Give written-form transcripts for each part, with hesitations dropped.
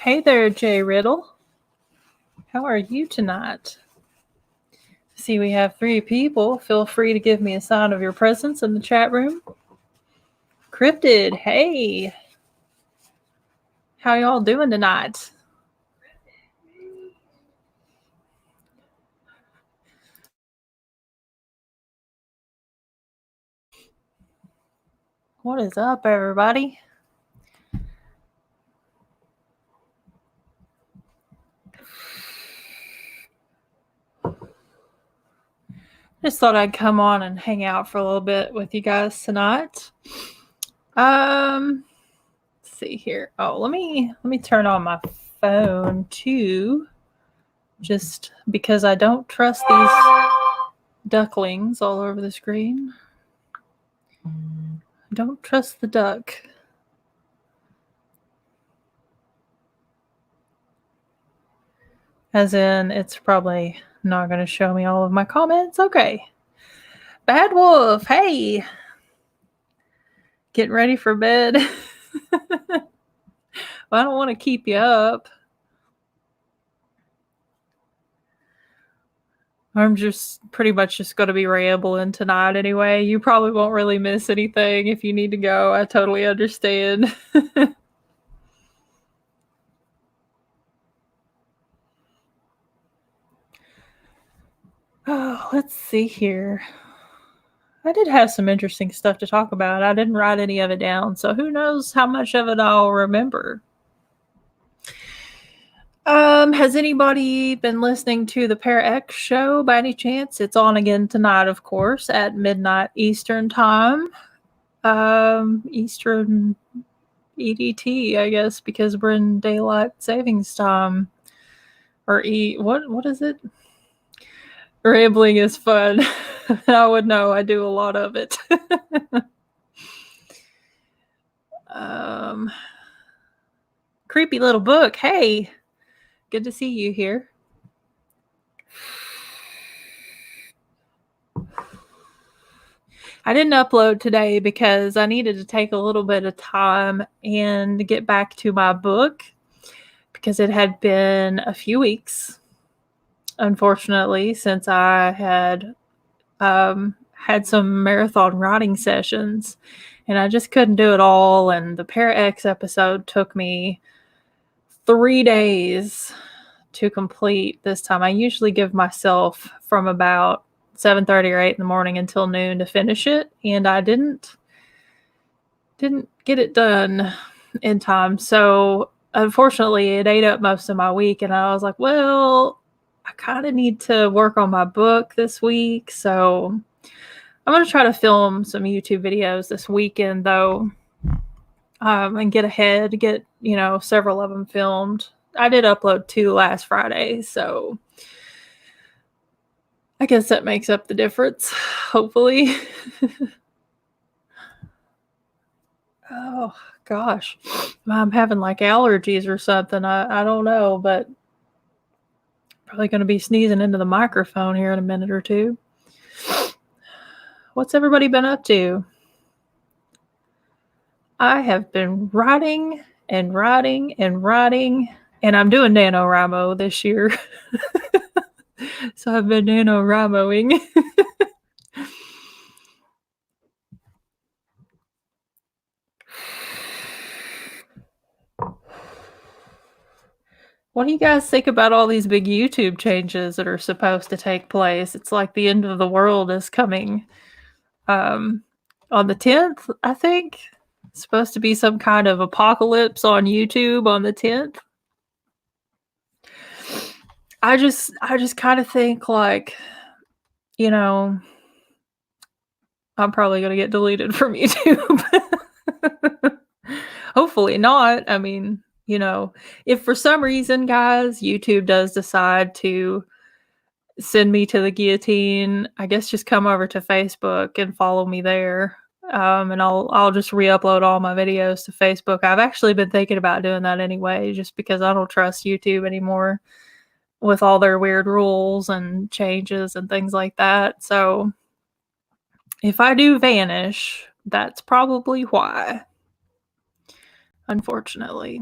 Hey there, Jay Riddle. How are you tonight? See, we have 3 people. Feel free to give me a sign of your presence in the chat room. Cryptid, hey. How y'all doing tonight? What is up, everybody? Just thought I'd come on and hang out for a little bit with you guys tonight. Let's see here. Oh, let me turn on my phone too, just because I don't trust these ducklings all over the screen. I don't trust the duck. As in, it's probably not going to show me all of my comments. Okay. Bad Wolf, hey. Getting ready for bed. Well, I don't want to keep you up. I'm just pretty much just going to be rambling tonight anyway. You probably won't really miss anything if you need to go. I totally understand. Oh, let's see here. I did have some interesting stuff to talk about. I didn't write any of it down, so who knows how much of it I'll remember. Has anybody been listening to the Pair X show by any chance? It's on again tonight, of course, at midnight Eastern time. Eastern EDT, I guess, because we're in daylight savings time. Or what is it? Rambling is fun. I would know. I do a lot of it. Creepy little book. Hey, good to see you here. I didn't upload today because I needed to take a little bit of time and get back to my book because it had been a few weeks, unfortunately, since I had had some marathon writing sessions, and I just couldn't do it all. And the Pair X episode took me 3 days to complete this time. I usually give myself from about 7:30 or 8 in the morning until noon to finish it, and I didn't get it done in time. So unfortunately, it ate up most of my week, and I was like, well, I kind of need to work on my book this week. So I'm going to try to film some YouTube videos this weekend, though, and get ahead, get, several of them filmed. I did upload 2 last Friday, so I guess that makes up the difference, hopefully. Oh, gosh. I'm having like allergies or something. I don't know, but probably going to be sneezing into the microphone here in a minute or two. What's everybody been up to? I have been writing and writing and writing, and I'm doing NaNoWriMo this year. So I've been NaNoWriMoing. What do you guys think about all these big YouTube changes that are supposed to take place? It's like the end of the world is coming. On the 10th, I think. It's supposed to be some kind of apocalypse on YouTube on the 10th. I just kind of think like, I'm probably going to get deleted from YouTube. Hopefully not. I mean, if for some reason, guys, YouTube does decide to send me to the guillotine, I guess just come over to Facebook and follow me there. And I'll just re-upload all my videos to Facebook. I've actually been thinking about doing that anyway, just because I don't trust YouTube anymore with all their weird rules and changes and things like that. So if I do vanish, that's probably why. Unfortunately.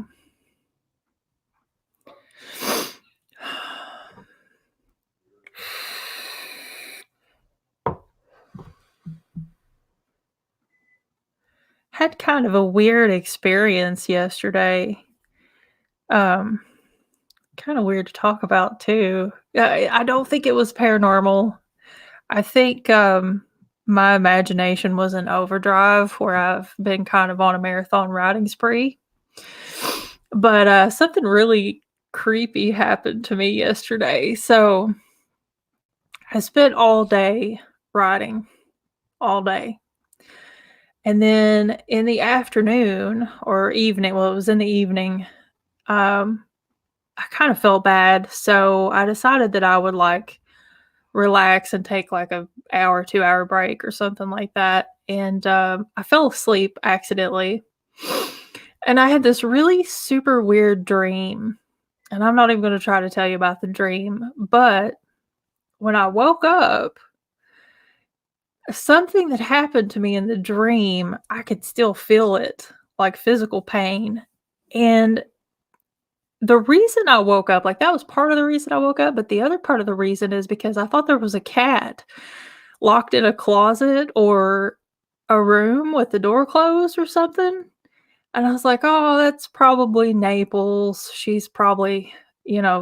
Had kind of a weird experience yesterday. Um, Kind of weird to talk about too. I don't think it was paranormal. I think my imagination was in overdrive where I've been kind of on a marathon riding spree. But something really creepy happened to me yesterday. So I spent all day riding, all day. And then in the afternoon or evening, well, it was in the evening, um, I kind of felt bad, so I decided that I would, like, relax and take, like, a hour, 2-hour break or something like that, and, I fell asleep accidentally, and I had this really super weird dream, and I'm not even gonna try to tell you about the dream, but when I woke up, something that happened to me in the dream, I could still feel it, like physical pain, and the reason I woke up, like, that was part of the reason I woke up, but the other part of the reason is because I thought there was a cat locked in a closet or a room with the door closed or something, and I was like, "Oh, that's probably Naples. She's probably,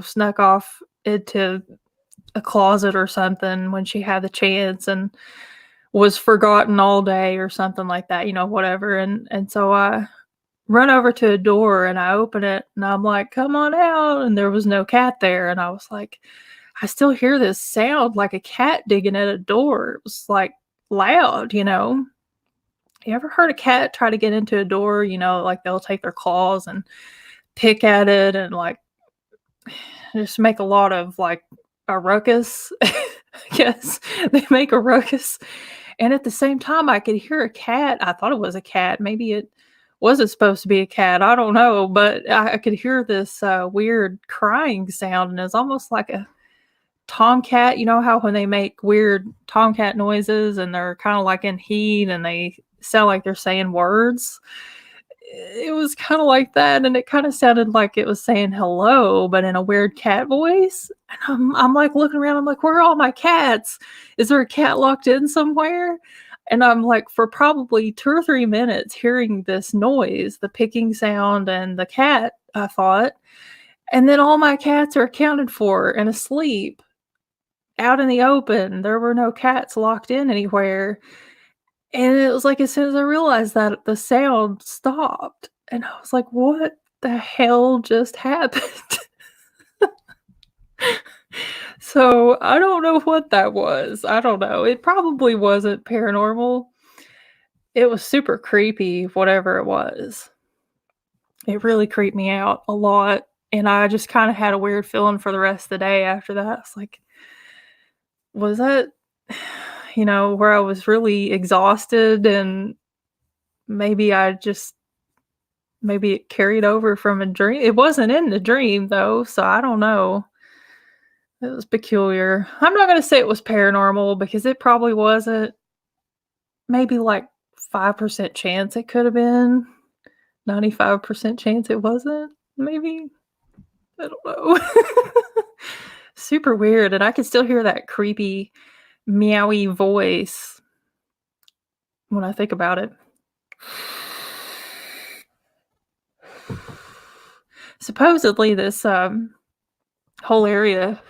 snuck off into a closet or something when she had the chance and was forgotten all day," or something like that, whatever, and so I run over to a door and I open it and I'm like, "Come on out," and there was no cat there, and I was like, "I still hear this sound like a cat digging at a door." It was, like, loud, you know? You ever heard a cat try to get into a door, like, they'll take their claws and pick at it and, like, just make a lot of, like, a ruckus? I guess they make a ruckus, and at the same time, I could hear a cat. I thought it was a cat, maybe it wasn't supposed to be a cat, I don't know, but I could hear this, weird crying sound, and it's almost like a tomcat. You know how when they make weird tomcat noises and they're kinda, like, in heat and they sound like they're saying words? It was kinda like that, and it kinda sounded like it was saying hello, but in a weird cat voice, and I'm, like, looking around, I'm like, "Where are all my cats? Is there a cat locked in somewhere?" And I'm, like, for probably 2 or 3 minutes hearing this noise, the picking sound and the cat, I thought, and then all my cats are accounted for and asleep out in the open. There were no cats locked in anywhere. And it was like as soon as I realized that, the sound stopped, and I was like, "What the hell just happened?" So, I don't know what that was. I don't know. It probably wasn't paranormal. It was super creepy, whatever it was. It really creeped me out a lot, and I just kinda had a weird feeling for the rest of the day after that. It's like, was that, where I was really exhausted and maybe it carried over from a dream. It wasn't in the dream though, so I don't know. It was peculiar. I'm not gonna say it was paranormal because it probably wasn't. Maybe like 5% chance it could have been. 95% chance it wasn't, maybe? I don't know. Super weird, and I can still hear that creepy meowy voice when I think about it. Supposedly this whole area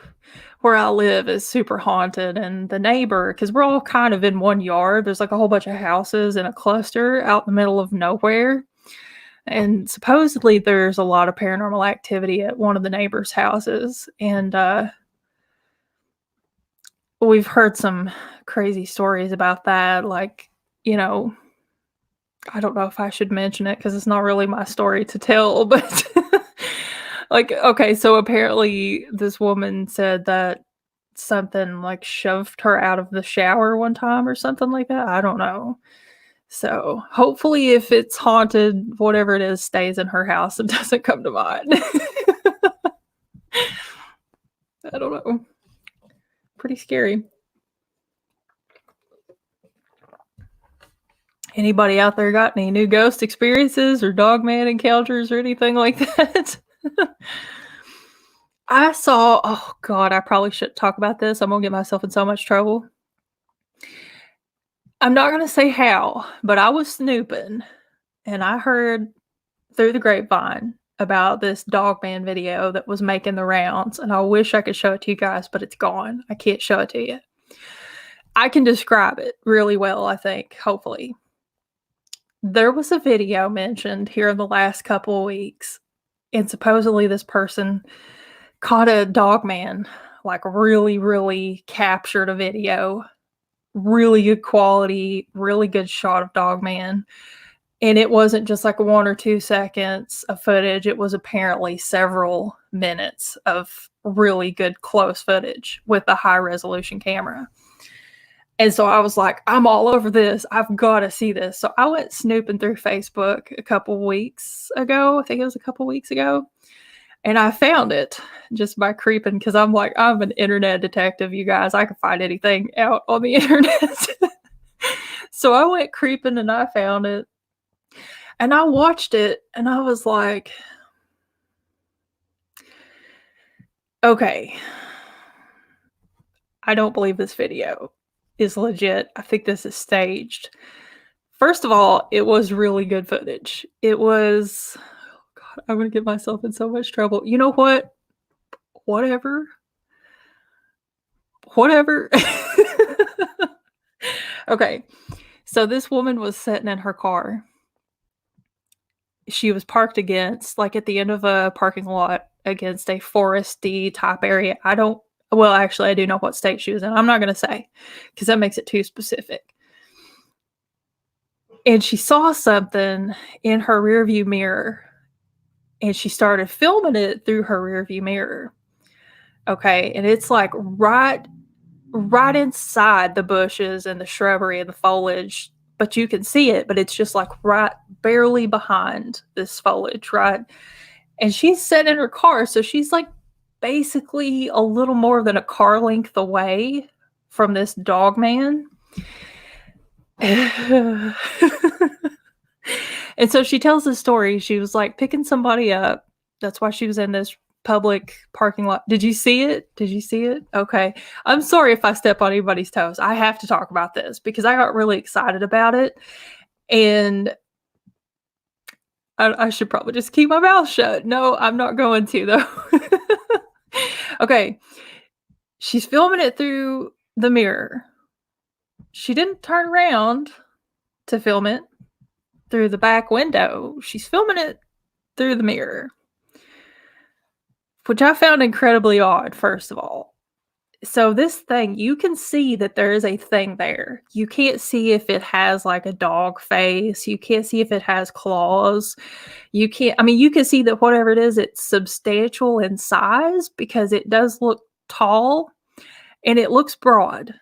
where I live is super haunted, and the neighbor, because we're all kind of in one yard, there's like a whole bunch of houses in a cluster out in the middle of nowhere. And supposedly there's a lot of paranormal activity at one of the neighbors' houses. And we've heard some crazy stories about that. Like, you know, I don't know if I should mention it because it's not really my story to tell, but like, okay, so apparently this woman said that something like shoved her out of the shower one time or something like that. I don't know. So hopefully, if it's haunted, whatever it is stays in her house and doesn't come to mine. I don't know. Pretty scary. Anybody out there got any new ghost experiences or dogman encounters or anything like that? Oh God, I probably shouldn't talk about this. I'm gonna get myself in so much trouble. I'm not gonna say how, but I was snooping and I heard through the grapevine about this Dogman video that was making the rounds, and I wish I could show it to you guys, but it's gone. I can't show it to you. I can describe it really well, I think, hopefully. There was a video mentioned here in the last couple of weeks, and supposedly this person caught a Dogman, like really, really captured a video, really good quality, really good shot of Dogman. And it wasn't just like 1 or 2 seconds of footage. It was apparently several minutes of really good close footage with a high resolution camera. And so I was like, I'm all over this. I've got to see this. So I went snooping through Facebook a couple weeks ago. I think it was a couple weeks ago. And I found it just by creeping, because I'm like, I'm an internet detective, you guys. I can find anything out on the internet. So I went creeping and I found it. And I watched it and I was like, okay, I don't believe this video is legit. I think this is staged. First of all, it was really good footage. It was, oh God, I'm going to get myself in so much trouble. You know what? Whatever. Okay, so this woman was sitting in her car. She was parked against, like, at the end of a parking lot against a foresty type area. Well, actually, I do know what state she was in. I'm not going to say, because that makes it too specific. And she saw something in her rearview mirror, and she started filming it through her rearview mirror. Okay, and it's like right inside the bushes and the shrubbery and the foliage, but you can see it, but it's just like right barely behind this foliage, right? And she's sitting in her car, so she's like basically a little more than a car length away from this Dogman. And so she tells this story. She was like picking somebody up. That's why she was in this public parking lot. Did you see it? Okay. I'm sorry if I step on anybody's toes. I have to talk about this because I got really excited about it. And I should probably just keep my mouth shut. No, I'm not going to, though. Okay. She's filming it through the mirror. She didn't turn around to film it through the back window. She's filming it through the mirror, which I found incredibly odd, first of all. So this thing, you can see that there is a thing there. You can't see if it has like a dog face. You can't see if it has claws. You can see that whatever it is, it's substantial in size because it does look tall and it looks broad.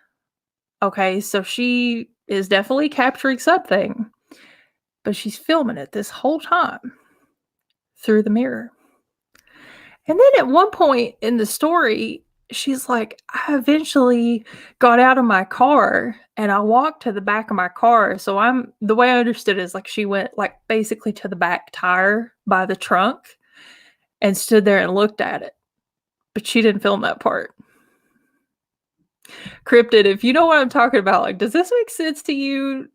Okay, so she is definitely capturing something, but she's filming it this whole time through the mirror. And then at one point in the story, she's like, I eventually got out of my car and I walked to the back of my car. So the way I understood it is like she went like basically to the back tire by the trunk and stood there and looked at it. But she didn't film that part. Cryptid, if you know what I'm talking about, like, does this make sense to you?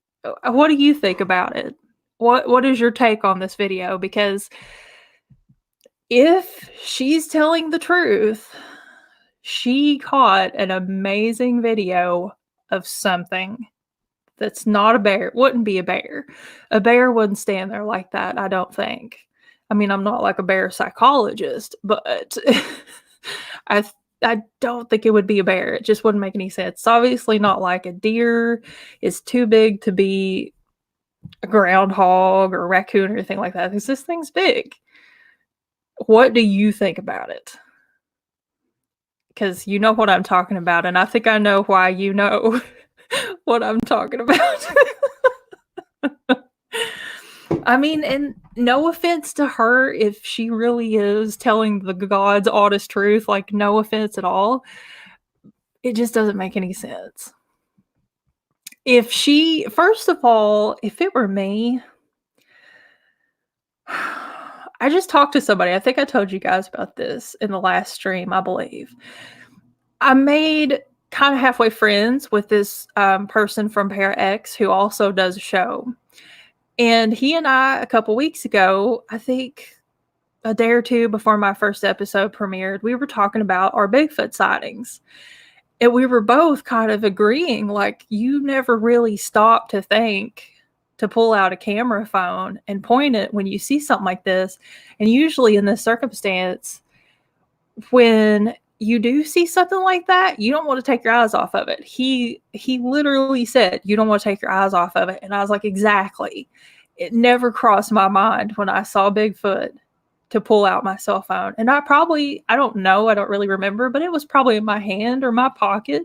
What do you think about it? What is your take on this video? Because if she's telling the truth, she caught an amazing video of something that's not a bear. It wouldn't be a bear. A bear wouldn't stand there like that, I don't think. I mean, I'm not like a bear psychologist, but I don't think it would be a bear. It just wouldn't make any sense. It's obviously not like a deer. It's too big to be a groundhog or a raccoon or anything like that, because this thing's big. What do you think about it? Because you know what I'm talking about, and I think I know why you know what I'm talking about. I mean, and no offense to her if she really is telling the God's honest truth, like no offense at all. It just doesn't make any sense. First of all, if it were me, I just talked to somebody. I think I told you guys about this in the last stream, I believe. I made kind of halfway friends with this person from Pair X who also does a show. And he and I, a couple weeks ago, I think a day or two before my first episode premiered, we were talking about our Bigfoot sightings. And we were both kind of agreeing, like, you never really stop to think to pull out a camera phone and point it when you see something like this. And usually in this circumstance, when you do see something like that, you don't want to take your eyes off of it. He literally said, you don't want to take your eyes off of it. And I was like, exactly. It never crossed my mind when I saw Bigfoot to pull out my cell phone. And I don't know, I don't really remember, but it was probably in my hand or my pocket.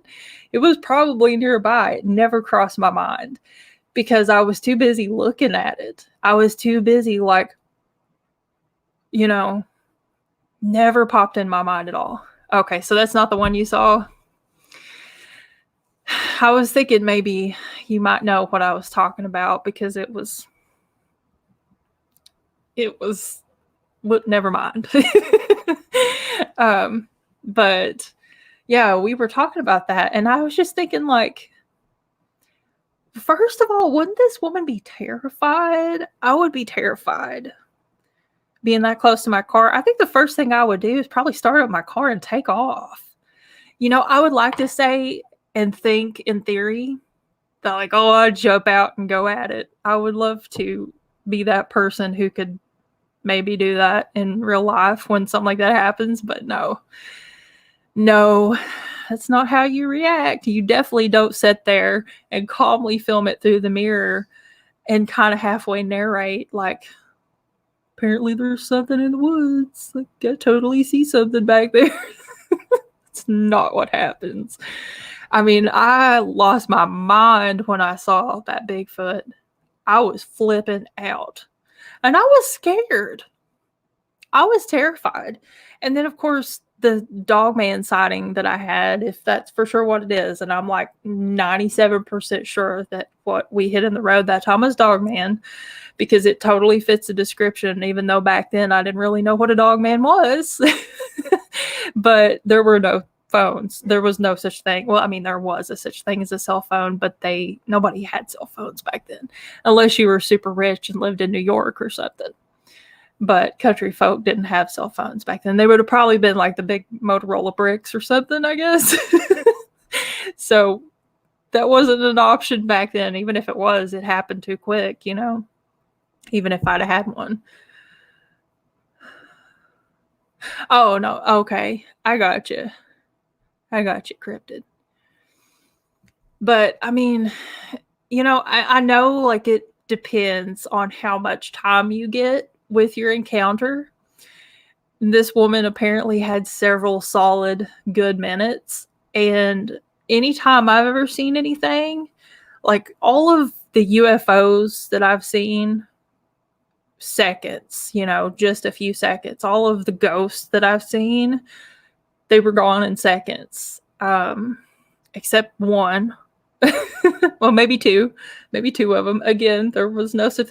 It was probably nearby. It never crossed my mind because I was too busy looking at it. I was too busy, like, never popped in my mind at all. Okay, so that's not the one you saw. I was thinking maybe you might know what I was talking about because it was, never mind. But yeah, we were talking about that. And I was just thinking, like, first of all, wouldn't this woman be terrified? I would be terrified being that close to my car. I think the first thing I would do is probably start up my car and take off. I would like to say and think in theory that, like, oh, I'd jump out and go at it. I would love to be that person who could maybe do that in real life when something like that happens, but no, that's not how you react. You definitely don't sit there and calmly film it through the mirror and kind of halfway narrate, like, apparently there's something in the woods. Like, I totally see something back there. It's not what happens. I mean, I lost my mind when I saw that Bigfoot. I was flipping out. And I was scared. I was terrified. And then, of course, the Dogman sighting that I had, if that's for sure what it is, and I'm like 97% sure that what we hit in the road that time was Dogman, because it totally fits the description, even though back then I didn't really know what a Dogman was. But there were no phones. There was no such thing. Well, I mean, there was a such thing as a cell phone, but nobody had cell phones back then, unless you were super rich and lived in New York or something. But country folk didn't have cell phones back then. They would have probably been like the big Motorola bricks or something, I guess. So that wasn't an option back then. Even if it was, it happened too quick, even if I'd have had one. Oh, no. Okay. I got you, Cryptid. But I mean, I know, like, it depends on how much time you get with your encounter. This woman apparently had several solid good minutes. And anytime I've ever seen anything, like all of the UFOs that I've seen, seconds, just a few seconds. All of the ghosts that I've seen, they were gone in seconds. Except one. Well, maybe two of them. Again, there was no such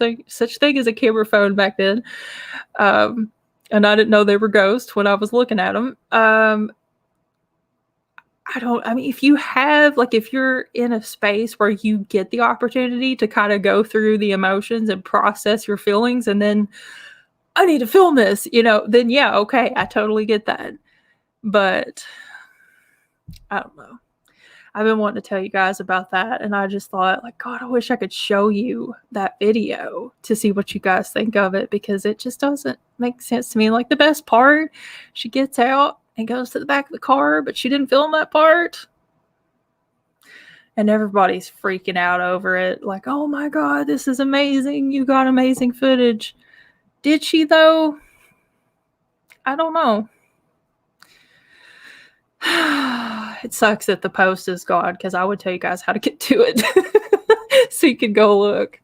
thing as a camera phone back then. And I didn't know they were ghosts when I was looking at them. If you're in a space where you get the opportunity to kind of go through the emotions and process your feelings, and then I need to film this, then yeah, okay, I totally get that. But I don't know. I've been wanting to tell you guys about that, and I just thought, like, God, I wish I could show you that video to see what you guys think of it, because it just doesn't make sense to me. Like, the best part, she gets out and goes to the back of the car, but she didn't film that part. And everybody's freaking out over it. Like, oh my God, this is amazing. You got amazing footage. Did she, though? I don't know. It sucks that the post is gone, because I would tell you guys how to get to it so you can go look.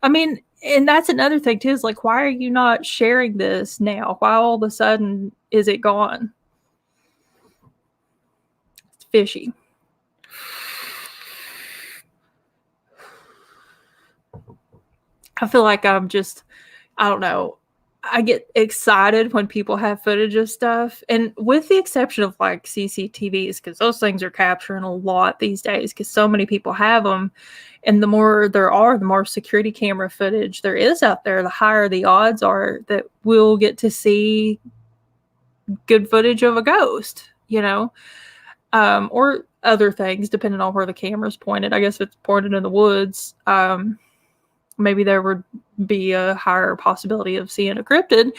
I mean, and that's another thing too, is like, why are you not sharing this now? Why all of a sudden is it gone? It's fishy. I feel like I don't know. I get excited when people have footage of stuff, and with the exception of like CCTVs, because those things are capturing a lot these days because so many people have them. And the more there are, the more security camera footage there is out there, the higher the odds are that we'll get to see good footage of a ghost, or other things, depending on where the camera's pointed. I guess if it's pointed in the woods, maybe there would be a higher possibility of seeing a cryptid.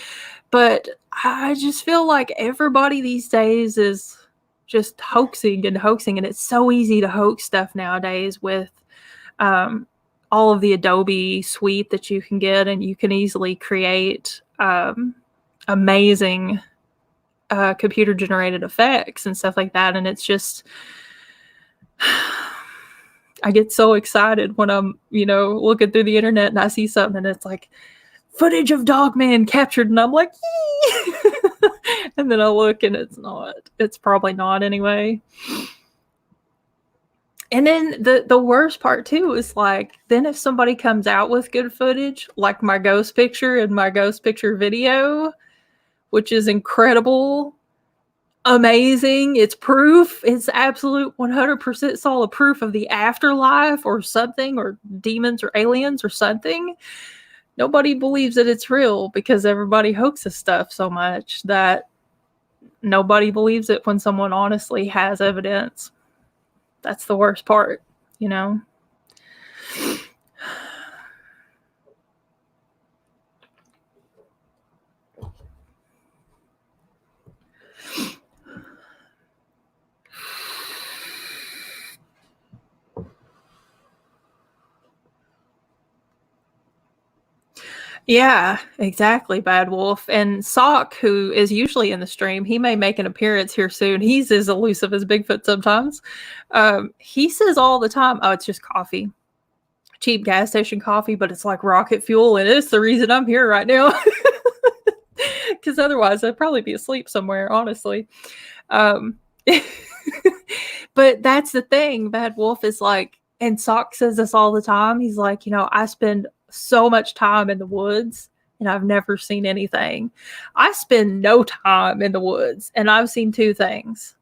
But I just feel like everybody these days is just hoaxing, and it's so easy to hoax stuff nowadays with all of the Adobe suite that you can get, and you can easily create amazing computer generated effects and stuff like that. And it's just, I get so excited when I'm, looking through the internet and I see something and it's like footage of Dogman captured, and I'm like, yee! And then I look and it's probably not anyway. And then the worst part too is like, then if somebody comes out with good footage, like my ghost picture and my ghost picture video, which is incredible, amazing, it's proof, it's absolute 100% solid proof of the afterlife or something, or demons or aliens or something, nobody believes that it's real because everybody hoaxes stuff so much that nobody believes it when someone honestly has evidence. That's the worst part, Yeah, exactly, Bad Wolf. And Sock, who is usually in the stream, he may make an appearance here soon. He's as elusive as Bigfoot sometimes. He says all the time, oh, it's just coffee. Cheap gas station coffee, but it's like rocket fuel, and it's the reason I'm here right now. Because otherwise I'd probably be asleep somewhere, honestly. But that's the thing. Bad Wolf is like, and Sock says this all the time. He's like, I spend so much time in the woods and I've never seen anything. I spend no time in the woods and I've seen two things.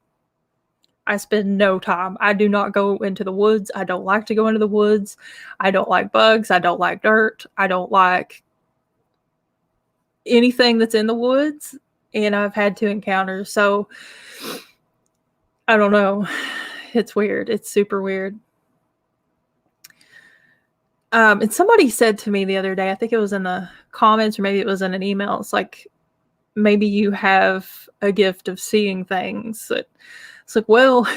I spend no time. I do not go into the woods. I don't like to go into the woods. I don't like bugs. I don't like dirt. I don't like anything that's in the woods. And I've had two encounters. So I don't know. It's weird. It's super weird. And somebody said to me the other day, I think it was in the comments or maybe it was in an email, it's like, maybe you have a gift of seeing things. It's like, well,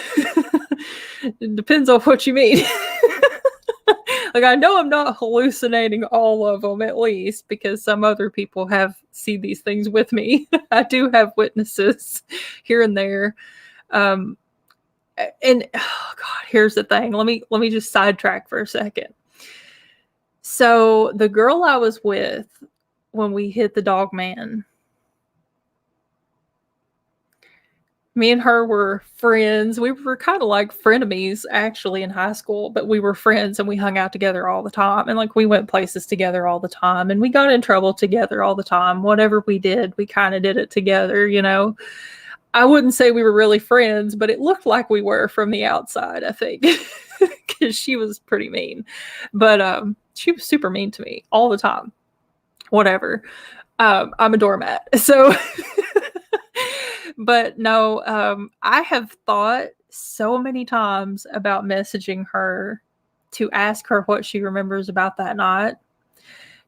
it depends on what you mean. Like, I know I'm not hallucinating all of them, at least, because some other people have seen these things with me. I do have witnesses here and there. And oh God, here's the thing. Let me just sidetrack for a second. So the girl I was with when we hit the dog man, me and her were friends. We were kind of like frenemies actually in high school, but we were friends and we hung out together all the time. And like we went places together all the time and we got in trouble together all the time. Whatever we did, we kind of did it together, I wouldn't say we were really friends, but it looked like we were from the outside, I think, because she was pretty mean. But she was super mean to me all the time. Whatever. I'm a doormat. So, but no, I have thought so many times about messaging her to ask her what she remembers about that night.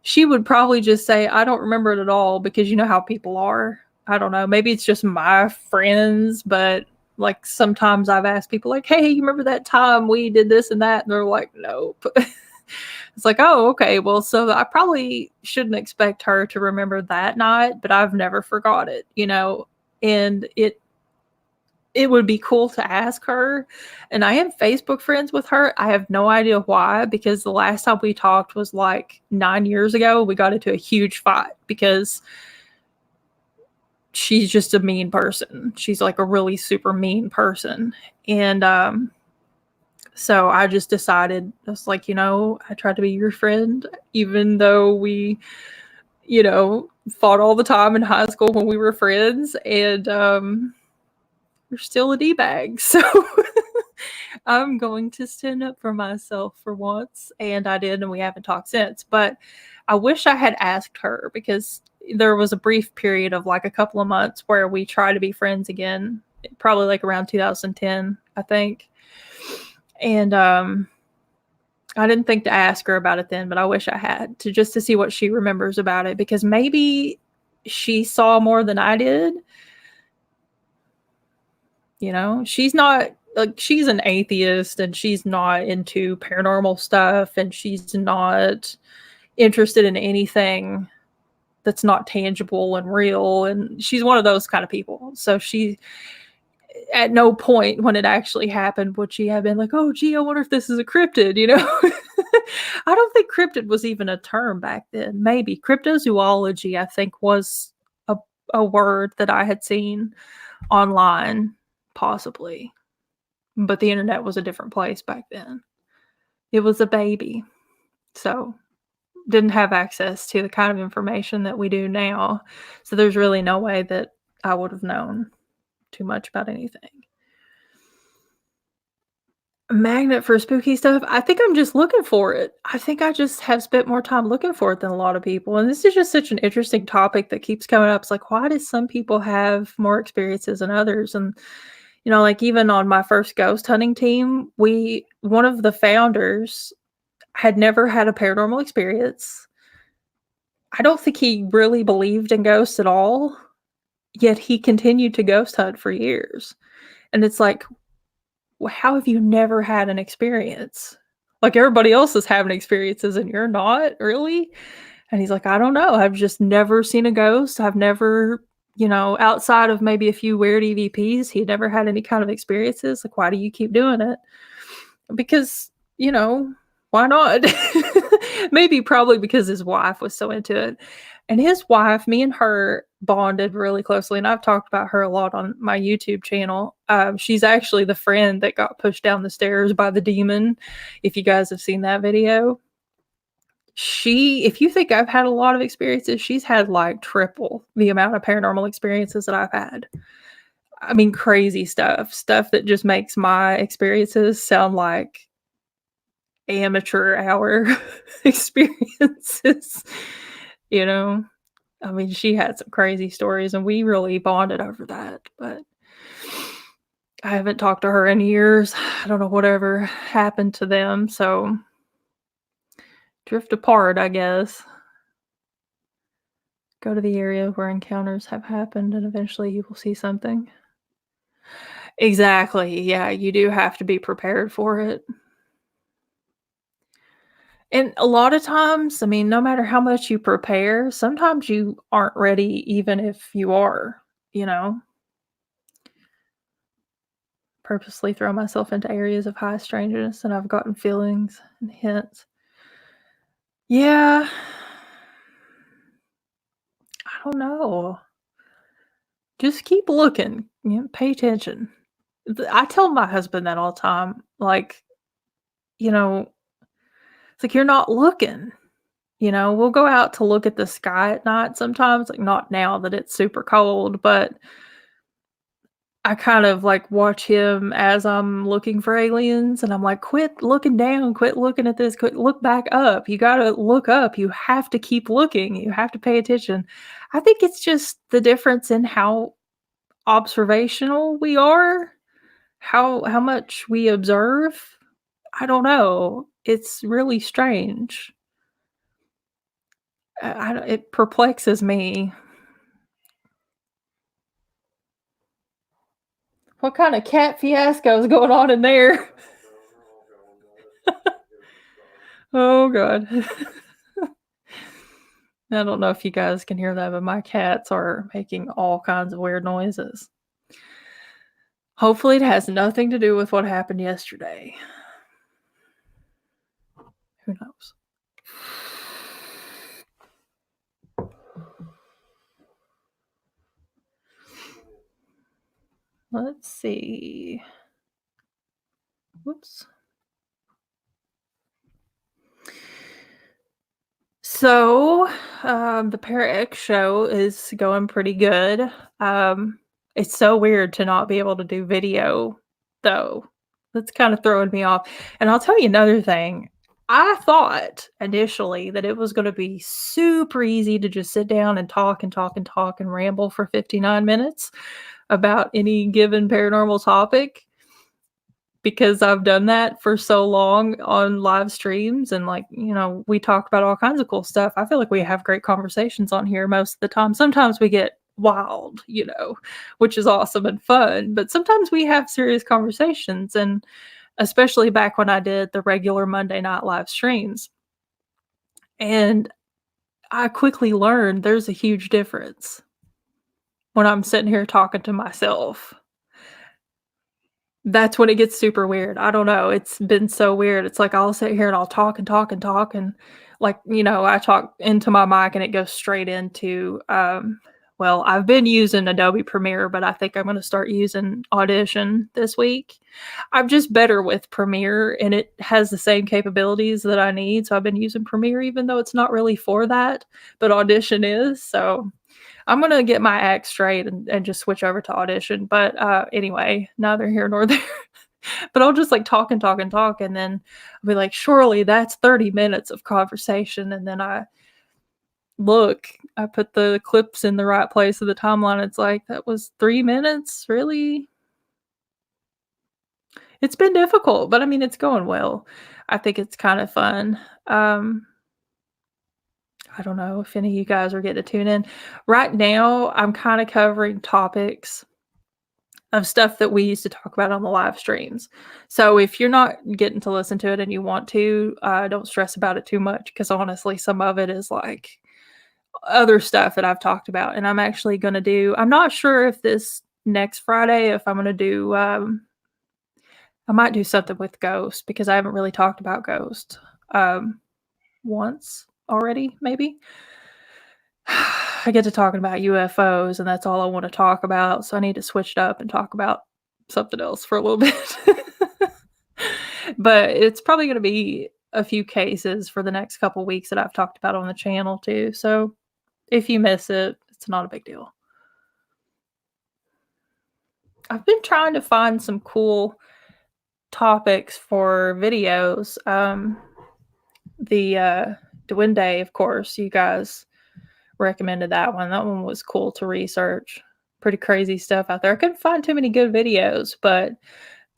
She would probably just say, I don't remember it at all, because you know how people are. I don't know. Maybe it's just my friends, but like sometimes I've asked people like, hey, you remember that time we did this and that? And they're like, nope. It's like, oh, okay. Well, so I probably shouldn't expect her to remember that night, but I've never forgot it, and it would be cool to ask her. And I am Facebook friends with her. I have no idea why, because the last time we talked was like 9 years ago. We got into a huge fight because she's just a mean person. She's like a really super mean person. And so I just decided, I was like, I tried to be your friend, even though we, fought all the time in high school when we were friends, and you're still a D-bag. So I'm going to stand up for myself for once, and I did, and we haven't talked since. But I wish I had asked her, because there was a brief period of like a couple of months where we tried to be friends again, probably like around 2010, I think. And I didn't think to ask her about it then, but I wish I had, to see what she remembers about it, because maybe she saw more than I did. You know, she's not like, she's an atheist, and she's not into paranormal stuff, and she's not interested in anything that's not tangible and real, and she's one of those kind of people. So she, at no point when it actually happened would she have been like, oh gee, I wonder if this is a cryptid, you know. I don't think cryptid was even a term back then. Maybe cryptozoology, I think, was a word that I had seen online, possibly. But the internet was a different place back then. It was a baby. So didn't have access to the kind of information that we do now. So there's really no way that I would have known too much about anything. A magnet for spooky stuff? I think I'm just looking for it. I think I just have spent more time looking for it than a lot of people. And this is just such an interesting topic that keeps coming up. It's like, why do some people have more experiences than others? And like even on my first ghost hunting team, one of the founders had never had a paranormal experience. I don't think he really believed in ghosts at all, yet he continued to ghost hunt for years. And it's like, well, how have you never had an experience? Like, everybody else is having experiences and you're not, really? And he's like, I don't know. I've just never seen a ghost. I've never, outside of maybe a few weird EVPs, he never had any kind of experiences. Like, why do you keep doing it? Because, why not? Maybe probably because his wife was so into it. And his wife, me and her bonded really closely, and I've talked about her a lot on my YouTube channel. She's actually the friend that got pushed down the stairs by the demon. If you guys have seen that video, if you think I've had a lot of experiences, she's had like triple the amount of paranormal experiences that I've had. I mean, crazy stuff that just makes my experiences sound like amateur hour experiences. I mean, she had some crazy stories, and we really bonded over that. But I haven't talked to her in years. I don't know whatever happened to them. So drift apart, I guess. Go to the area where encounters have happened, and eventually you will see something. Exactly. Yeah, you do have to be prepared for it. And a lot of times, I mean, no matter how much you prepare, sometimes you aren't ready, even if you are, you know? Purposely throw myself into areas of high strangeness, and I've gotten feelings and hints. Yeah. I don't know. Just keep looking, pay attention. I tell my husband that all the time, like, it's like, you're not looking. We'll go out to look at the sky at night sometimes, like, not now that it's super cold, but I kind of like watch him as I'm looking for aliens, and I'm like, quit looking down, quit looking at this, quit, look back up. You got to look up. You have to keep looking. You have to pay attention. I think it's just the difference in how observational we are, how much we observe. I don't know. It's really strange. It perplexes me. What kind of cat fiasco is going on in there? Oh god. I don't know if you guys can hear that, but my cats are making all kinds of weird noises. Hopefully it has nothing to do with what happened yesterday. Who knows? Let's see. Whoops. So, The Pair X show is going pretty good. It's so weird to not be able to do video, though. That's kind of throwing me off. And I'll tell you another thing. I thought initially that it was going to be super easy to just sit down and talk and talk and talk and ramble for 59 minutes about any given paranormal topic because I've done that for so long on live streams and like, we talk about all kinds of cool stuff. I feel like we have great conversations on here most of the time. Sometimes we get wild, which is awesome and fun, but sometimes we have serious conversations and especially back when I did the regular Monday night live streams. And I quickly learned there's a huge difference when I'm sitting here talking to myself. That's when it gets super weird. I don't know, it's been so weird. It's like I'll sit here and I'll talk and talk and talk and, like, I talk into my mic and it goes straight into, well, I've been using Adobe Premiere, but I think I'm gonna start using Audition this week. I'm just better with Premiere, and it has the same capabilities that I need, so I've been using Premiere even though it's not really for that, but Audition is, so I'm gonna get my act straight and just switch over to Audition. But anyway, neither here nor there. But I'll just like talk and talk and talk, and then I'll be like, surely that's 30 minutes of conversation. And then I put the clips in the right place of the timeline. It's like, that was 3 minutes? Really? It's been difficult, but I mean, it's going well. I think it's kind of fun. I don't know if any of you guys are getting to tune in. Right now, I'm kind of covering topics of stuff that we used to talk about on the live streams. So if you're not getting to listen to it and you want to, don't stress about it too much because honestly, some of it is like other stuff that I've talked about. And I'm actually going to do, I'm not sure if this next Friday, if I'm going to do, I might do something with Ghost because I haven't really talked about Ghost once already, maybe. I get to talking about UFOs, and that's all I want to talk about. So I need to switch it up and talk about something else for a little bit. But it's probably going to be a few cases for the next couple weeks that I've talked about on the channel too. So if you miss it, it's not a big deal. I've been trying to find some cool topics for videos. The Duende, of course, you guys recommended that one. That one was cool to research. Pretty crazy stuff out there. I couldn't find too many good videos, but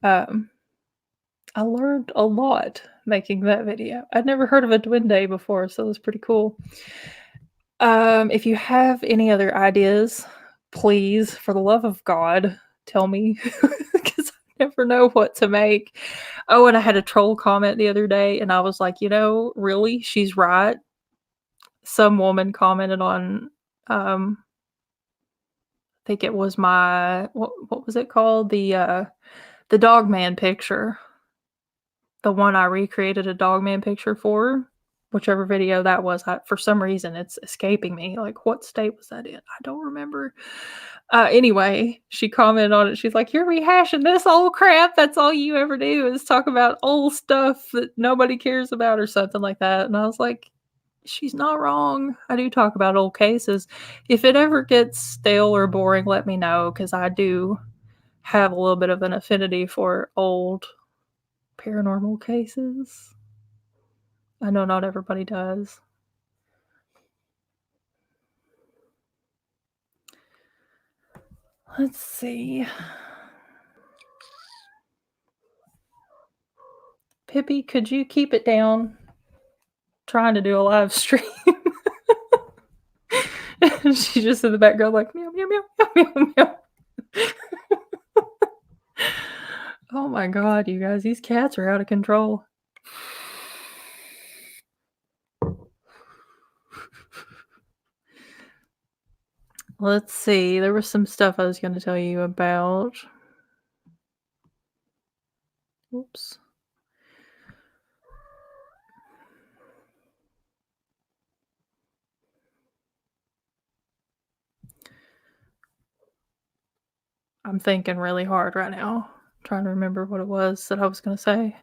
I learned a lot making that video. I'd never heard of a Duende before, so it was pretty cool. If you have any other ideas, please, for the love of God, tell me because I never know what to make. Oh, and I had a troll comment the other day, and I was like, really, she's right. Some woman commented on, I think it was my what was it called? The Dogman picture. The one I recreated a Dogman picture for, whichever video that was. For some reason, it's escaping me. Like, what state was that in? I don't remember. Anyway, she commented on it. She's like, "You're rehashing this old crap. That's all you ever do is talk about old stuff that nobody cares about," or something like that. And I was like, she's not wrong. I do talk about old cases. If it ever gets stale or boring, let me know because I do have a little bit of an affinity for old paranormal cases. I know not everybody does. Let's see. Pippi, could you keep it down? Trying to do a live stream. She's just in the background like meow meow meow meow meow. Oh my god, you guys, these cats are out of control. Let's see. There was some stuff I was going to tell you about. Oops. I'm thinking really hard right now. I'm trying to remember what it was that I was going to say.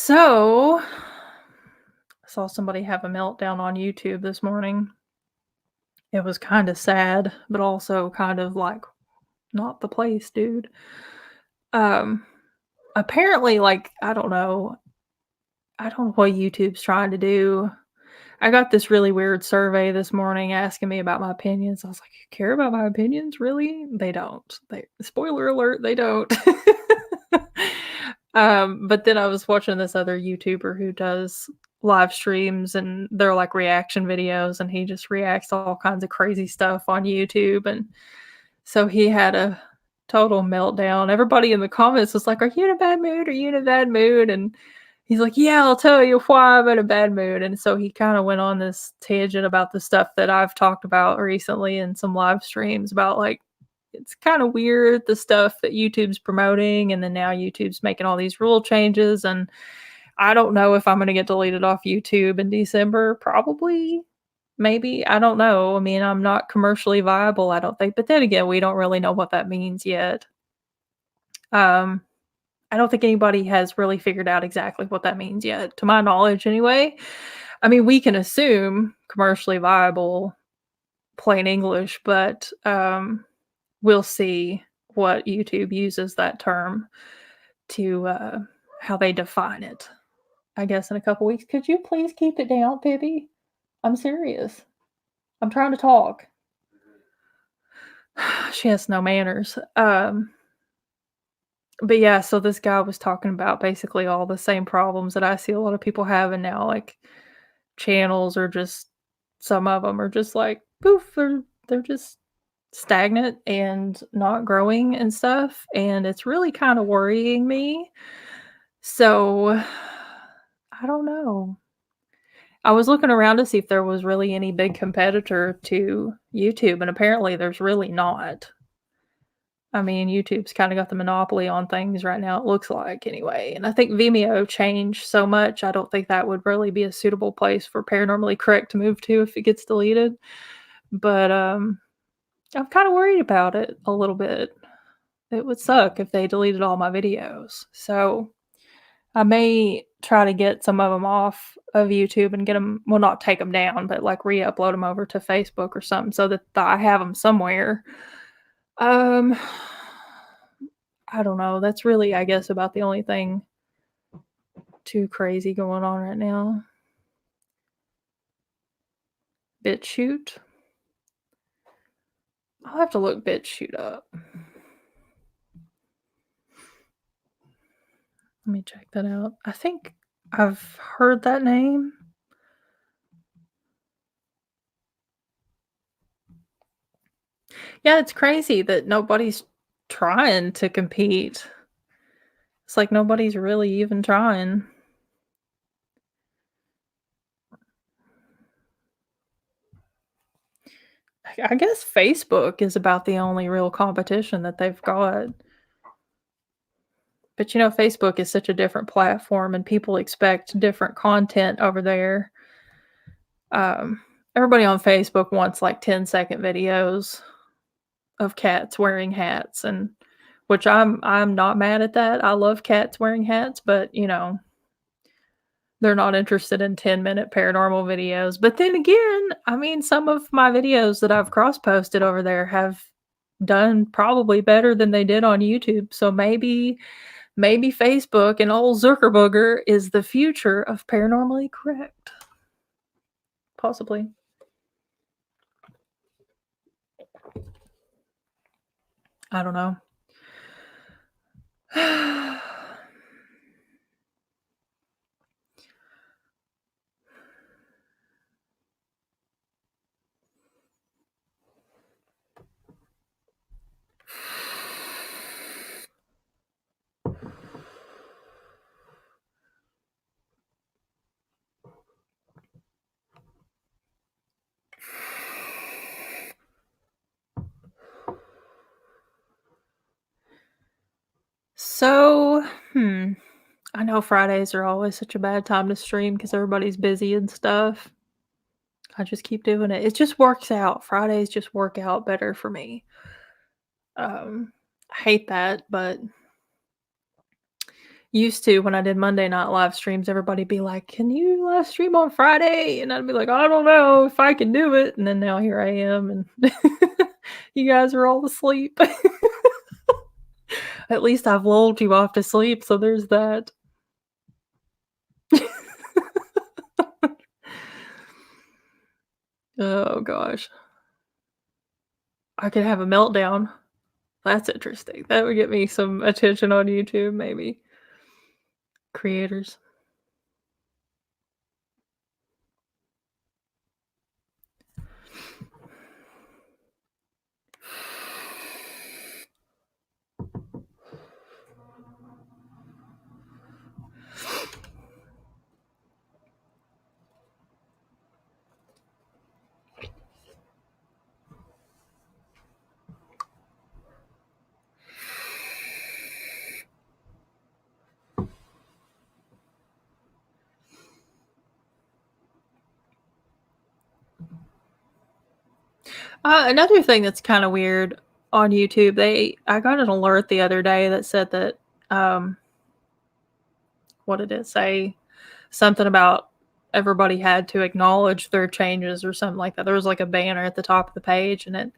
So, I saw somebody have a meltdown on YouTube this morning. It was kinda sad, but also kind of like, not the place, dude. Um, Apparently, like, I don't know what YouTube's trying to do. I got this really weird survey this morning asking me about my opinions. I was like, "You care about my opinions, really?" They don't. They spoiler alert, they don't. But then I was watching this other YouTuber who does live streams, and they're like reaction videos, and he just reacts to all kinds of crazy stuff on YouTube, and so he had a total meltdown. Everybody in the comments was like, "Are you in a bad mood? Are you in a bad mood?" And he's like, "Yeah, I'll tell you why I'm in a bad mood." And so he kind of went on this tangent about the stuff that I've talked about recently in some live streams about like it's kind of weird the stuff that YouTube's promoting, and then now YouTube's making all these rule changes, and I don't know if I'm going to get deleted off YouTube in December. Probably, maybe, I don't know. I mean, I'm not commercially viable, I don't think. But then again, we don't really know what that means yet. Um, I don't think anybody has really figured out exactly what that means yet, to my knowledge anyway. I mean, we can assume commercially viable, plain English, but we'll see what YouTube uses that term to how they define it. I guess in a couple weeks. Could you please keep it down, Pibby? I'm serious. I'm trying to talk. She has no manners. But yeah, so this guy was talking about basically all the same problems that I see a lot of people having now, like channels are just some of them are just like poof, they're just stagnant and not growing and stuff, and it's really kind of worrying me. So I don't know. I was looking around to see if there was really any big competitor to YouTube, and apparently there's really not. I mean, YouTube's kinda got the monopoly on things right now, it looks like anyway, and I think Vimeo changed so much, I don't think that would really be a suitable place for Paranormally Correct to move to if it gets deleted, but, I'm kinda worried about it a little bit. It would suck if they deleted all my videos, so I may try to get some of them off of YouTube and get them, well, not take them down, but, like, re-upload them over to Facebook or something so that I have them somewhere. Um, I don't know, that's really, I guess, about the only thing too crazy going on right now. BitChute? I'll have to look BitChute up. Let me check that out. I think I've heard that name. Yeah, it's crazy that nobody's trying to compete. It's like nobody's really even trying. I guess Facebook is about the only real competition that they've got. But, Facebook is such a different platform and people expect different content over there. Um, Everybody on Facebook wants like 10-second videos of cats wearing hats, and which I'm not mad at that. I love cats wearing hats, but, they're not interested in 10-minute paranormal videos. But then again, I mean, some of my videos that I've cross-posted over there have done probably better than they did on YouTube. So maybe Facebook and old Zuckerberger is the future of Paranormally Correct. Possibly. I don't know. So, I know Fridays are always such a bad time to stream because everybody's busy and stuff. I just keep doing it. It just works out. Fridays just work out better for me. I hate that, but Used to, when I did Monday night live streams, everybody be like, "Can you live stream on Friday?" And I'd be like, "I don't know if I can do it." And then now here I am, and you guys are all asleep. At least I've lulled you off to sleep, so there's that. Oh gosh. I could have a meltdown. That's interesting. That would get me some attention on YouTube, maybe. Creators. Another thing that's kind of weird on YouTube, I got an alert the other day that said that um what did it say? Something about everybody had to acknowledge their changes or something like that. There was like a banner at the top of the page, and it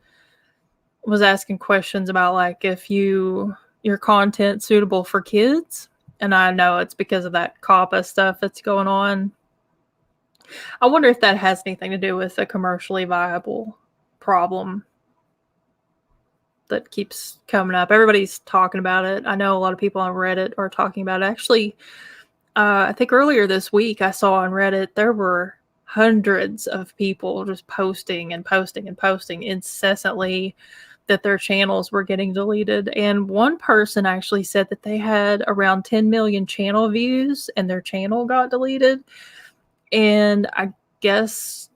was asking questions about like if your content suitable for kids. And I know it's because of that COPPA stuff that's going on. I wonder if that has anything to do with a commercially viable problem that keeps coming up. Everybody's talking about it. I know a lot of people on Reddit are talking about it. Actually, I think earlier this week I saw on Reddit there were hundreds of people just posting and posting and posting incessantly that their channels were getting deleted. And one person actually said that they had around 10 million channel views and their channel got deleted. And I guess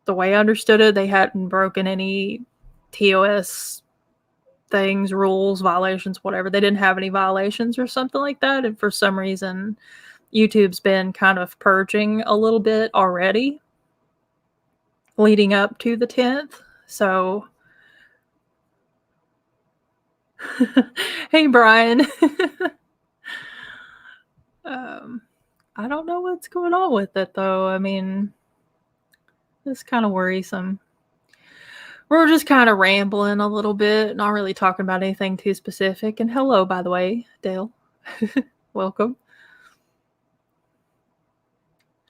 the way I understood it, they hadn't broken any TOS things, rules, violations, whatever. They didn't have any violations or something like that. And for some reason, YouTube's been kind of purging a little bit already leading up to the 10th. So, hey, Brian. I don't know what's going on with it, though. I mean, it's kind of worrisome. We're just kind of rambling a little bit, not really talking about anything too specific. And hello, by the way, Dale. Welcome.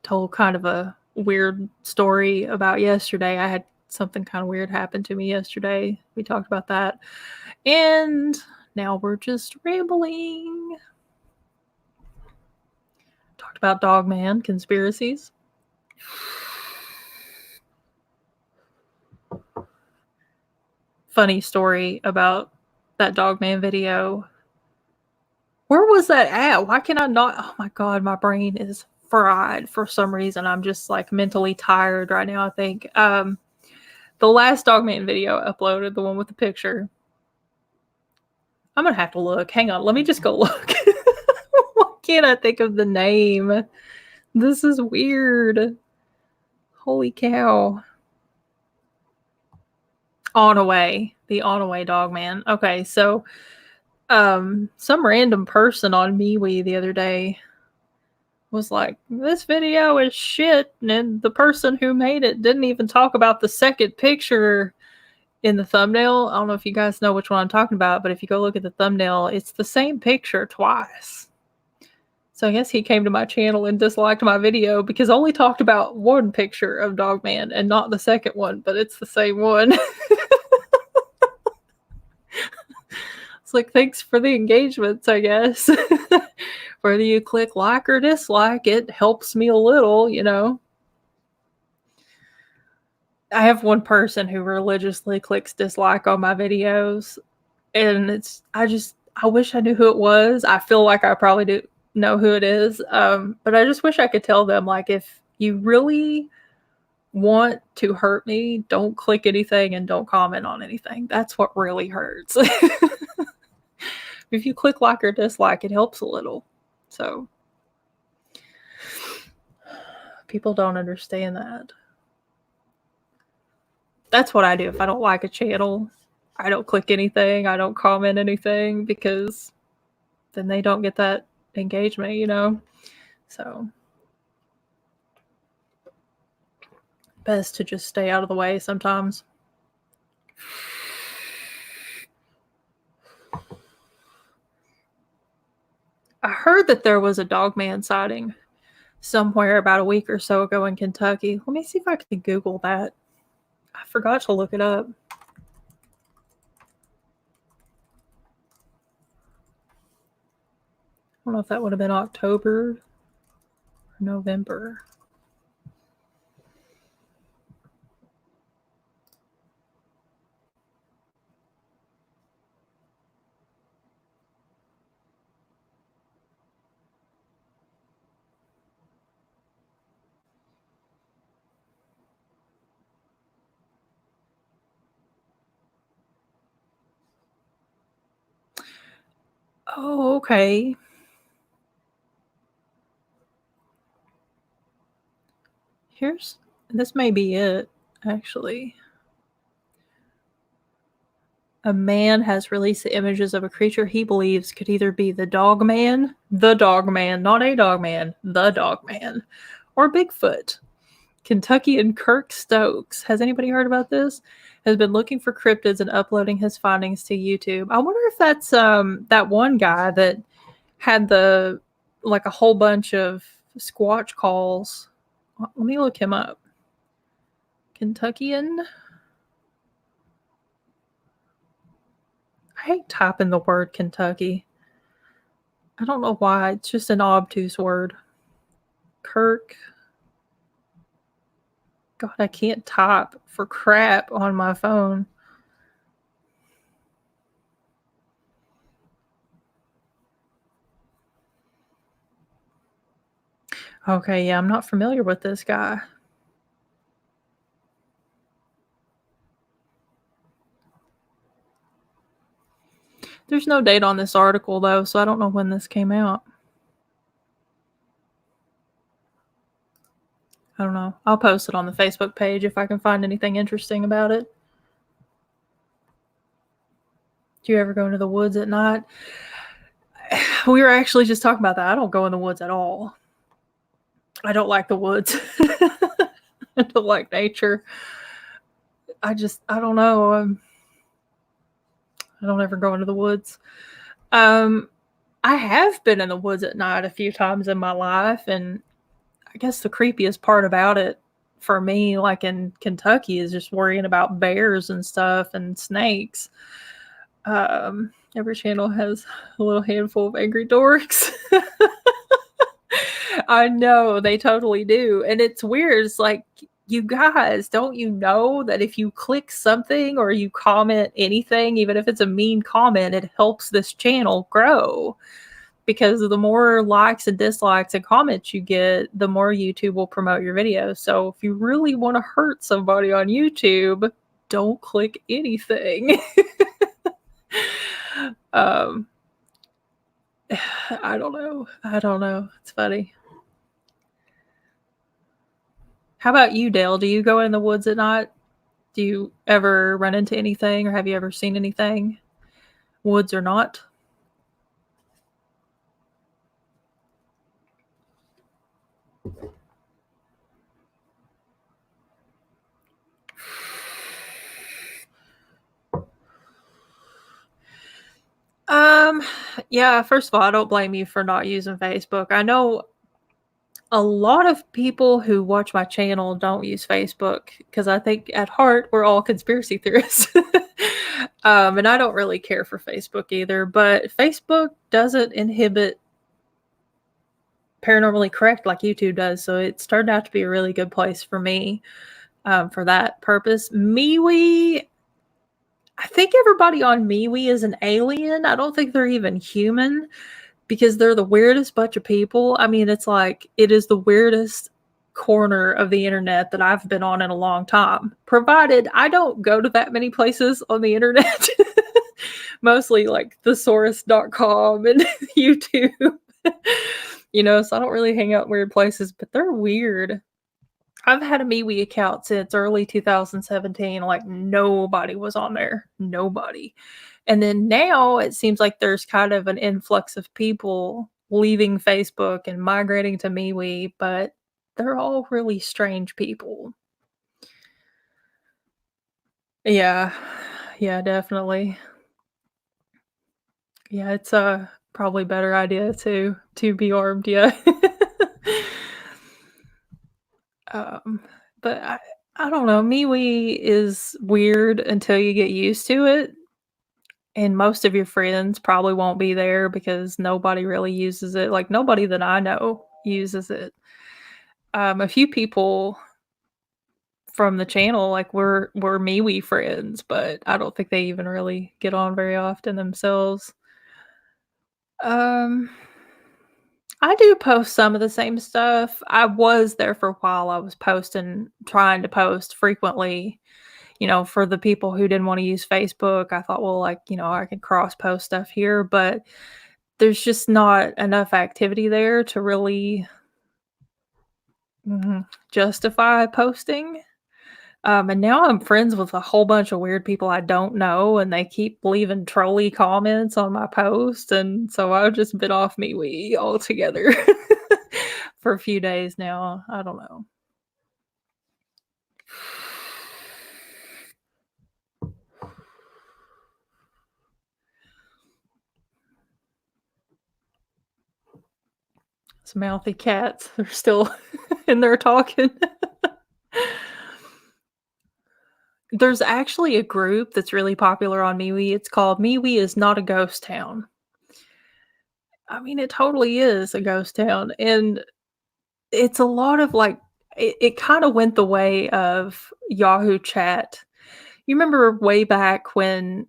Told kind of a weird story about yesterday. I had something kind of weird happen to me yesterday. We talked about that. And now we're just rambling. Talked about Dogman conspiracies. Funny story about that Dogman video. Where was that at? Why can I not? Oh my God, my brain is fried for some reason. I'm just like mentally tired right now, I think. The last Dogman video I uploaded, the one with the picture. I'm going to have to look. Hang on. Let me just go look. Why can't I think of the name? This is weird. Holy cow. On Away. The On Away Dogman. Okay, so some random person on MeWe the other day was like, this video is shit, and the person who made it didn't even talk about the second picture in the thumbnail. I don't know if you guys know which one I'm talking about, but if you go look at the thumbnail, it's the same picture twice. So I guess he came to my channel and disliked my video because I only talked about one picture of Dogman and not the second one, but it's the same one. It's like, thanks for the engagements, I guess. Whether you click like or dislike, it helps me a little, you know. I have one person who religiously clicks dislike on my videos, and I wish I knew who it was. I feel like I probably do know who it is, but I just wish I could tell them, like, if you really want to hurt me, don't click anything and don't comment on anything. That's what really hurts. If you click like or dislike, it helps a little. So people don't understand that. That's what I do. If I don't like a channel, I don't click anything. I don't comment anything because then they don't get that engagement, you know? So best to just stay out of the way sometimes. I heard that there was a dogman sighting somewhere about a week or so ago in Kentucky. Let me see if I can Google that. I forgot to look it up. I don't know if that would have been October or November. Oh, okay. This may be it, actually. A man has released the images of a creature he believes could either be the dog man, not a dog man, the dog man, or Bigfoot. Kentuckian Kirk Stokes, has anybody heard about this? Has been looking for cryptids and uploading his findings to YouTube. I wonder if that's that one guy that had a whole bunch of Squatch calls. Let me look him up. Kentuckian. I hate typing the word Kentucky. I don't know why. It's just an obtuse word. Kirk. God, I can't type for crap on my phone. Okay, yeah, I'm not familiar with this guy. There's no date on this article, though, so I don't know when this came out. I don't know. I'll post it on the Facebook page if I can find anything interesting about it. Do you ever go into the woods at night? We were actually just talking about that. I don't go in the woods at all. I don't like the woods. I don't like nature. I don't know. I don't ever go into the woods. I have been in the woods at night a few times in my life, and I guess the creepiest part about it for me, like in Kentucky, is just worrying about bears and stuff and snakes. Every channel has a little handful of angry dorks. I know, they totally do. And it's weird. It's like, you guys, don't you know that if you click something or you comment anything, even if it's a mean comment, it helps this channel grow? Because the more likes and dislikes and comments you get, the more YouTube will promote your videos. So if you really want to hurt somebody on YouTube, don't click anything. I don't know. It's funny. How about you, Dale? Do you go in the woods at night? Do you ever run into anything, or have you ever seen anything, woods or not? Yeah, first of all, I don't blame you for not using Facebook. I know a lot of people who watch my channel don't use Facebook because I think at heart we're all conspiracy theorists. And I don't really care for Facebook either, but Facebook doesn't inhibit paranormally correct like YouTube does, so it's turned out to be a really good place for me for that purpose. MeWe, I think everybody on MeWe is an alien. I don't think they're even human because they're the weirdest bunch of people. I mean, it's like, it is the weirdest corner of the internet that I've been on in a long time, provided I don't go to that many places on the internet. Mostly like thesaurus.com and YouTube. So I don't really hang out in weird places, but they're weird. I've had a MeWe account since early 2017. Like, nobody was on there. Nobody. And then now it seems like there's kind of an influx of people leaving Facebook and migrating to MeWe, but they're all really strange people. Yeah. Yeah, definitely. Yeah, it's a probably better idea to be armed, yeah. Um, but I don't know, MeWe is weird until you get used to it, and most of your friends probably won't be there because nobody really uses it, like, nobody that I know uses it. A few people from the channel, like, we're MeWe friends, but I don't think they even really get on very often themselves. Um, I do post some of the same stuff. I was there for a while, I was posting trying to post frequently, for the people who didn't wanna use Facebook. I thought, well, like, I could cross post stuff here, but there's just not enough activity there to really justify posting. And now I'm friends with a whole bunch of weird people I don't know, and they keep leaving trolly comments on my post, and so I've just been off MeWe altogether for a few days now. I don't know. It's mouthy cats. They're still in there talking. There's actually a group that's really popular on MeWe. It's called "MeWe is not a ghost town." I mean, it totally is a ghost town, and it's a lot of, like it kinda went the way of Yahoo Chat. You remember way back when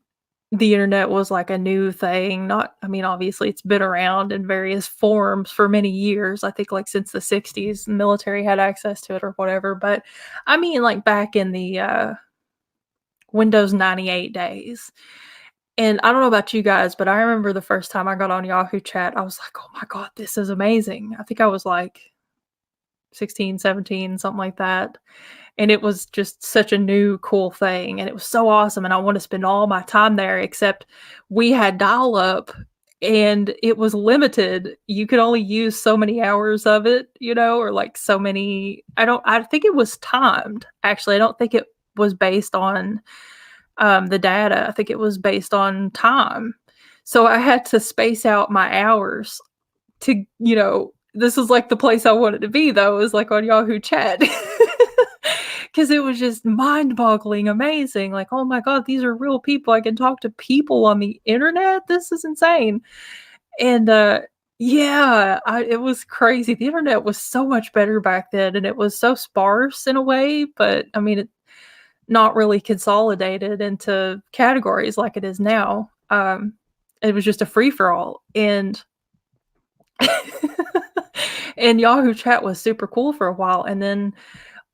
the internet was, like, a new thing? Not I mean, obviously, it's been around in various forms for many years. I think, like, since the '60s, the military had access to it or whatever, but, I mean, like, back in the, Windows 98 days. And I don't know about you guys, but I remember the first time I got on Yahoo Chat, I was like, "Oh my god, this is amazing." I think I was, like, 16, 17, something like that, and it was just such a new, cool thing, and it was so awesome, and I wanna spend all my time there, except we had dial-up, and it was limited. You could only use so many hours of it, or, like, so many I think it was timed, actually. I don't think it was based on, the data. I think it was based on time. So I had to space out my hours to this is, like, the place I wanted to be, though, is, like, on Yahoo Chat. Because it was just mind-boggling amazing, like, "Oh my god, these are real people, I can talk to people on the internet? This is insane." And, yeah, it was crazy. The internet was so much better back then, and it was so sparse in a way, but, I mean, it not really consolidated into categories like it is now. It was just a free-for-all, and and Yahoo Chat was super cool for a while, and then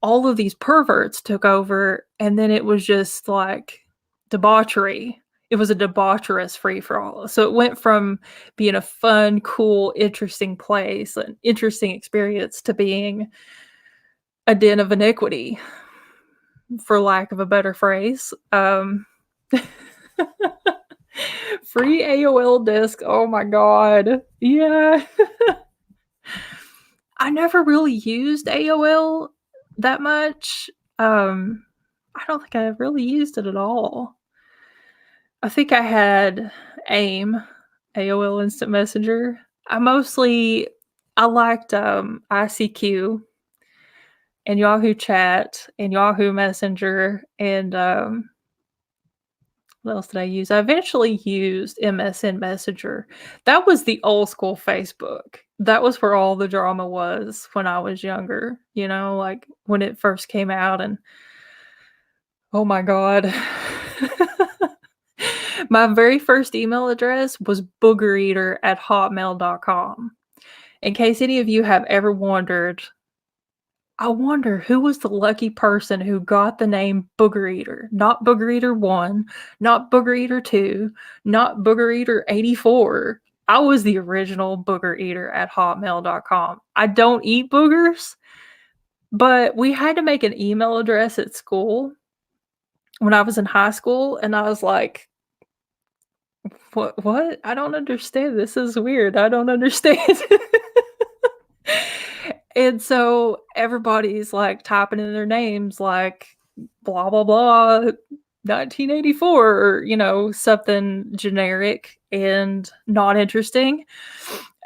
all of these perverts took over, and then it was just, like, debauchery. It was a debaucherous free-for-all. So it went from being a fun, cool, interesting place, an interesting experience, to being a den of iniquity, for lack of a better phrase. Free AOL disk, oh my god. Yeah. I never really used AOL that much. Um, I don't think I really used it at all. I think I had AIM, AOL Instant Messenger. I liked, ICQ and Yahoo Chat and Yahoo Messenger and, what else did I use? I eventually used MSN Messenger. That was the old school Facebook. That was where all the drama was when I was younger, like, when it first came out, and oh my god. My very first email address was boogereater@hotmail.com. In case any of you have ever wondered, I wonder who was the lucky person who got the name Booger Eater. Not Booger Eater 1, not Booger Eater 2, not Booger Eater 84. I was the original Booger Eater at hotmail.com. I don't eat boogers, but we had to make an email address at school when I was in high school, and I was like, What? I don't understand. This is weird. I don't understand. And so everybody's like typing in their names like blah blah blah 1984 or something generic and not interesting.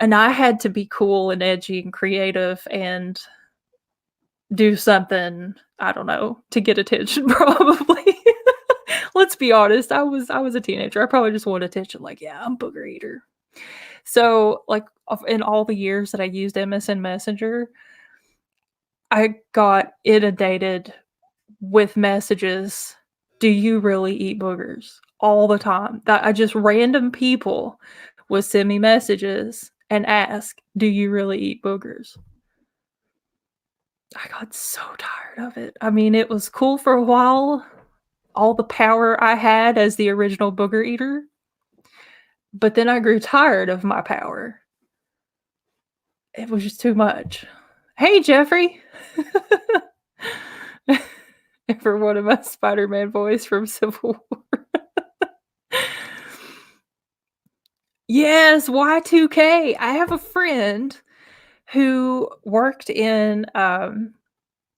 And I had to be cool and edgy and creative and do something, I don't know, to get attention probably. Let's be honest, I was a teenager. I probably just wanted attention like, yeah, I'm booger eater. So, like, in all the years that I used MSN Messenger, I got inundated with messages, "Do you really eat boogers?" all the time. That I just random people would send me messages and ask, "Do you really eat boogers?" I got so tired of it. I mean, it was cool for a while, all the power I had as the original booger eater, but then I grew tired of my power. It was just too much. Hey, Jeffrey. For one of my Spider-Man voice from Civil War. Yes, Y2K. I have a friend who worked in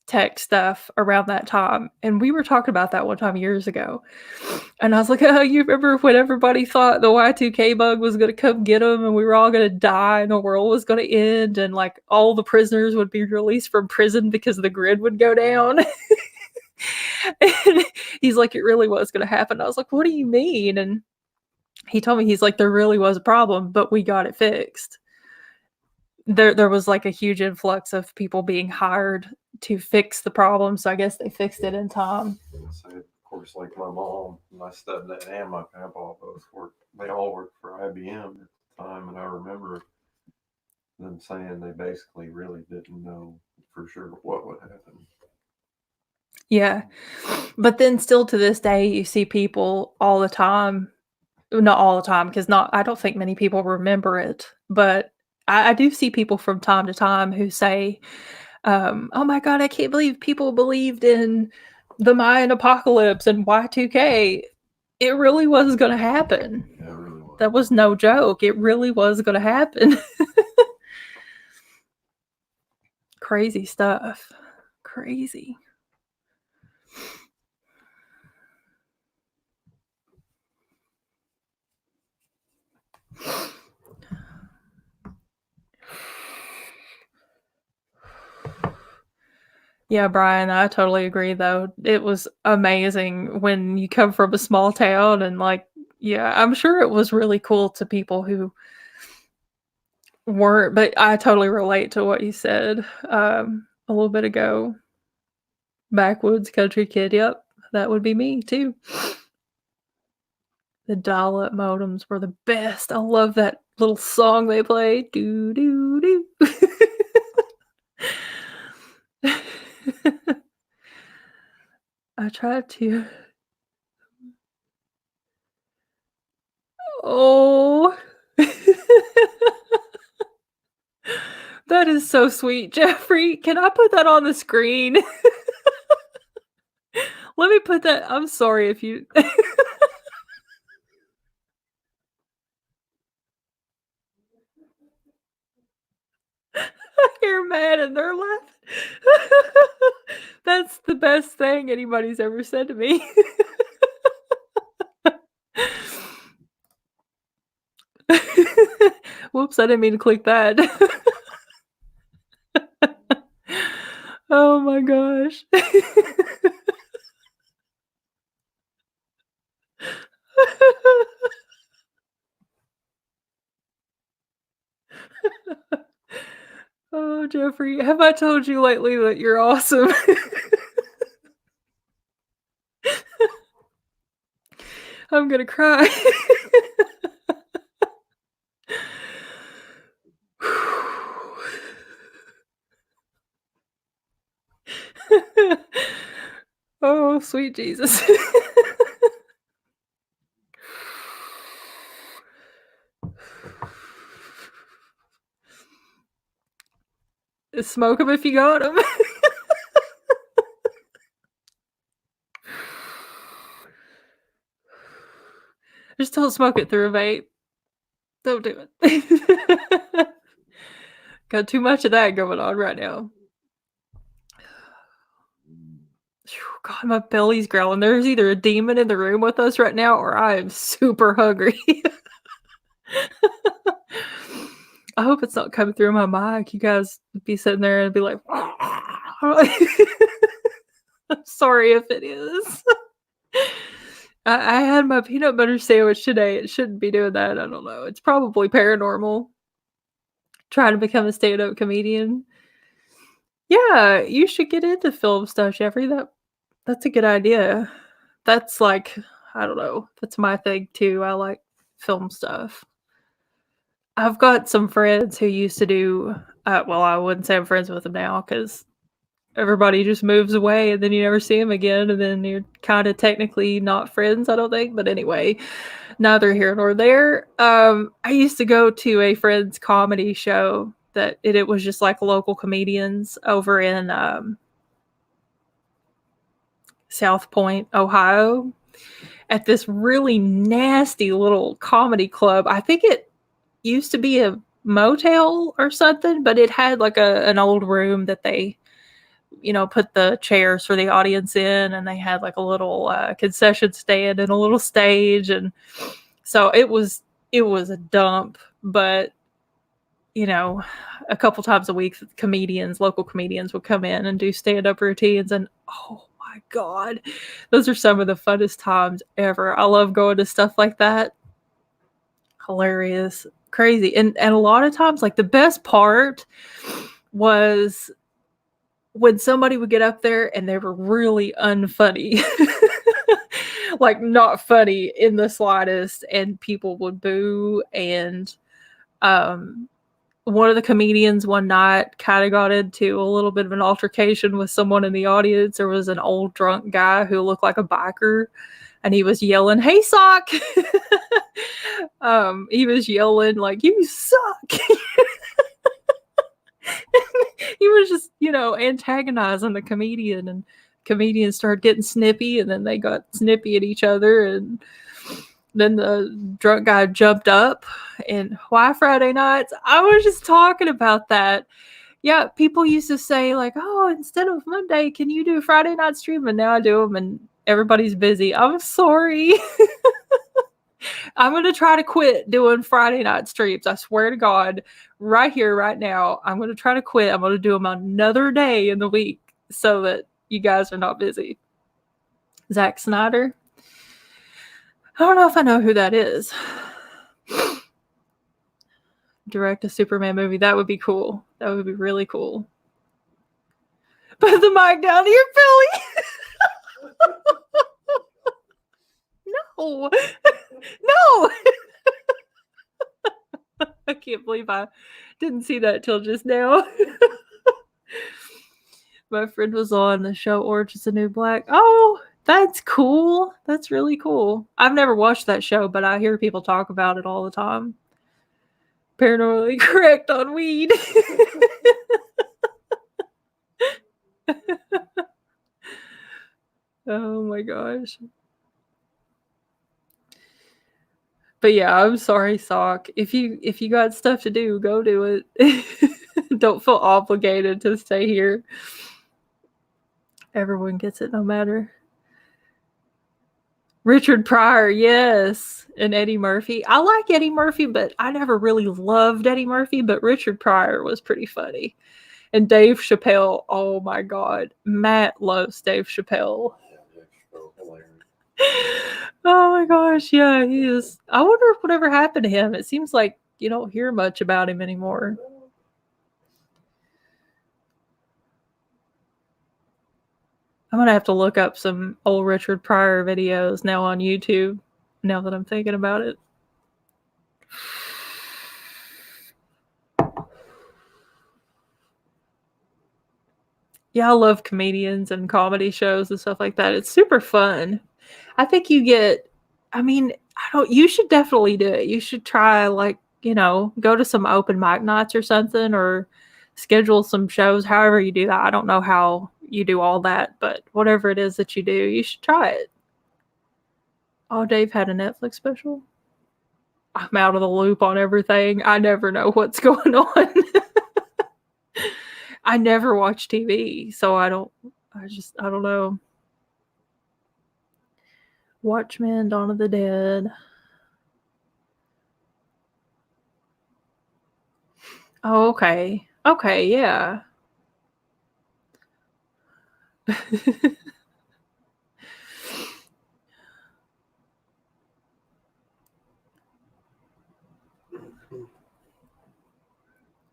tech stuff around that time, and we were talking about that one time years ago. And I was like, "Oh, you remember when everybody thought the Y2K bug was going to come get them, and we were all going to die, and the world was going to end, and like all the prisoners would be released from prison because the grid would go down?" And he's like, "It really was going to happen." I was like, "What do you mean?" And he told me, he's like, "There really was a problem, but we got it fixed." There was like a huge influx of people being hired to fix the problem, so I guess they fixed it in time. So, of course, like my mom, my stepdad, and my grandpa both worked. They all worked for IBM at the time, and I remember them saying they basically really didn't know for sure what would happen. Yeah. But then still to this day, you see people all the time, not all the time, because not I don't think many people remember it, but I do see people from time to time who say, "Oh my god, I can't believe people believed in the Mayan apocalypse and Y2K." It really was gonna happen. Yeah, it really was. That was no joke. It really was gonna happen. Crazy stuff. Crazy. Yeah, Brian, I totally agree though. It was amazing when you come from a small town and like, yeah, I'm sure it was really cool to people who weren't, but I totally relate to what you said a little bit ago. Backwoods country kid, yep. That would be me too. The dial-up modems were the best. I love that little song they play. Do do do. I tried to. Oh. That is so sweet, Jeffrey. Can I put that on the screen? Let me put that. I'm sorry if you. You're mad and they're laughing. That's the best thing anybody's ever said to me. Whoops, I didn't mean to click that. Oh my gosh. Oh, Jeffrey, have I told you lately that you're awesome? I'm gonna cry. Oh, sweet Jesus. Smoke them if you got them. Just don't smoke it through a vape. Don't do it. Got too much of that going on right now. God, my belly's growling. There's either a demon in the room with us right now, or I am super hungry. I hope it's not coming through my mic. You guys be sitting there and be like, I'm sorry if it is. I had my peanut butter sandwich today. It shouldn't be doing that. I don't know. It's probably paranormal. Trying to become a stand-up comedian. Yeah, you should get into film stuff, Jeffrey. That's a good idea. That's like, I don't know. That's my thing too. I like film stuff. I've got some friends who used to do, well, I wouldn't say I'm friends with them now because everybody just moves away and then you never see them again. And then you're kind of technically not friends, I don't think. But anyway, neither here nor there. I used to go to a friend's comedy show that it was just like local comedians over in South Point, Ohio, at this really nasty little comedy club. I think it used to be a motel or something, but it had like an old room that they, put the chairs for the audience in, and they had like a little concession stand and a little stage, and so it was a dump. But a couple times a week, local comedians would come in and do stand-up routines, and oh my God, those are some of the funnest times ever. I love going to stuff like that. Hilarious, crazy. And a lot of times, like, the best part was when somebody would get up there and they were really unfunny. Like, not funny in the slightest, and people would boo. And one of the comedians one night kind of got into a little bit of an altercation with someone in the audience. There was an old drunk guy who looked like a biker, and he was yelling, "Hey, Sock!" He was yelling like, "You suck!" He was just, antagonizing the comedian, and comedians started getting snippy, and then they got snippy at each other, and then the drunk guy jumped up. And why Friday nights? I was just talking about that. Yeah, people used to say like, "Oh, instead of Monday, can you do Friday night stream?" And now I do them, and everybody's busy. I'm sorry. I'm going to try to quit doing Friday night streams. I swear to God, right here, right now, I'm going to try to quit. I'm going to do them another day in the week so that you guys are not busy. Zack Snyder. I don't know if I know who that is. Direct a Superman movie. That would be cool. That would be really cool. Put the mic down to your belly. No. No. I can't believe I didn't see that till just now. My friend was on the show Orange is the New Black. Oh, that's cool. That's really cool. I've never watched that show, but I hear people talk about it all the time. Paranormally correct on weed. Oh my gosh. But yeah, I'm sorry, Sock. If you got stuff to do, go do it. Don't feel obligated to stay here. Everyone gets it no matter. Richard Pryor, yes. And Eddie Murphy. I like Eddie Murphy, but I never really loved Eddie Murphy, but Richard Pryor was pretty funny. And Dave Chappelle, oh my God. Matt loves Dave Chappelle. Oh my gosh, yeah, he is. I wonder whatever happened to him. It seems like you don't hear much about him anymore. I'm gonna have to look up some old Richard Pryor videos now on YouTube, now that I'm thinking about it. Yeah, I love comedians and comedy shows and stuff like that. It's super fun. I think you should definitely do it. You should try, like, go to some open mic nights or something, or schedule some shows, however you do that. I don't know how you do all that, but whatever it is that you do, you should try it. Oh, Dave had a Netflix special? I'm out of the loop on everything. I never know what's going on. I never watch TV, so I don't know. Watchmen, Dawn of the Dead. Oh, okay. Okay, yeah.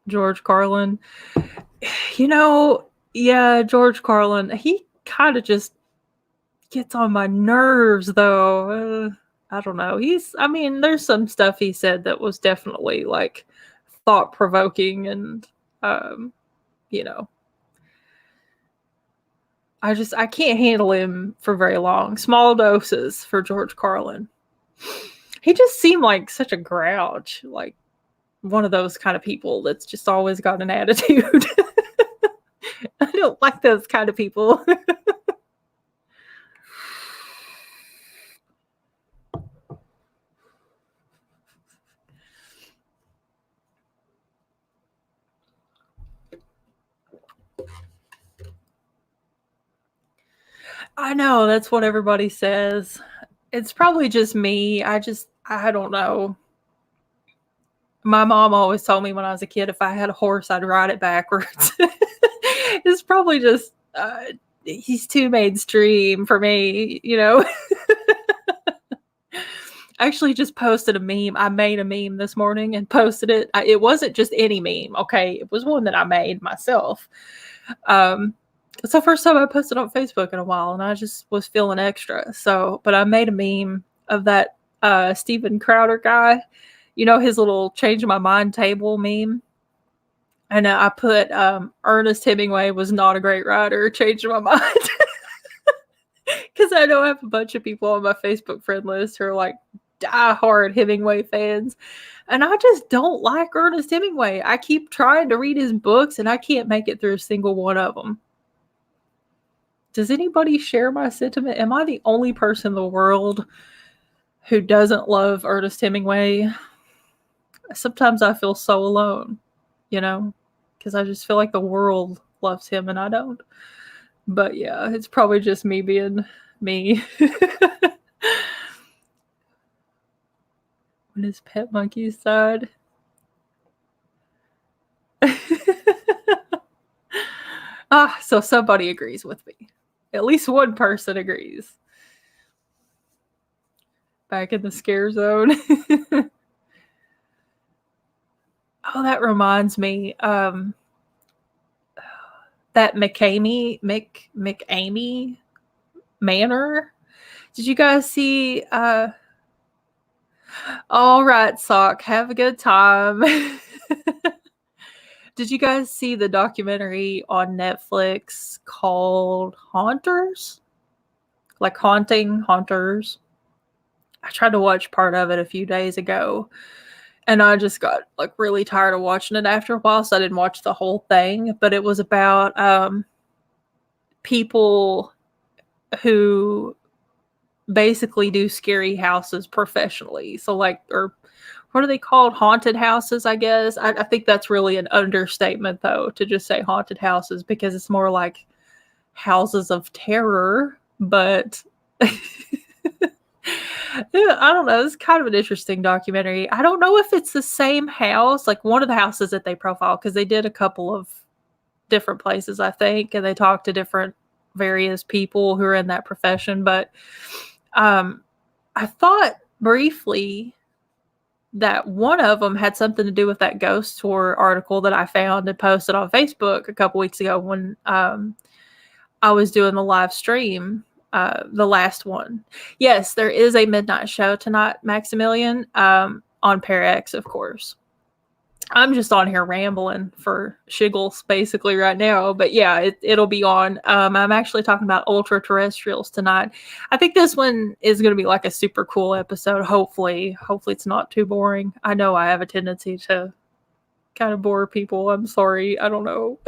George Carlin. Yeah, George Carlin. He kind of just gets on my nerves, though. I don't know. There's some stuff he said that was definitely like thought provoking, and um, you know, I can't handle him for very long. Small doses for George Carlin. He just seemed like such a grouch, like one of those kind of people that's just always got an attitude. I don't like those kind of people. I know, that's what everybody says. It's probably just me. I don't know. My mom always told me when I was a kid, if I had a horse, I'd ride it backwards. It's probably just, he's too mainstream for me. I actually just posted a meme. I made a meme this morning and posted it. It wasn't just any meme, okay? It was one that I made myself. It's the first time I posted on Facebook in a while, and I just was feeling extra. But I made a meme of that Steven Crowder guy. His little change my mind table meme. And I put Ernest Hemingway was not a great writer, changed my mind. Because I know I have a bunch of people on my Facebook friend list who are like diehard Hemingway fans. And I just don't like Ernest Hemingway. I keep trying to read his books, and I can't make it through a single one of them. Does anybody share my sentiment? Am I the only person in the world who doesn't love Ernest Hemingway? Sometimes I feel so alone, because I just feel like the world loves him and I don't. But yeah, it's probably just me being me. When his pet monkeys died. So somebody agrees with me. At least one person agrees. Back in the scare zone. Oh, that reminds me. That McAmey Manor. Did you guys see? All right, Sock. Have a good time. Did you guys see the documentary on Netflix called Haunters? Like Haunting Haunters. I tried to watch part of it a few days ago, and I just got like really tired of watching it after a while, so I didn't watch the whole thing. But it was about people who basically do scary houses professionally. So or what are they called? Haunted houses, I guess. I think that's really an understatement, though, to just say haunted houses, because it's more like houses of terror. But yeah, I don't know. It's kind of an interesting documentary. I don't know if it's the same house, like one of the houses that they profile, because they did a couple of different places, I think, and they talked to different various people who are in that profession. But I thought briefly that one of them had something to do with that ghost tour article that I found and posted on Facebook a couple weeks ago when I was doing the live stream, the last one. Yes, there is a midnight show tonight, Maximilian, on Pair X, of course. I'm just on here rambling for shiggles basically right now, but yeah, it'll be on. I'm actually talking about ultra terrestrials tonight. I think this one is going to be like a super cool episode. Hopefully it's not too boring. I know I have a tendency to kind of bore people. I'm sorry. I don't know.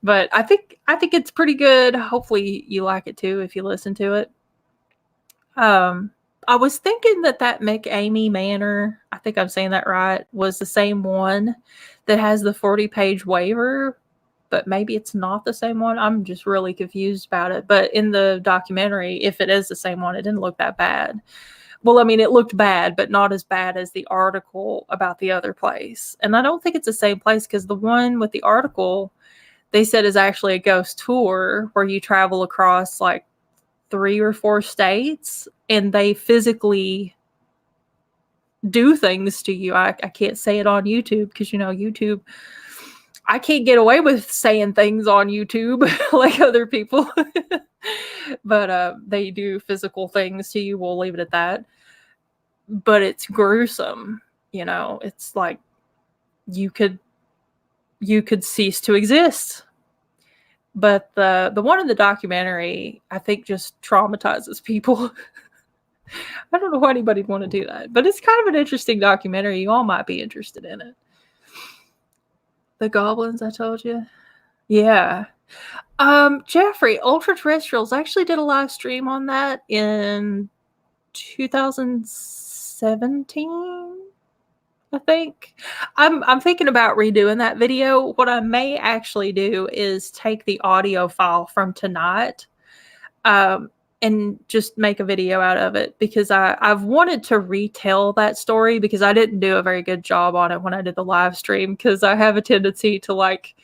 But I think it's pretty good. Hopefully you like it too if you listen to it. I was thinking that McAmey Manor, I think I'm saying that right, was the same one that has the 40-page waiver, but maybe it's not the same one. I'm just really confused about it. But in the documentary, if it is the same one, it didn't look that bad. Well, I mean, it looked bad, but not as bad as the article about the other place. And I don't think it's the same place because the one with the article, they said is actually a ghost tour where you travel across like 3 or 4 states and they physically do things to you. I can't say it on YouTube because, YouTube, I can't get away with saying things on YouTube like other people. But they do physical things to you. We'll leave it at that. But it's gruesome. It's like you could cease to exist. But the one in the documentary, I think, just traumatizes people. I don't know why anybody'd want to do that, but it's kind of an interesting documentary. You all might be interested in it. The goblins, I told you. Yeah. Jeffrey, Ultra Terrestrials actually did a live stream on that in 2017. I think. I'm thinking about redoing that video. What I may actually do is take the audio file from tonight, and just make a video out of it because I've wanted to retell that story because I didn't do a very good job on it when I did the live stream because I have a tendency to like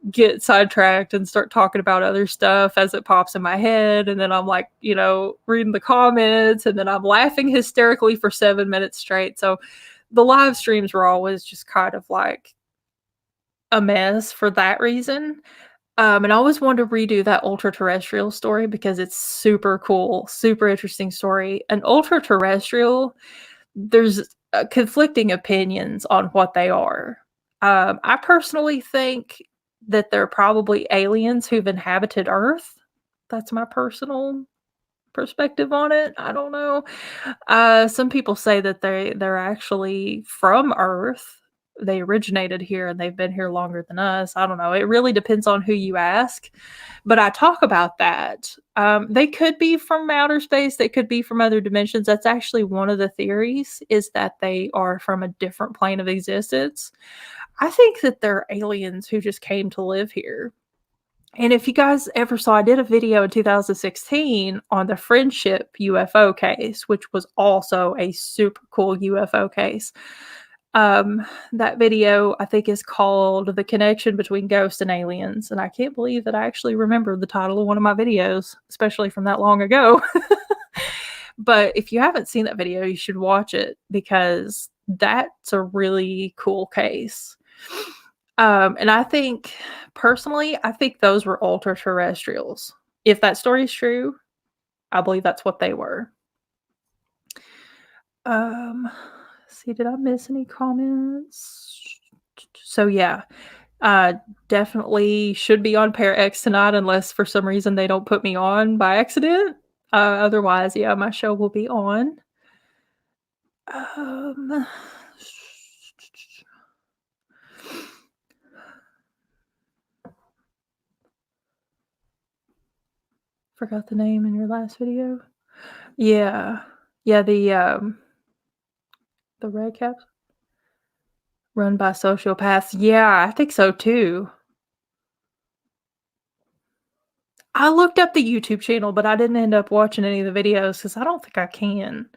get sidetracked and start talking about other stuff as it pops in my head. And then I'm like, reading the comments and then I'm laughing hysterically for 7 minutes straight. So the live streams were always just kind of like a mess for that reason. And I always wanted to redo that ultra terrestrial story because it's super cool, super interesting story. An ultra terrestrial, there's conflicting opinions on what they are. I personally think that they're probably aliens who've inhabited Earth. That's my personal perspective on it. I don't know. Some people say that they're actually from Earth. They originated here and they've been here longer than us. I don't know. It really depends on who you ask. But I talk about that. They could be from outer space. They could be from other dimensions. That's actually one of the theories, is that they are from a different plane of existence. I think that they're aliens who just came to live here. And if you guys ever saw, I did a video in 2016 on the Friendship UFO case, which was also a super cool UFO case. That video, I think, is called The Connection Between Ghosts and Aliens. And I can't believe that I actually remember the title of one of my videos, especially from that long ago. But if you haven't seen that video, you should watch it because that's a really cool case. And I think, personally, those were ultra terrestrials. If that story is true, I believe that's what they were. See, did I miss any comments? So yeah, definitely should be on Pair X tonight unless for some reason they don't put me on by accident. Otherwise, yeah, my show will be on. Forgot the name in your last video. Yeah. Yeah, the red caps run by sociopaths. Yeah, I think so too. I looked up the YouTube channel, but I didn't end up watching any of the videos because I don't think I can.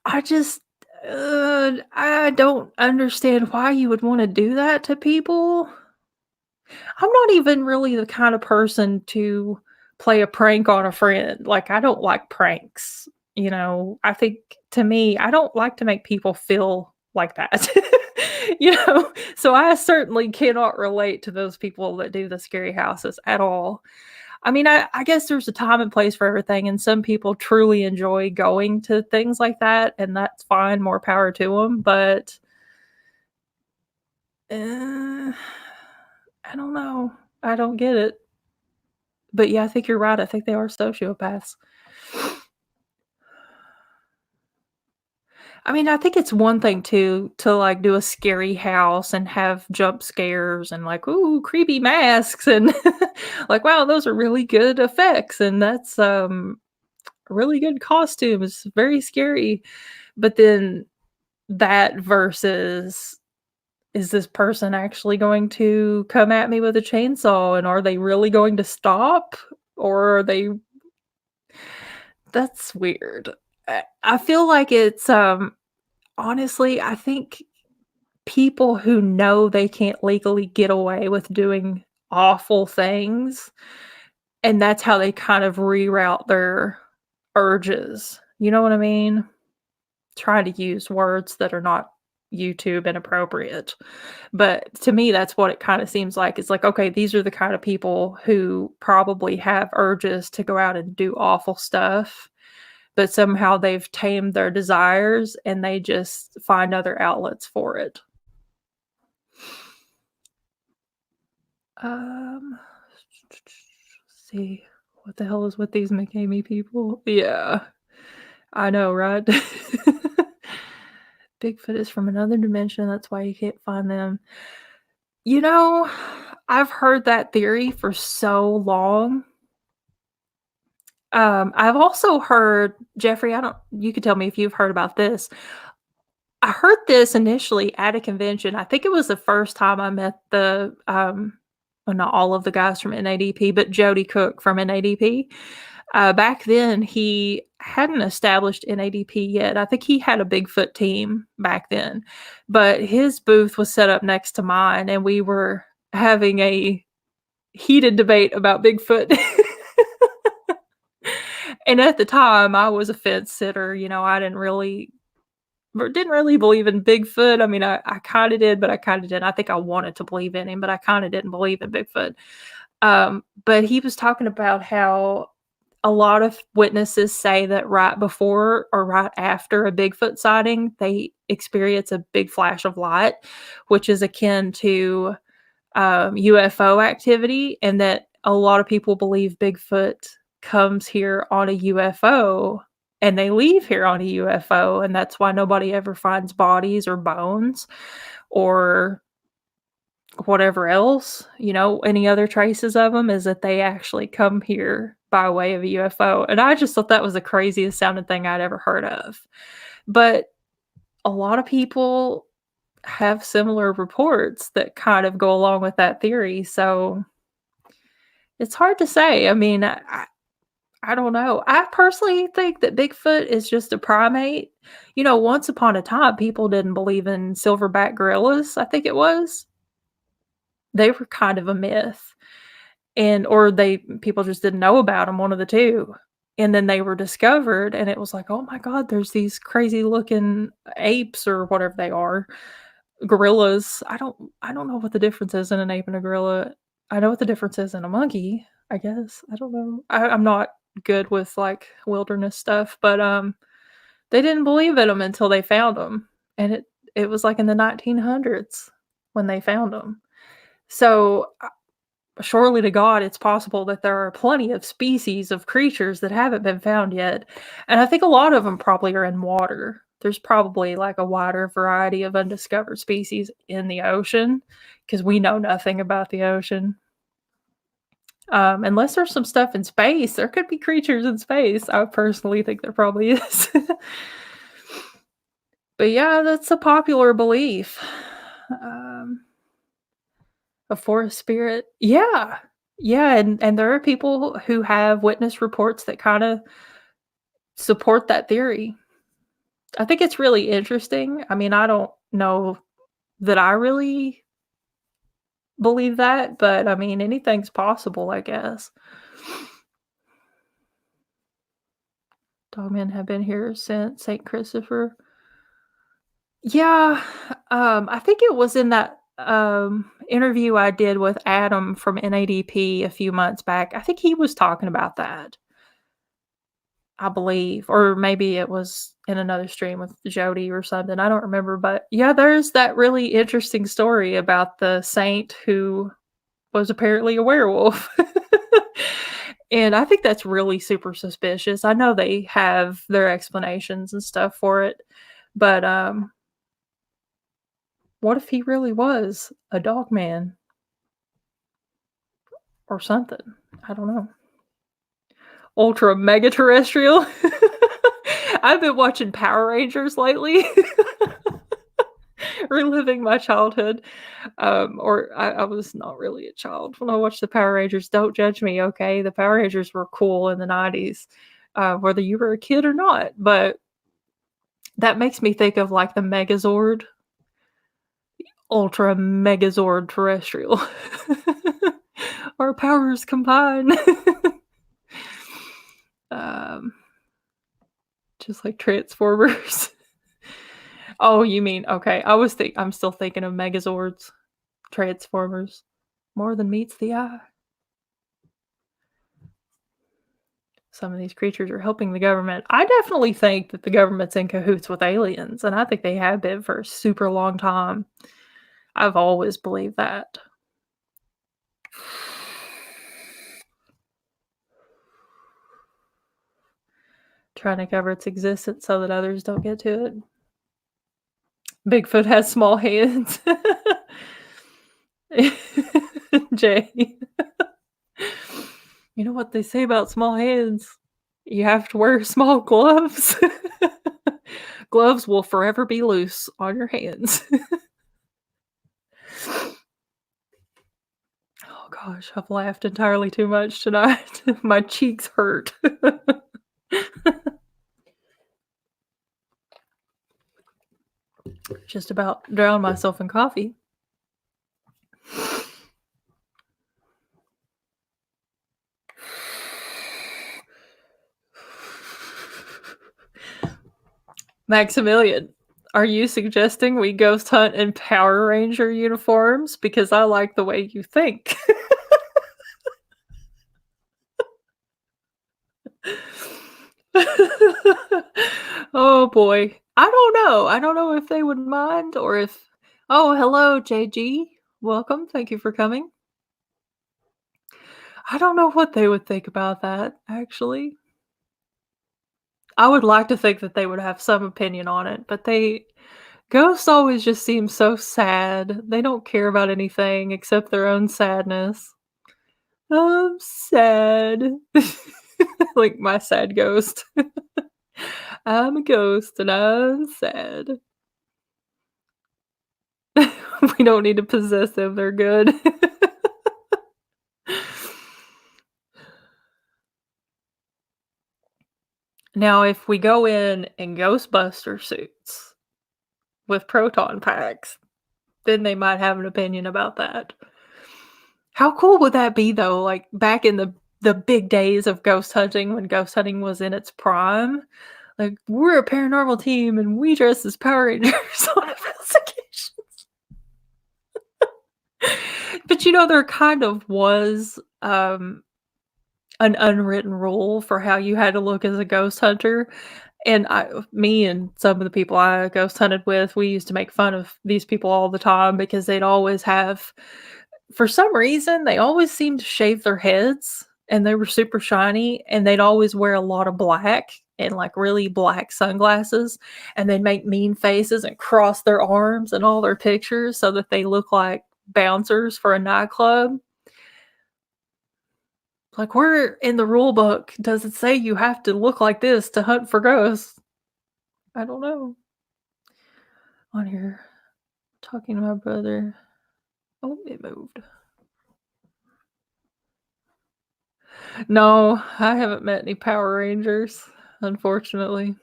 I don't understand why you would want to do that to people. I'm not even really the kind of person to play a prank on a friend. Like, I don't like pranks. I think, to me, I don't like to make people feel like that. So I certainly cannot relate to those people that do the scary houses at all. I mean, I guess there's a time and place for everything, and some people truly enjoy going to things like that, and that's fine, more power to them, but I don't know. I don't get it. But yeah, I think you're right. I think they are sociopaths. I mean, I think it's one thing to like do a scary house and have jump scares and like, ooh, creepy masks and like, wow, those are really good effects. And that's really good costume. It's very scary. But then that versus, is this person actually going to come at me with a chainsaw, and are they really going to stop? Or are they That's weird. I feel like it's, honestly, I think people who know they can't legally get away with doing awful things, and that's how they kind of reroute their urges. You know what I mean? Trying to use words that are not YouTube inappropriate. But to me, that's what it kinda seems like. It's like, okay, these are the kind of people who probably have urges to go out and do awful stuff, but somehow they've tamed their desires and they just find other outlets for it. Let's see. What the hell is with these McCamey people? Yeah, I know, right? Bigfoot is from another dimension, that's why you can't find them. You know, I've heard that theory for so long. I've also heard Jeffrey, I don't you could tell me if you've heard about this. I heard this initially at a convention. I think it was the first time I met well, not all of the guys from NADP, but Jody Cook from NADP. Back then, he hadn't established NADP yet. I think he had a Bigfoot team back then, but his booth was set up next to mine, and we were having a heated debate about Bigfoot. And at the time, I was a fence sitter. I didn't really believe in Bigfoot. I mean, I kinda did, but I kinda didn't. I think I wanted to believe in him, but I kinda didn't believe in Bigfoot. But he was talking about how a lot of witnesses say that right before or right after a Bigfoot sighting, they experience a big flash of light, which is akin to, UFO activity, and that a lot of people believe Bigfoot comes here on a UFO and they leave here on a UFO, and that's why nobody ever finds bodies or bones or whatever else, any other traces of them, is that they actually come here by way of a UFO, and I just thought that was the craziest sounding thing I'd ever heard of. But a lot of people have similar reports that kind of go along with that theory, so it's hard to say. I mean, I don't know. I personally think that Bigfoot is just a primate. Once upon a time, people didn't believe in silverback gorillas, I think it was. They were kind of a myth, and or they people just didn't know about them, one of the 2. And then they were discovered, and it was like, "Oh my god, there's these crazy looking apes," or whatever they are, gorillas. I don't know what the difference is in an ape and a gorilla. I know what the difference is in a monkey, I guess. I don't know. I'm not good with, like, wilderness stuff, but, they didn't believe in them until they found them, and it was, like, in the 1900s when they found them. So, surely to God, it's possible that there are plenty of species of creatures that haven't been found yet, and I think a lot of them probably are in water. There's probably, like, a wider variety of undiscovered species in the ocean, because we know nothing about the ocean. Unless there's some stuff in space, there could be creatures in space. I personally think there probably is. But yeah, that's a popular belief. Um, a forest spirit. Yeah. Yeah, and there are people who have witness reports that kinda support that theory. I think it's really interesting. I mean, I don't know that I really believe that, but I mean, anything's possible, I guess. Dogmen have been here since Saint Christopher. Yeah, I think it was in that, interview I did with Adam from NADP a few months back. I think he was talking about that, I believe, or maybe it was in another stream with Jody or something, I don't remember, but yeah, there's that really interesting story about the saint who was apparently a werewolf. And I think that's really super suspicious. I know they have their explanations and stuff for it, but, what if he really was a dog man or something? I don't know. Ultra mega terrestrial. I've been watching Power Rangers lately, reliving my childhood. Or I was not really a child when I watched the Power Rangers. Don't judge me, okay? The Power Rangers were cool in the 90s, whether you were a kid or not. But that makes me think of like the Megazord, Ultra Megazord terrestrial. Our powers combine. um, just like Transformers. Oh, you mean okay. I'm still thinking of Megazords, Transformers. More than meets the eye. Some of these creatures are helping the government. I definitely think that the government's in cahoots with aliens, and I think they have been for a super long time. I've always believed that. Trying to cover its existence so that others don't get to it. Bigfoot has small hands. Jay. You know what they say about small hands? You have to wear small gloves. Gloves will forever be loose on your hands. Oh gosh, I've laughed entirely too much tonight. My cheeks hurt. Just about drowned myself in coffee. Maximilian, are you suggesting we ghost hunt in Power Ranger uniforms? Because I like the way you think. Oh boy. I don't know. I don't know if they would mind or if. Oh, hello, JG. Welcome. Thank you for coming. I don't know what they would think about that, actually. I would like to think that they would have some opinion on it, but ghosts always just seem so sad. They don't care about anything except their own sadness. I'm sad. Like my sad ghost. I'm a ghost and I'm sad. We don't need to possess them, they're good. Now, if we go in Ghostbuster suits with proton packs, then they might have an opinion about that. How cool would that be, though? Like back in the big days of ghost hunting, when ghost hunting was in its prime, like we're a paranormal team and we dress as Power Rangers on investigations. But there kind of was an unwritten rule for how you had to look as a ghost hunter. And me and some of the people I ghost hunted with, we used to make fun of these people all the time because they'd always have, for some reason, they always seemed to shave their heads and they were super shiny and they'd always wear a lot of black and like really black sunglasses and they'd make mean faces and cross their arms in all their pictures so that they look like bouncers for a nightclub. Like, where in the rule book does it say you have to look like this to hunt for ghosts? I don't know. On here, talking to my brother. Oh, it moved. No, I haven't met any Power Rangers, unfortunately.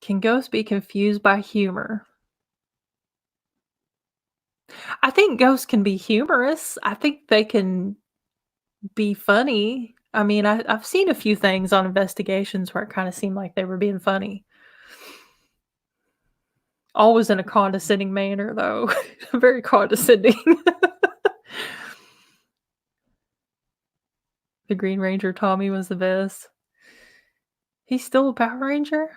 Can ghosts be confused by humor? I think ghosts can be humorous. I think they can be funny. I mean, I've seen a few things on investigations where it kind of seemed like they were being funny. Always in a condescending manner, though. Very condescending. The Green Ranger Tommy was the best. He's still a Power Ranger?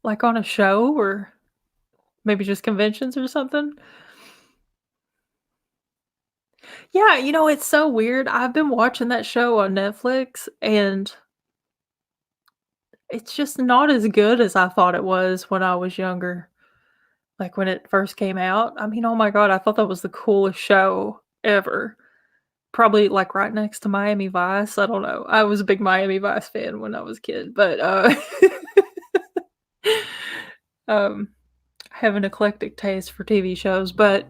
Like on a show or maybe just conventions or something? Yeah, it's so weird. I've been watching that show on Netflix and it's just not as good as I thought it was when I was younger. Like when it first came out. I mean, oh my god, I thought that was the coolest show ever. Probably like right next to Miami Vice. I don't know. I was a big Miami Vice fan when I was a kid, but um, I have an eclectic taste for TV shows, but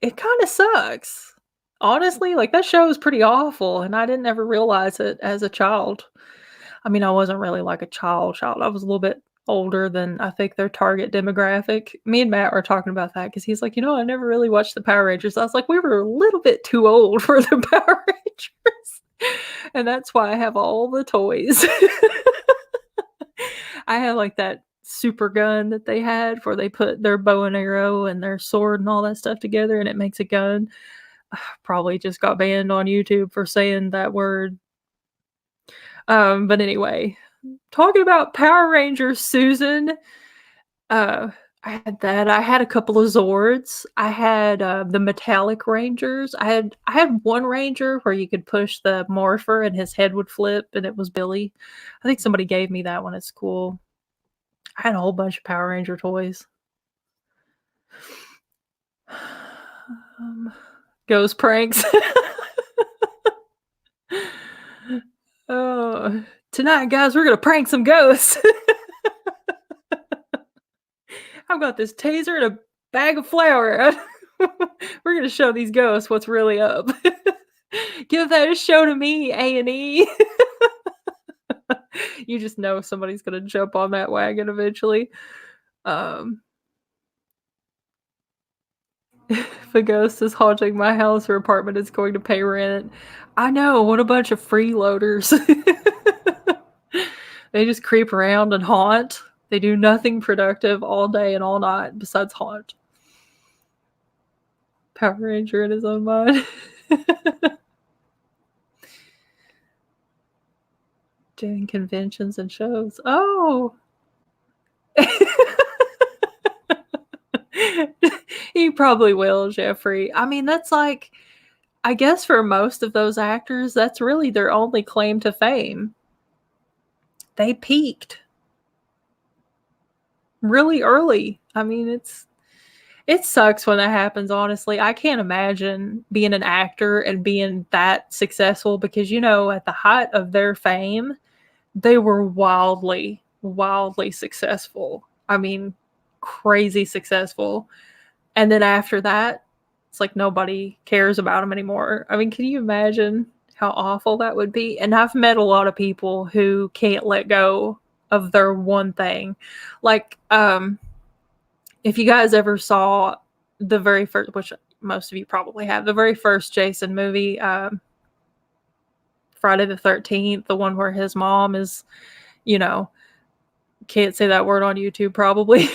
it kind of sucks. Honestly, like that show is pretty awful, and I didn't ever realize it as a child. I mean, I wasn't really like a child. I was a little bit older than I think their target demographic. Me and Matt were talking about that because he's like, I never really watched the Power Rangers. I was like, we were a little bit too old for the Power Rangers. And that's why I have all the toys. I have like that super gun that they had where they put their bow and arrow and their sword and all that stuff together and it makes a gun. Probably just got banned on YouTube for saying that word. But anyway, talking about Power Rangers, Susan. I had that. I had a couple of Zords. I had the metallic Rangers. I had one Ranger where you could push the morpher and his head would flip, and it was Billy. I think somebody gave me that one at school. I had a whole bunch of Power Ranger toys. Ghost pranks. Oh, tonight, guys, we're gonna prank some ghosts. I've got this taser and a bag of flour. We're gonna show these ghosts what's really up. Give that a show to me, A&E. You just know somebody's gonna jump on that wagon eventually. If a ghost is haunting my house or apartment, it's going to pay rent. I know, what a bunch of freeloaders. They just creep around and haunt. They do nothing productive all day and all night besides haunt. Power Ranger in his own mind. Doing conventions and shows. Oh. He probably will, Jeffrey. I mean, that's like, I guess for most of those actors, that's really their only claim to fame. They peaked really early. I mean, it sucks when that happens, honestly. I can't imagine being an actor and being that successful because, at the height of their fame, they were wildly, wildly successful. I mean, crazy successful. And then after that, it's like nobody cares about them anymore. I mean, can you imagine how awful that would be? And I've met a lot of people who can't let go of their one thing. Like, if you guys ever saw the very first, which most of you probably have, the very first Jason movie, Friday the 13th, the one where his mom is, can't say that word on YouTube probably.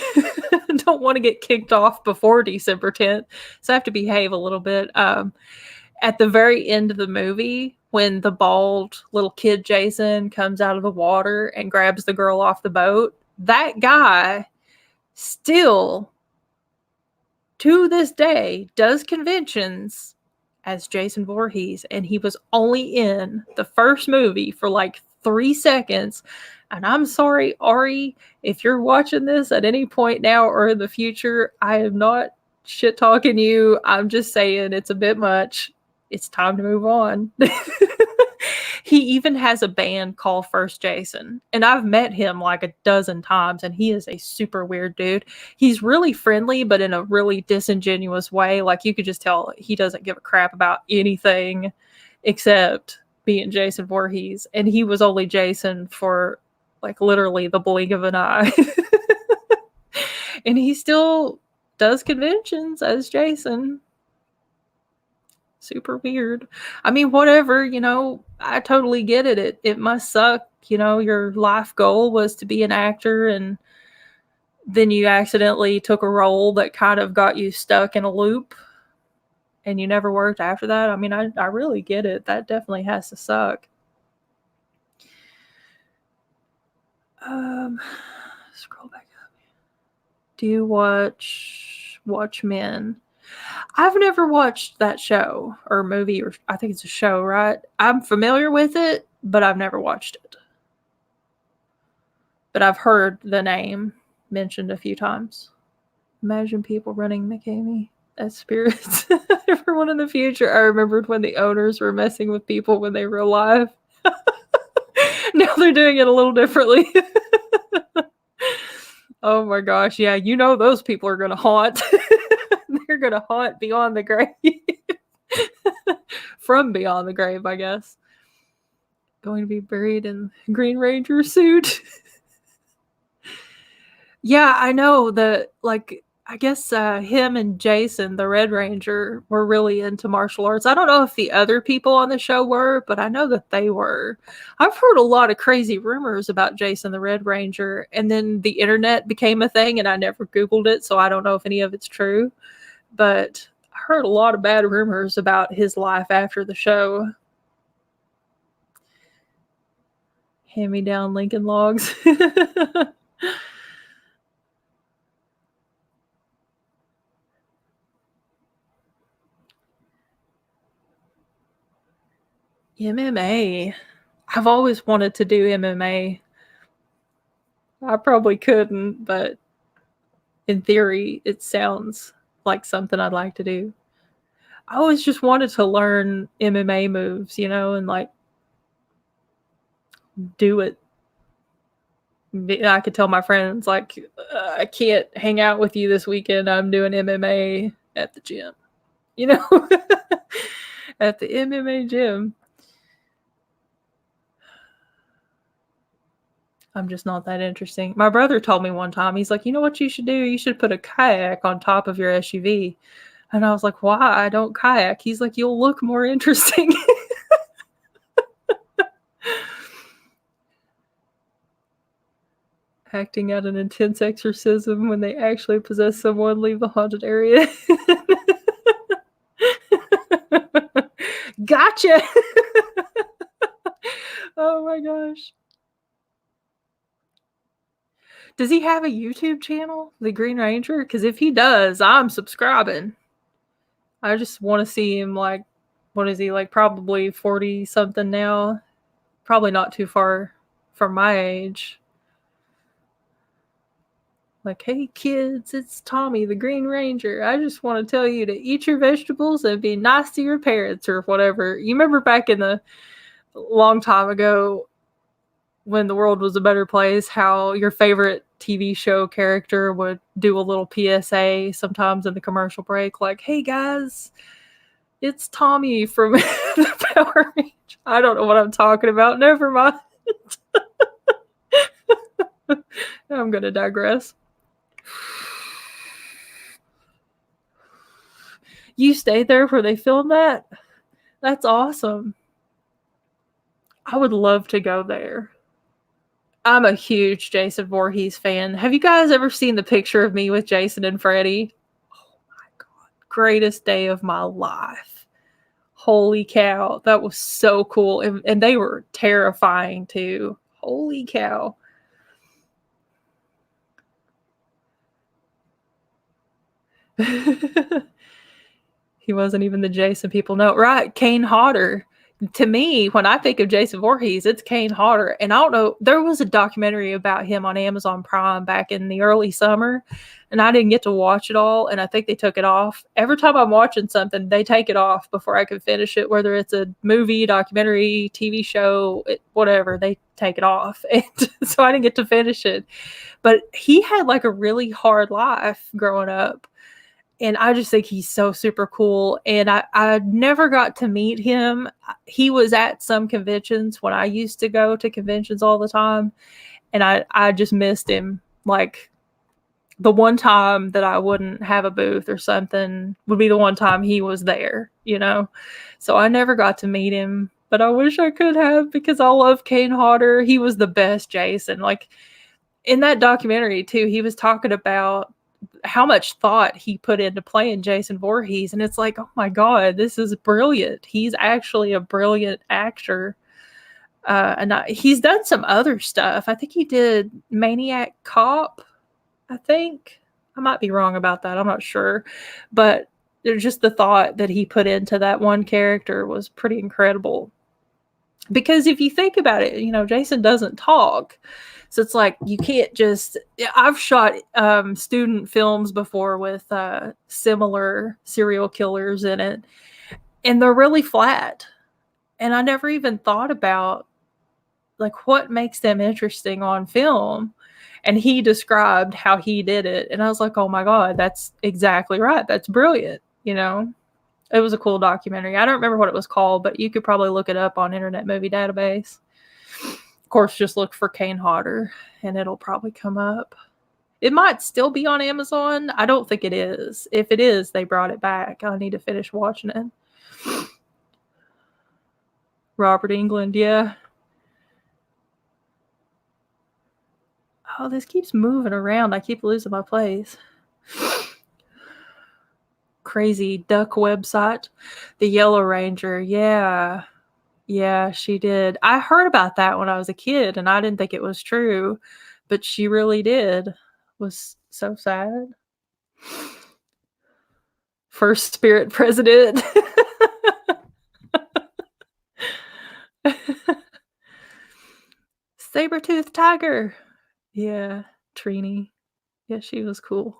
Don't want to get kicked off before December 10th. So I have to behave a little bit. At the very end of the movie, when the bald little kid Jason comes out of the water and grabs the girl off the boat, that guy still, to this day, does conventions as Jason Voorhees, and he was only in the first movie for like 3 seconds. And I'm sorry, Ari, if you're watching this at any point now or in the future, I am not shit talking you. I'm just saying it's a bit much. It's time to move on. He even has a band called First Jason, and I've met him like a dozen times, and he is a super weird dude. He's really friendly, but in a really disingenuous way. Like, you could just tell he doesn't give a crap about anything except being Jason Voorhees, and he was only Jason for like literally the blink of an eye. And he still does conventions as Jason. Super weird. I mean, whatever, I totally get it. It must suck, your life goal was to be an actor, and then you accidentally took a role that kind of got you stuck in a loop and you never worked after that. I mean, I really get it. That definitely has to suck. Scroll back up. Do you watch Watchmen? I've never watched that show or movie, or I think it's a show, right? I'm familiar with it, but I've never watched it. But I've heard the name mentioned a few times. Imagine people running McCamey. as spirits. Everyone in the future. I remembered when the owners were messing with people when they were alive. Now they're doing it a little differently. Oh my gosh, yeah, you know those people are going to haunt. They're going to haunt beyond the grave. From beyond the grave, I guess. Going to be buried in Green Ranger suit. Yeah, I know that, like, I guess him and Jason, the Red Ranger, were really into martial arts. I don't know if the other people on the show were, but I know that they were. I've heard a lot of crazy rumors about Jason the Red Ranger, and then the internet became a thing, and I never Googled it, so I don't know if any of it's true. But I heard a lot of bad rumors about his life after the show. Hand-me-down Lincoln Logs. MMA. I've always wanted to do MMA. I probably couldn't, but in theory, it sounds like something I'd like to do. I always just wanted to learn MMA moves, and like do it. I could tell my friends, like, I can't hang out with you this weekend. I'm doing MMA at the gym, at the MMA gym. I'm just not that interesting. My brother told me one time, he's like, you know what you should do? You should put a kayak on top of your SUV. And I was like, why? I don't kayak. He's like, you'll look more interesting. Acting out an intense exorcism when they actually possess someone, leave the haunted area. Gotcha. Oh my gosh. Does he have a YouTube channel, the Green Ranger? Because if he does, I'm subscribing. I just want to see him, like, what is he, like, probably 40 something now? Probably not too far from my age. Like, hey kids, it's Tommy, the Green Ranger. I just want to tell you to eat your vegetables and be nice to your parents or whatever. You remember back in the long time ago when the world was a better place, how your favorite TV show character would do a little PSA sometimes in the commercial break, like, hey guys, it's Tommy from the Power Rangers. I don't know what I'm talking about. Never mind. I'm going to digress. You stayed there where they filmed that? That's awesome. I would love to go there. I'm a huge Jason Voorhees fan. Have you guys ever seen the picture of me with Jason and Freddie? Oh my God. Greatest day of my life. Holy cow. That was so cool. And they were terrifying too. Holy cow. He wasn't even the Jason people know. Right, Kane Hodder. To me, when I think of Jason Voorhees, it's Kane Hodder. And I don't know, there was a documentary about him on Amazon Prime back in the early summer, and I didn't get to watch it all, and I think they took it off. Every time I'm watching something, they take it off before I can finish it, whether it's a movie, documentary, TV show, whatever, they take it off. And so I didn't get to finish it. But he had like a really hard life growing up. And I just think he's so super cool. And I never got to meet him. He was at some conventions when I used to go to conventions all the time. And I just missed him. Like, the one time that I wouldn't have a booth or something would be the one time he was there, So I never got to meet him. But I wish I could have, because I love Kane Hodder. He was the best Jason. Like, in that documentary, too, he was talking about how much thought he put into playing Jason Voorhees. And it's like, oh my God, this is brilliant. He's actually a brilliant actor. He's done some other stuff. I think he did Maniac Cop. I think. I might be wrong about that. I'm not sure. But there's just the thought that he put into that one character was pretty incredible. Because if you think about it, Jason doesn't talk. So it's like you can't just. I've shot student films before with similar serial killers in it, and they're really flat. And I never even thought about like what makes them interesting on film. And he described how he did it, and I was like, "Oh my god, that's exactly right. That's brilliant." You know, it was a cool documentary. I don't remember what it was called, but you could probably look it up on Internet Movie Database. Of course, just look for Kane Hodder, and it'll probably come up. It might still be on Amazon. I don't think it is. If it is, they brought it back. I need to finish watching it. Robert Englund, yeah. Oh, this keeps moving around. I keep losing my place. Crazy duck website. The Yellow Ranger, yeah. Yeah, she did. I heard about that when I was a kid, and I didn't think it was true, but she really did. It was so sad. First spirit president. Saber-toothed tiger. Yeah, Trini. Yeah, she was cool.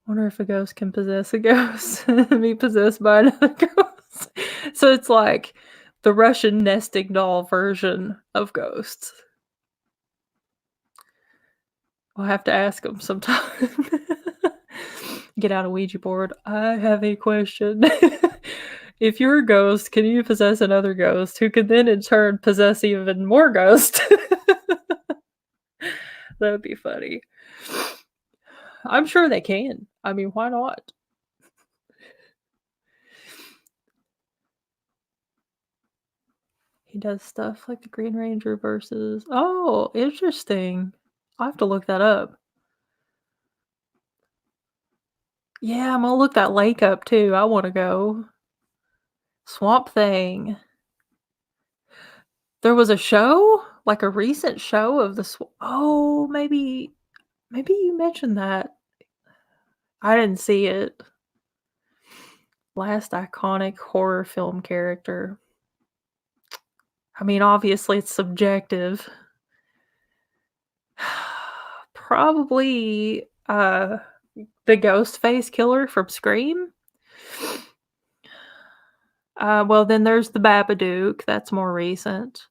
Wonder if a ghost can possess a ghost. Be possessed by another ghost. So it's like the Russian nesting doll version of ghosts. We'll have to ask them sometime. Get out a Ouija board. I have a question. If you're a ghost, can you possess another ghost who could then in turn possess even more ghosts? That would be funny. I'm sure they can. I mean, why not? He does stuff like the Green Ranger versus. Oh, interesting. I'll have to look that up. Yeah, I'm gonna look that lake up too. I want to go. Swamp Thing. There was a show, like a recent show of the. Oh, maybe you mentioned that. I didn't see it. Last iconic horror film character. I mean, obviously it's subjective. Probably the Ghostface killer from Scream. Well, then there's the Babadook. That's more recent.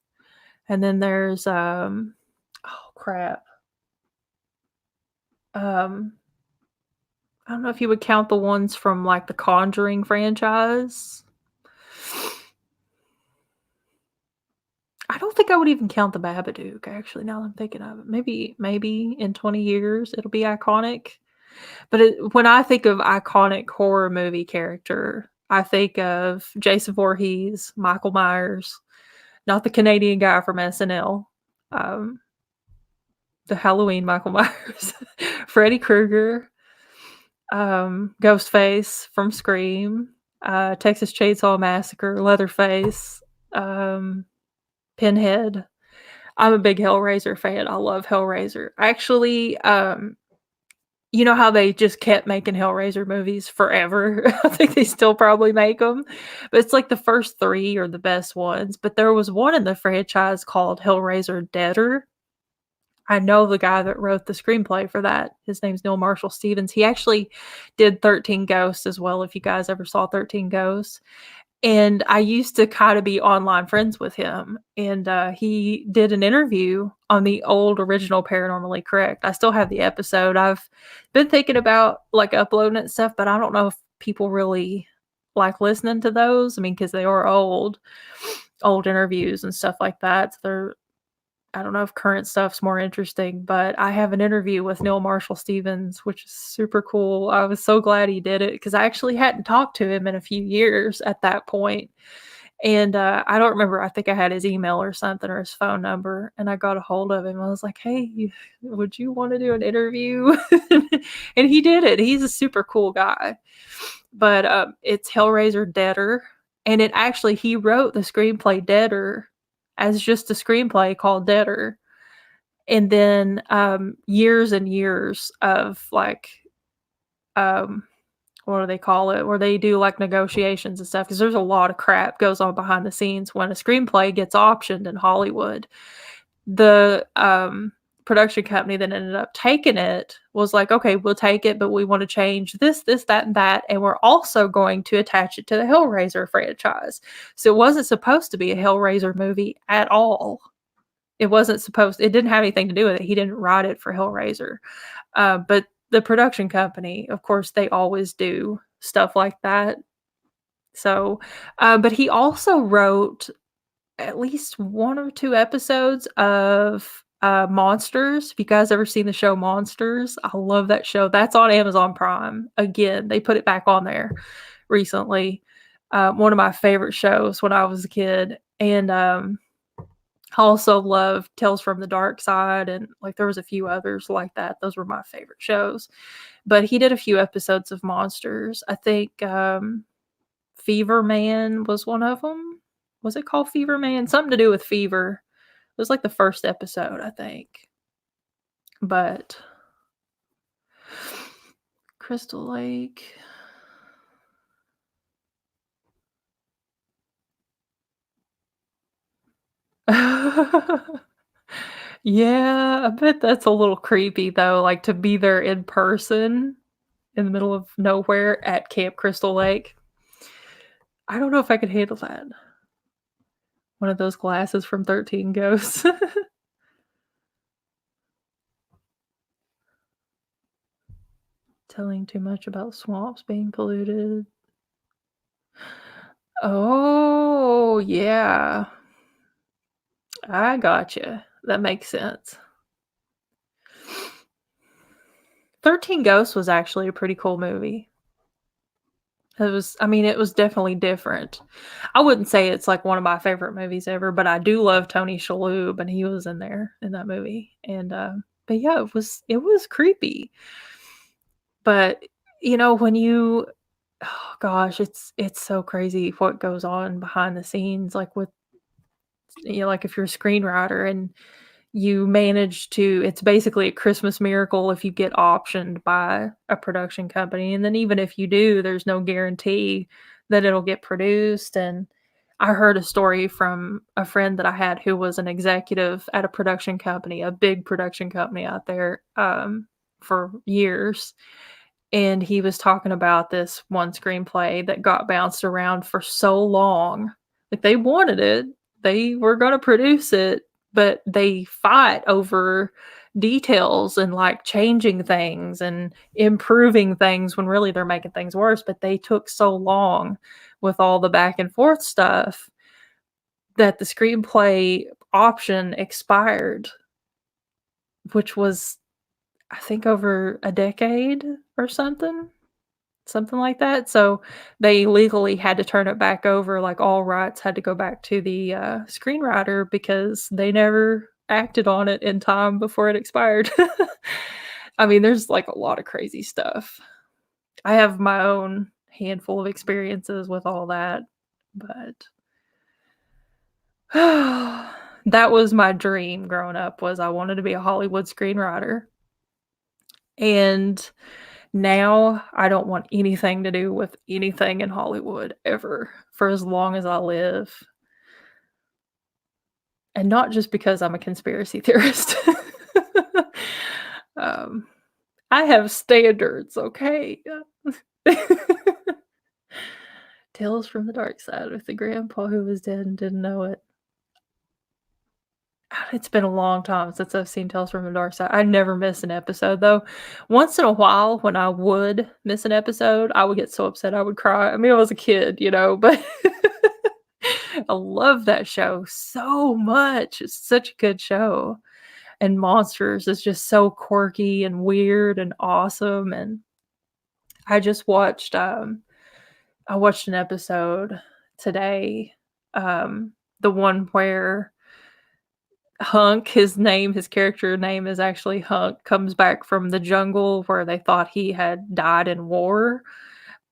And then there's oh crap. I don't know if you would count the ones from like the Conjuring franchise. I don't think I would even count the Babadook, actually, now that I'm thinking of it. Maybe in 20 years it'll be iconic. But when I think of iconic horror movie character, I think of Jason Voorhees, Michael Myers, not the Canadian guy from SNL, um, the Halloween Michael Myers, Freddy Krueger, Ghostface from Scream, Texas Chainsaw Massacre, Leatherface, Pinhead. I'm a big Hellraiser fan. I love Hellraiser. Actually, you know how they just kept making Hellraiser movies forever? I think they still probably make them, but it's like the first 3 are the best ones, but there was one in the franchise called Hellraiser Deader. I know the guy that wrote the screenplay for that. His name's Neil Marshall Stevens. He actually did 13 Ghosts as well, if you guys ever saw 13 Ghosts. And I used to kind of be online friends with him, and he did an interview on the old original Paranormally Correct. I still have the episode. I've been thinking about like uploading it and stuff, but I don't know if people really like listening to those. I mean, because they are old interviews and stuff like that. So I don't know if current stuff's more interesting, but I have an interview with Neil Marshall Stevens, which is super cool. I was so glad he did it because I actually hadn't talked to him in a few years at that point. And I don't remember. I think I had his email or something or his phone number, and I got a hold of him. I was like, "Hey, would you want to do an interview?" And he did it. He's a super cool guy. But it's Hellraiser Deader, and he wrote the screenplay Deader as just a screenplay called Deader. And then years and years of like what do they call it, where they do like negotiations and stuff, because there's a lot of crap goes on behind the scenes when a screenplay gets optioned in Hollywood. The production company that ended up taking it was like, okay, we'll take it, but we want to change this, that, and that, and we're also going to attach it to the Hellraiser franchise. So it wasn't supposed to be a Hellraiser movie at all. It didn't have anything to do with it. He didn't write it for Hellraiser. But the production company, of course, they always do stuff like that. So, but he also wrote at least 1 or 2 episodes of Monsters. If you guys ever seen the show Monsters, I love that show. That's on Amazon Prime. Again, they put it back on there recently. One of my favorite shows when I was a kid. And I also love Tales from the Dark Side, and like there was a few others like that. Those were my favorite shows. But he did a few episodes of Monsters. I think Fever Man was one of them. Was it called Fever Man? Something to do with fever. It was like the first episode, I think. But Crystal Lake. Yeah, I bet that's a little creepy though, like to be there in person in the middle of nowhere at Camp Crystal Lake. I don't know if I could handle that. One of those glasses from 13 Ghosts. Telling too much about swamps being polluted. Oh, yeah. I gotcha. That makes sense. 13 Ghosts was actually a pretty cool movie. It was definitely different. I wouldn't say it's like one of my favorite movies ever, but I do love Tony Shalhoub, and he was in there in that movie. And but yeah, it was creepy. But when you oh gosh, it's so crazy what goes on behind the scenes, like with like if you're a screenwriter and you manage to it's basically a Christmas miracle if you get optioned by a production company. And then even if you do, there's no guarantee that it'll get produced. And I heard a story from a friend that I had who was an executive at a production company, a big production company out there, for years. And he was talking about this one screenplay that got bounced around for so long. Like they wanted it, they were going to produce it, but they fight over details and like changing things and improving things when really they're making things worse. But they took so long with all the back and forth stuff that the screenplay option expired, which was, I think, over a decade or something like that. So they legally had to turn it back over. Like all rights had to go back to the screenwriter because they never acted on it in time before it expired. There's like a lot of crazy stuff. I have my own handful of experiences with all that, but that was my dream growing up. Was I wanted to be a Hollywood screenwriter. And now I don't want anything to do with anything in Hollywood ever for as long as I live. And not just because I'm a conspiracy theorist. I have standards, okay? Tales from the Dark Side with the grandpa who was dead and didn't know it. It's been a long time since I've seen Tales from the Dark Side. I never miss an episode, though. Once in a while, when I would miss an episode, I would get so upset I would cry. I was a kid, but I love that show so much. It's such a good show. And Monsters is just so quirky and weird and awesome. And I just watched an episode today, the one where Hunk, his character name is actually Hunk, comes back from the jungle where they thought he had died in war.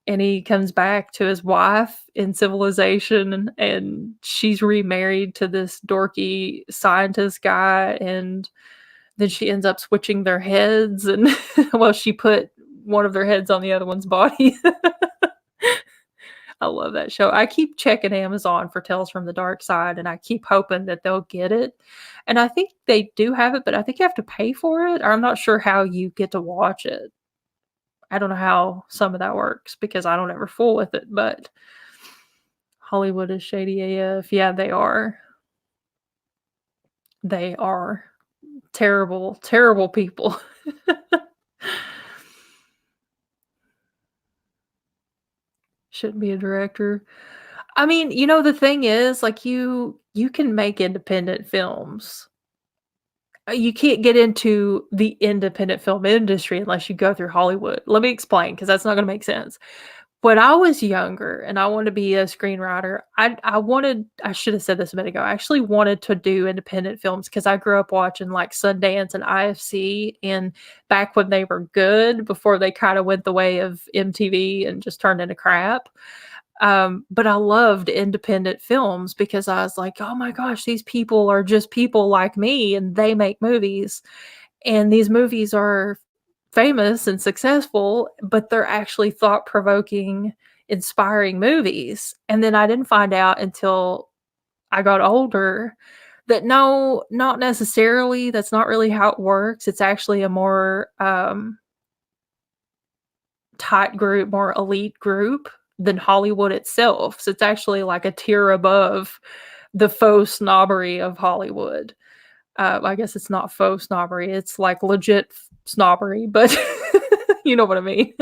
And he comes back to his wife in civilization, and she's remarried to this dorky scientist guy. And then she ends up switching their heads. And well, she put one of their heads on the other one's body. I love that show. I keep checking Amazon for Tales from the Dark Side, and I keep hoping that they'll get it. And I think they do have it, but I think you have to pay for it. Or I'm not sure how you get to watch it. I don't know how some of that works because I don't ever fool with it, but Hollywood is shady AF. Yeah, they are. They are terrible, terrible people. Shouldn't be a director. I mean, the thing is, like, you can make independent films. You can't get into the independent film industry unless you go through Hollywood. Let me explain, because that's not gonna make sense. When I was younger and I wanted to be a screenwriter, I should have said this a minute ago. I actually wanted to do independent films because I grew up watching like Sundance and IFC, and back when they were good before they kind of went the way of MTV and just turned into crap. But I loved independent films because I was like, oh my gosh, these people are just people like me and they make movies. And these movies are famous and successful, but they're actually thought provoking, inspiring movies. And then I didn't find out until I got older that no, not necessarily. That's not really how it works. It's actually a more tight group, more elite group than Hollywood itself. So it's actually like a tier above the faux snobbery of Hollywood. I guess it's not faux snobbery, it's like legit snobbery, but you know what I mean.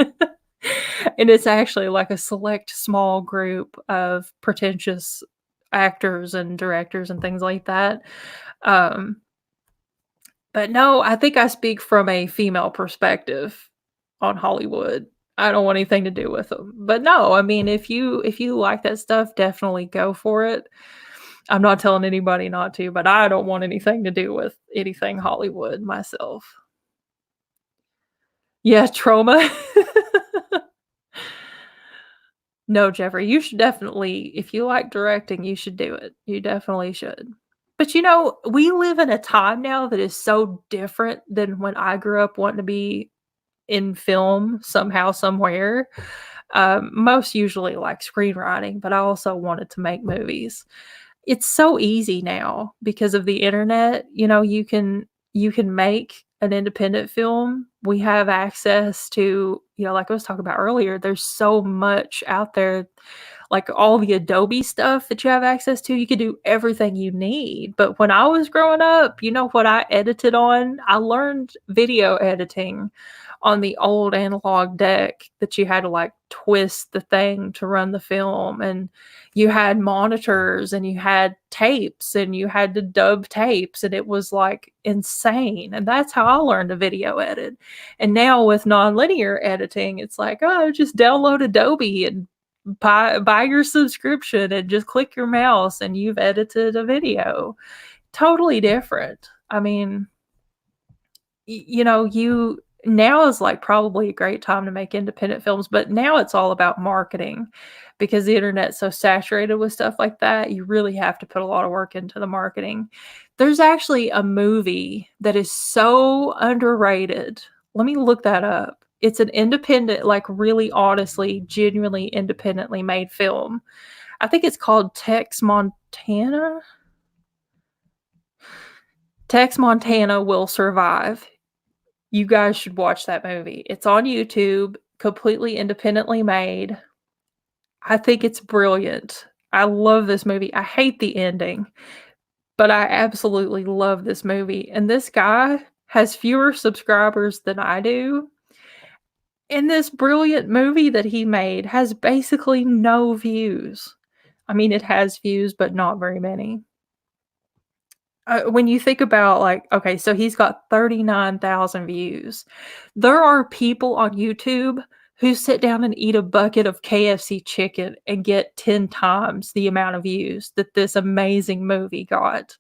And it's actually like a select small group of pretentious actors and directors and things like that. Um, but no, I think I speak from a female perspective on Hollywood. I don't want anything to do with them. But no, I mean, if you like that stuff, definitely go for it. I'm not telling anybody not to, but I don't want anything to do with anything Hollywood myself. Yeah, trauma. No, Jeffrey, you should definitely, if you like directing, you should do it. You definitely should. But we live in a time now that is so different than when I grew up wanting to be in film somehow, somewhere. Most usually like screenwriting, but I also wanted to make movies. It's so easy now because of the internet. You can make an independent film. We have access to, like I was talking about earlier, there's so much out there, like all the Adobe stuff that you have access to. You can do everything you need. But when I was growing up, you know what I edited on? I learned video editing on the old analog deck that you had to like twist the thing to run the film, and you had monitors and you had tapes and you had to dub tapes, and it was like insane. And that's how I learned to video edit. And now with nonlinear editing, it's like, oh, just download Adobe and buy your subscription and just click your mouse and you've edited a video. Totally different. I mean, you now is like probably a great time to make independent films, but now it's all about marketing because the internet's so saturated with stuff like that. You really have to put a lot of work into the marketing. There's actually a movie that is so underrated. Let me look that up. It's an independent, like really honestly, genuinely independently made film. I think it's called Tex Montana. Tex Montana Will Survive. You guys should watch that movie. It's on YouTube, completely independently made. I think it's brilliant. I love this movie. I hate the ending, but I absolutely love this movie. And this guy has fewer subscribers than I do. And this brilliant movie that he made has basically no views. I mean, it has views, but not very many. When you think about like, okay, so he's got 39,000 views. There are people on YouTube who sit down and eat a bucket of KFC chicken and get 10 times the amount of views that this amazing movie got.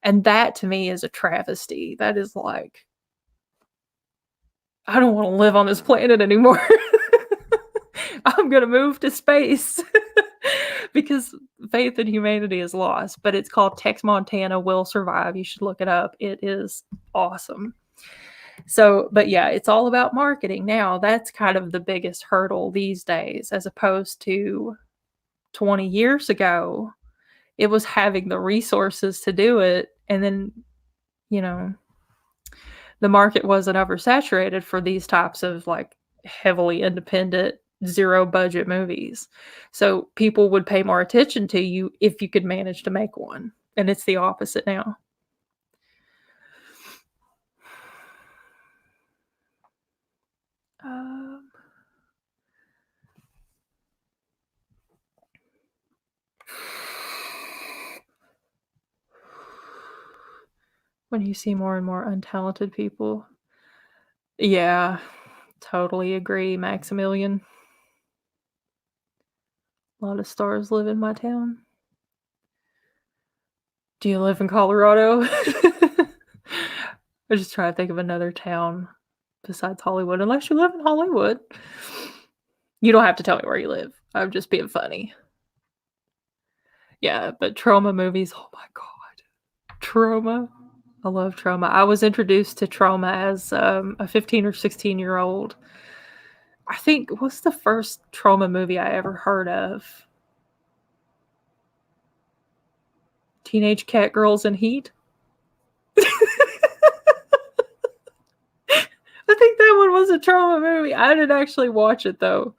And that to me is a travesty. That is like, I don't want to live on this planet anymore. I'm going to move to space because faith in humanity is lost. But it's called Tex Montana Will Survive. You should look it up. It is awesome. So, but yeah, it's all about marketing now. That's kind of the biggest hurdle these days, as opposed to 20 years ago. It was having the resources to do it. And then, you know, the market wasn't oversaturated for these types of like heavily independent, zero budget movies. So people would pay more attention to you if you could manage to make one. And it's the opposite now. Um, when you see more and more untalented people. Yeah, totally agree, Maximilian. A lot of stars live in my town. Do you live in Colorado? I just try to think of another town besides Hollywood, unless you live in Hollywood. You don't have to tell me where you live. I'm just being funny. Yeah, but trauma movies, oh my god. Trauma. I love trauma. I was introduced to trauma as a 15 or 16-year-old. I think, what's the first trauma movie I ever heard of? Teenage Cat Girls in Heat? I think that one was a trauma movie. I didn't actually watch it though.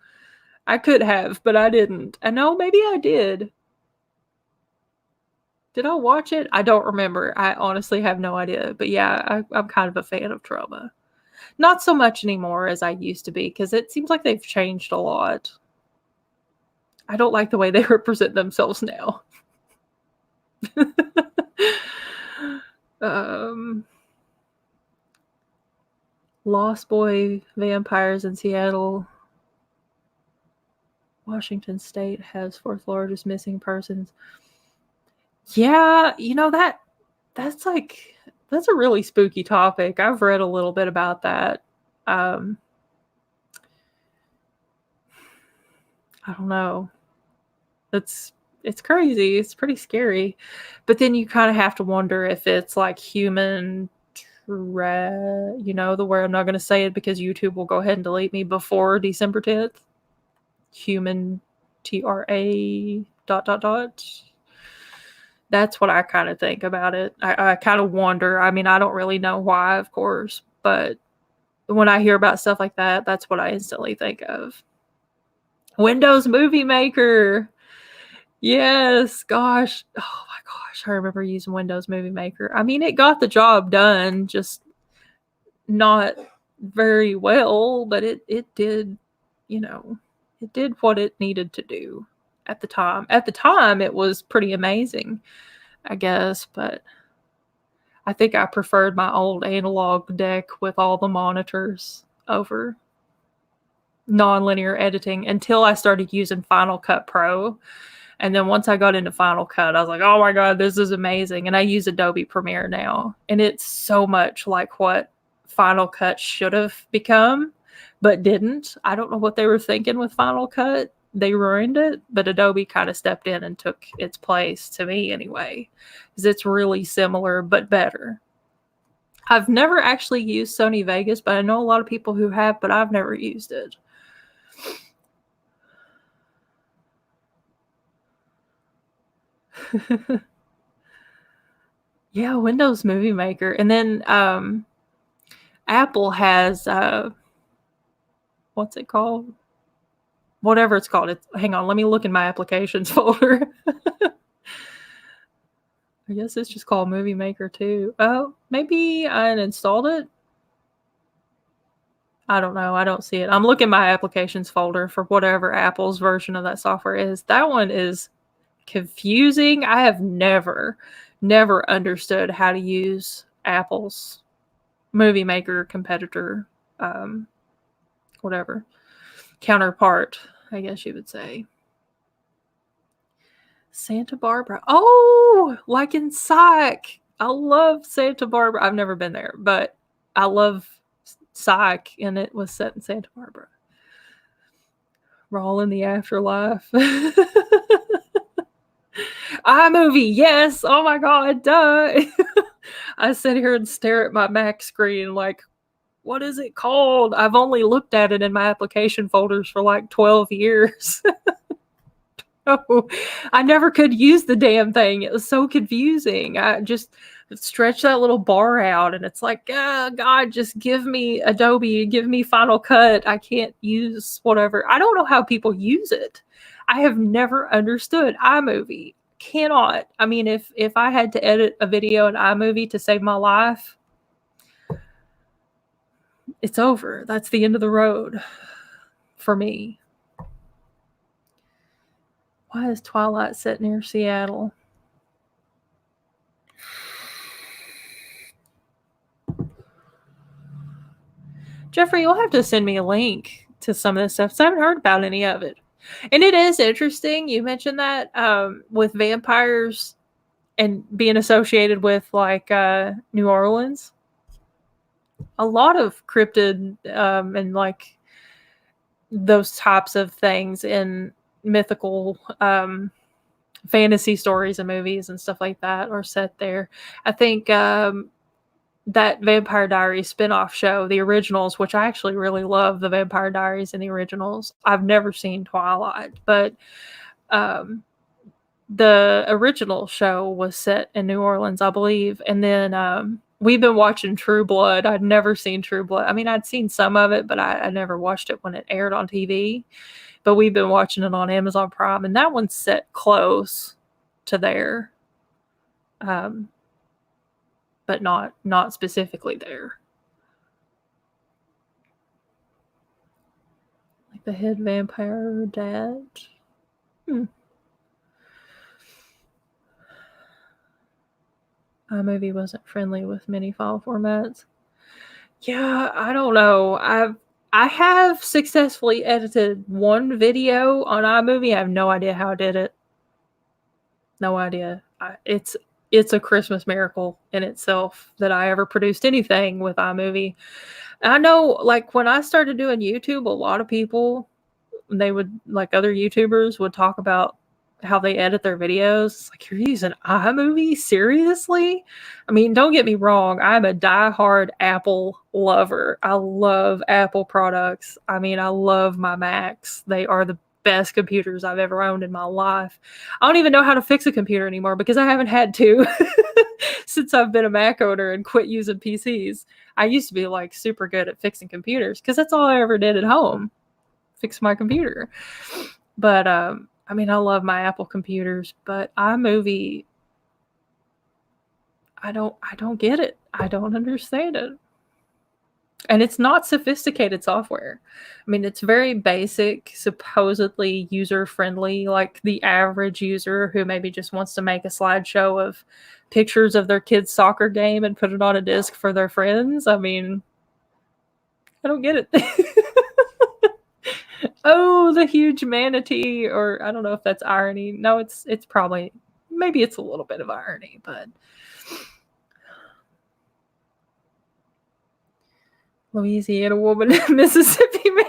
I could have, but I didn't. I know maybe I did. Did I watch it? I don't remember. I honestly have no idea. But yeah, I'm kind of a fan of trauma. Not so much anymore as I used to be, because it seems like they've changed a lot. I don't like the way they represent themselves now. Lost Boy vampires in Seattle. Washington State has fourth largest missing persons. Yeah, that's a really spooky topic. I've read a little bit about that. I don't know. It's crazy. It's pretty scary. But then you kind of have to wonder if it's like human the word I'm not going to say it because YouTube will go ahead and delete me before December 10th. Human TRA ... That's what I kind of think about it. I kind of wonder. I mean, I don't really know why, of course, but when I hear about stuff like that, that's what I instantly think of. Windows Movie Maker. Yes, gosh. Oh my gosh, I remember using Windows Movie Maker. I mean, it got the job done, just not very well, but it did, it did what it needed to do at the time. At the time, it was pretty amazing, I guess, but I think I preferred my old analog deck with all the monitors over nonlinear editing until I started using Final Cut Pro. And then once I got into Final Cut, I was like, oh my God, this is amazing. And I use Adobe Premiere now. And it's so much like what Final Cut should have become, but didn't. I don't know what they were thinking with Final Cut. They ruined it, but Adobe kind of stepped in and took its place, to me anyway, because it's really similar but better. I've never actually used Sony Vegas, but I know a lot of people who have, but I've never used it. Yeah, Windows Movie Maker. And then Apple has what's it called? Whatever it's called. Hang on, let me look in my applications folder. I guess it's just called Movie Maker too. Oh, maybe I installed it. I don't know. I don't see it. I'm looking my applications folder for whatever Apple's version of that software is. That one is confusing. I have never understood how to use Apple's Movie Maker competitor, whatever, counterpart, I guess you would say. Santa Barbara. Oh, like in Psych. I love Santa Barbara. I've never been there, but I love Psych, and it was set in Santa Barbara. Raw in the Afterlife. iMovie, yes. Oh my God, duh. I sit here and stare at my Mac screen like, what is it called? I've only looked at it in my application folders for like 12 years. Oh, I never could use the damn thing. It was so confusing. I just stretch that little bar out and it's like, oh, God, just give me Adobe, give me Final Cut. I can't use whatever. I don't know how people use it. I have never understood iMovie. Cannot. I mean, if I had to edit a video in iMovie to save my life, it's over. That's the end of the road for me. Why is Twilight set near Seattle? Jeffrey, you'll have to send me a link to some of this stuff. So I haven't heard about any of it. And it is interesting. You mentioned that with vampires and being associated with like New Orleans. A lot of cryptid and like those types of things in mythical fantasy stories and movies and stuff like that are set there. I think that Vampire Diaries spinoff show, the originals, which I actually really love the Vampire Diaries and the originals. I've never seen Twilight, but the original show was set in New Orleans, I believe. And then we've been watching True Blood. I'd never seen True Blood. I mean, I'd seen some of it, but I never watched it when it aired on TV. But we've been watching it on Amazon Prime, and that one's set close to there. But not specifically there. Like the head vampire dad. iMovie wasn't friendly with many file formats. Yeah, I don't know. I have successfully edited one video on iMovie. I have no idea how I did it. No idea. It's a Christmas miracle in itself that I ever produced anything with iMovie. I know, like, when I started doing YouTube, a lot of people, they would, like, other YouTubers would talk about how they edit their videos. It's like, you're using iMovie? Seriously? I mean, don't get me wrong. I'm a diehard Apple lover. I love Apple products. I mean, I love my Macs. They are the best computers I've ever owned in my life. I don't even know how to fix a computer anymore because I haven't had to since I've been a Mac owner and quit using PCs. I used to be like super good at fixing computers because that's all I ever did at home, fix my computer. But I mean, I love my Apple computers, but iMovie, I don't get it. I don't understand it. And it's not sophisticated software. I mean, it's very basic, supposedly user-friendly, like the average user who maybe just wants to make a slideshow of pictures of their kid's soccer game and put it on a disc for their friends. I mean, I don't get it. Oh, the huge manatee, or I don't know if that's irony. No, it's probably, maybe it's a little bit of irony, but Louisiana woman, Mississippi man.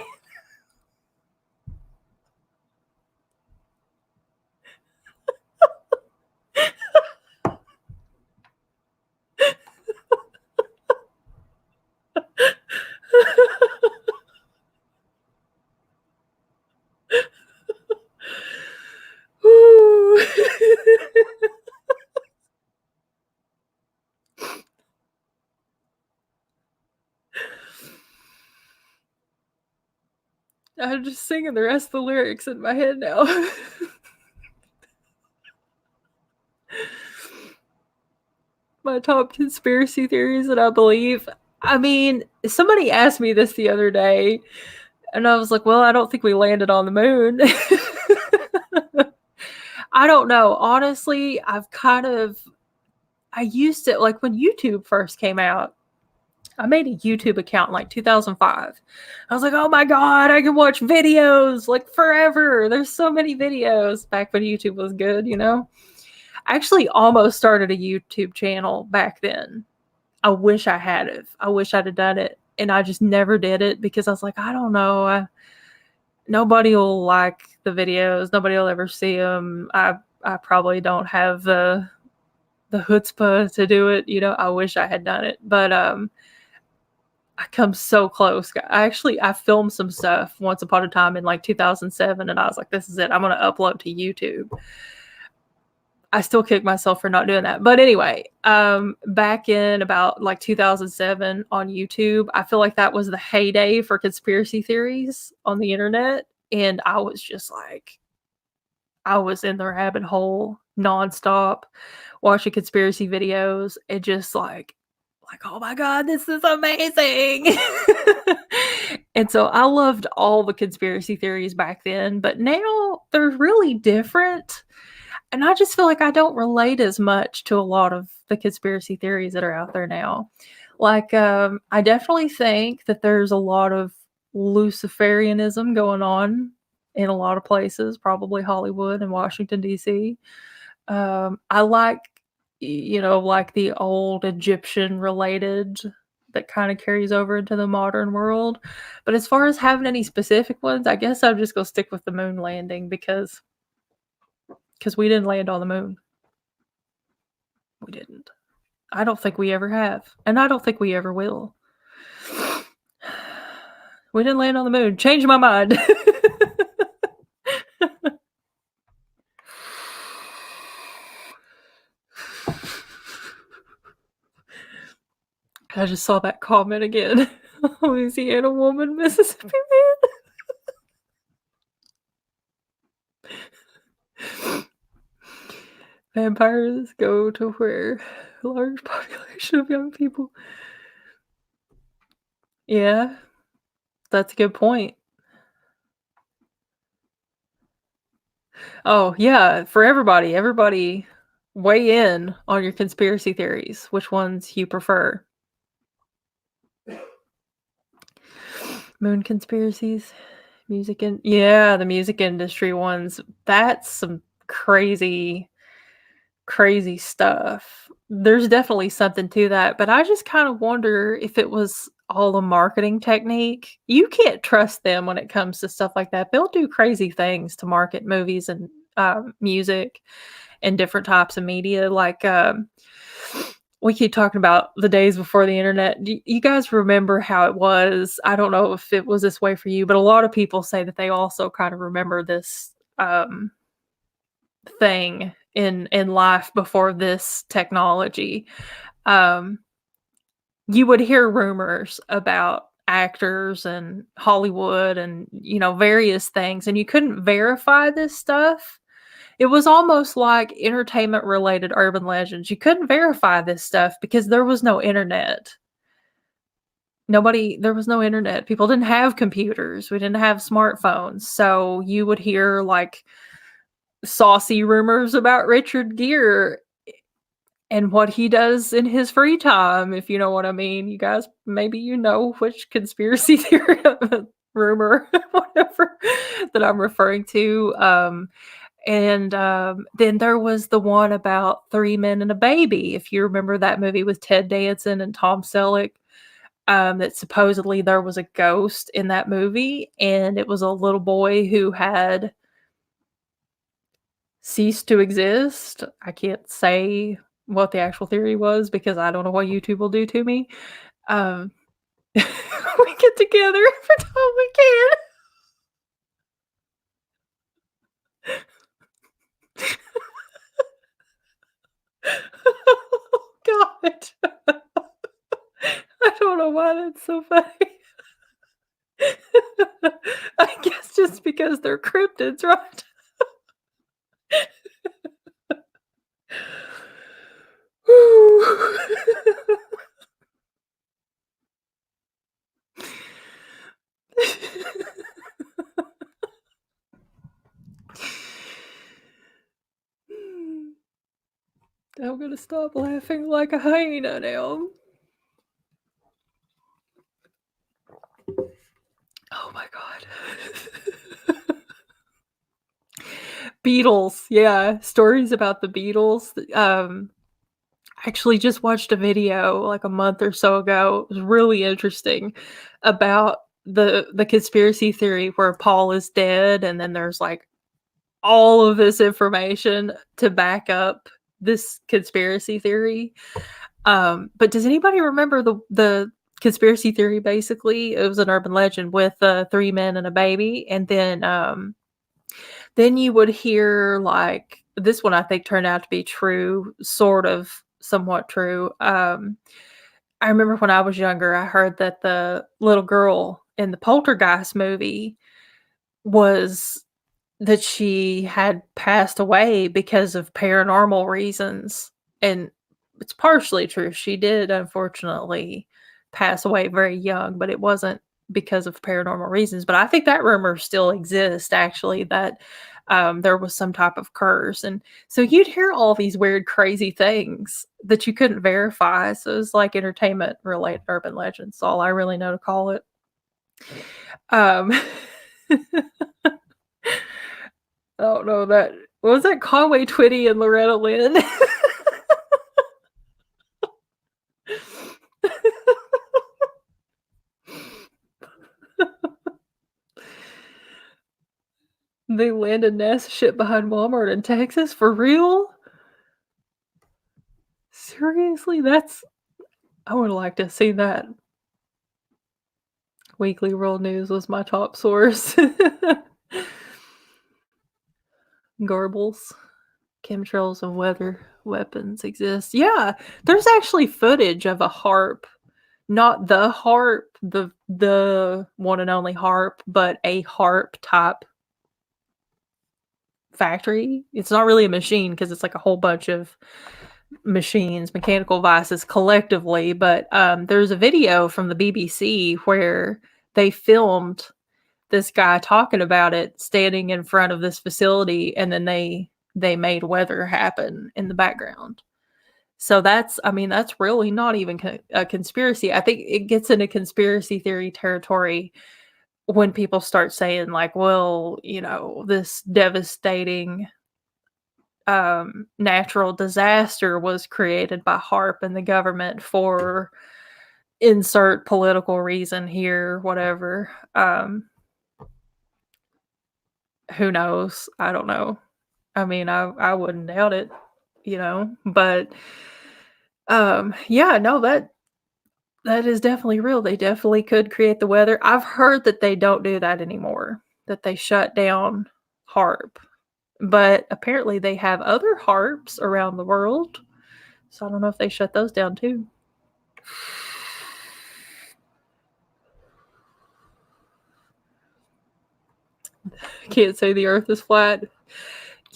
I'm just singing the rest of the lyrics in my head now. My top conspiracy theories that I believe. I mean, somebody asked me this the other day, and I was like, well, I don't think we landed on the moon. I don't know. Honestly, I used to, like when YouTube first came out, I made a YouTube account in like 2005. I was like, oh my God, I can watch videos like forever. There's so many videos back when YouTube was good, you know? I actually almost started a YouTube channel back then. I wish I had it. I wish I'd have done it. And I just never did it because I was like, I don't know. Nobody will like the videos. Nobody will ever see them. I probably don't have the chutzpah to do it. You know, I wish I had done it. But I come so close. I filmed some stuff once upon a time in like 2007, and I was like, this is it. I'm going to upload to YouTube. I still kick myself for not doing that. But anyway, back in about like 2007 on YouTube, I feel like that was the heyday for conspiracy theories on the internet. And I was just like, I was in the rabbit hole nonstop, watching conspiracy videos and just like, oh my God, this is amazing. And so I loved all the conspiracy theories back then, but now they're really different. And I just feel like I don't relate as much to a lot of the conspiracy theories that are out there now. Like, I definitely think that there's a lot of Luciferianism going on in a lot of places, probably Hollywood and Washington, D.C. I like, like the old Egyptian related that kind of carries over into the modern world. But as far as having any specific ones, I guess I'm just going to stick with the moon landing because we didn't land on the moon. We didn't. I don't think we ever have. And I don't think we ever will. We didn't land on the moon. Change my mind. I just saw that comment again. Louisiana woman, Mississippi man. Vampires go to where large population of young people. Yeah, that's a good point. Oh, yeah, for everybody weigh in on your conspiracy theories, which ones you prefer. Moon conspiracies, the music industry ones, that's some crazy stuff. There's definitely something to that, but I just kind of wonder if it was all a marketing technique. You can't trust them when it comes to stuff like that. They'll do crazy things to market movies and music and different types of media. Like we keep talking about the days before the internet. Do you guys remember how it was? I don't know if it was this way for you, but a lot of people say that they also kind of remember this thing in life before this technology. You would hear rumors about actors and Hollywood and various things, and you couldn't verify this stuff. It was almost like entertainment related urban legends. You couldn't verify this stuff because there was no internet. There was no internet. People didn't have computers. We didn't have smartphones. So you would hear like saucy rumors about Richard Gere and what he does in his free time, if you know what I mean. You guys, maybe you know which conspiracy theory, rumor, whatever, that I'm referring to. And then there was the one about Three Men and a Baby, if you remember that movie with Ted Danson and Tom Selleck. That supposedly there was a ghost in that movie, and it was a little boy who had ceased to exist. I can't say what the actual theory was because I don't know what YouTube will do to me. We get together every time we can. Oh, God. I don't know why that's so funny. I guess just because they're cryptids, right? I'm gonna stop laughing like a hyena now. Oh my God. Beatles, yeah, stories about the Beatles. I actually just watched a video like a month or so ago. It was really interesting about the conspiracy theory where Paul is dead, and then there's like all of this information to back up this conspiracy theory. But does anybody remember the conspiracy theory, basically. It was an urban legend with 3 men and a baby. And then you would hear, like, this one I think turned out to be true, sort of, somewhat true. I remember when I was younger, I heard that the little girl in the Poltergeist movie was that she had passed away because of paranormal reasons, and it's partially true. She did unfortunately pass away very young, but it wasn't because of paranormal reasons. But I think that rumor still exists, actually, that there was some type of curse. And so you'd hear all these weird, crazy things that you couldn't verify. So it was like entertainment related urban legends. All I really know to call it. Um, I don't know that. What was that? Conway Twitty and Loretta Lynn. They landed NASA ship behind Walmart in Texas for real? Seriously, I would like to see that. Weekly World News was my top source. Garbles, chemtrails, and weather weapons exist. Yeah, there's actually footage of a HARP, not the HARP, the one and only HARP, but a HARP type factory. It's not really a machine because it's like a whole bunch of machines, mechanical devices collectively. But there's a video from the BBC where they filmed this guy talking about it, standing in front of this facility, and then they made weather happen in the background. So that's really not even a conspiracy. I think it gets into conspiracy theory territory when people start saying, like, well, this devastating natural disaster was created by HARP and the government for insert political reason here, whatever. Who knows? I don't know. I mean, I wouldn't doubt it, but yeah, no, that is definitely real. They definitely could create the weather. I've heard that they don't do that anymore, that they shut down HARP. But apparently they have other HARPs around the world. So I don't know if they shut those down too. Can't say the earth is flat.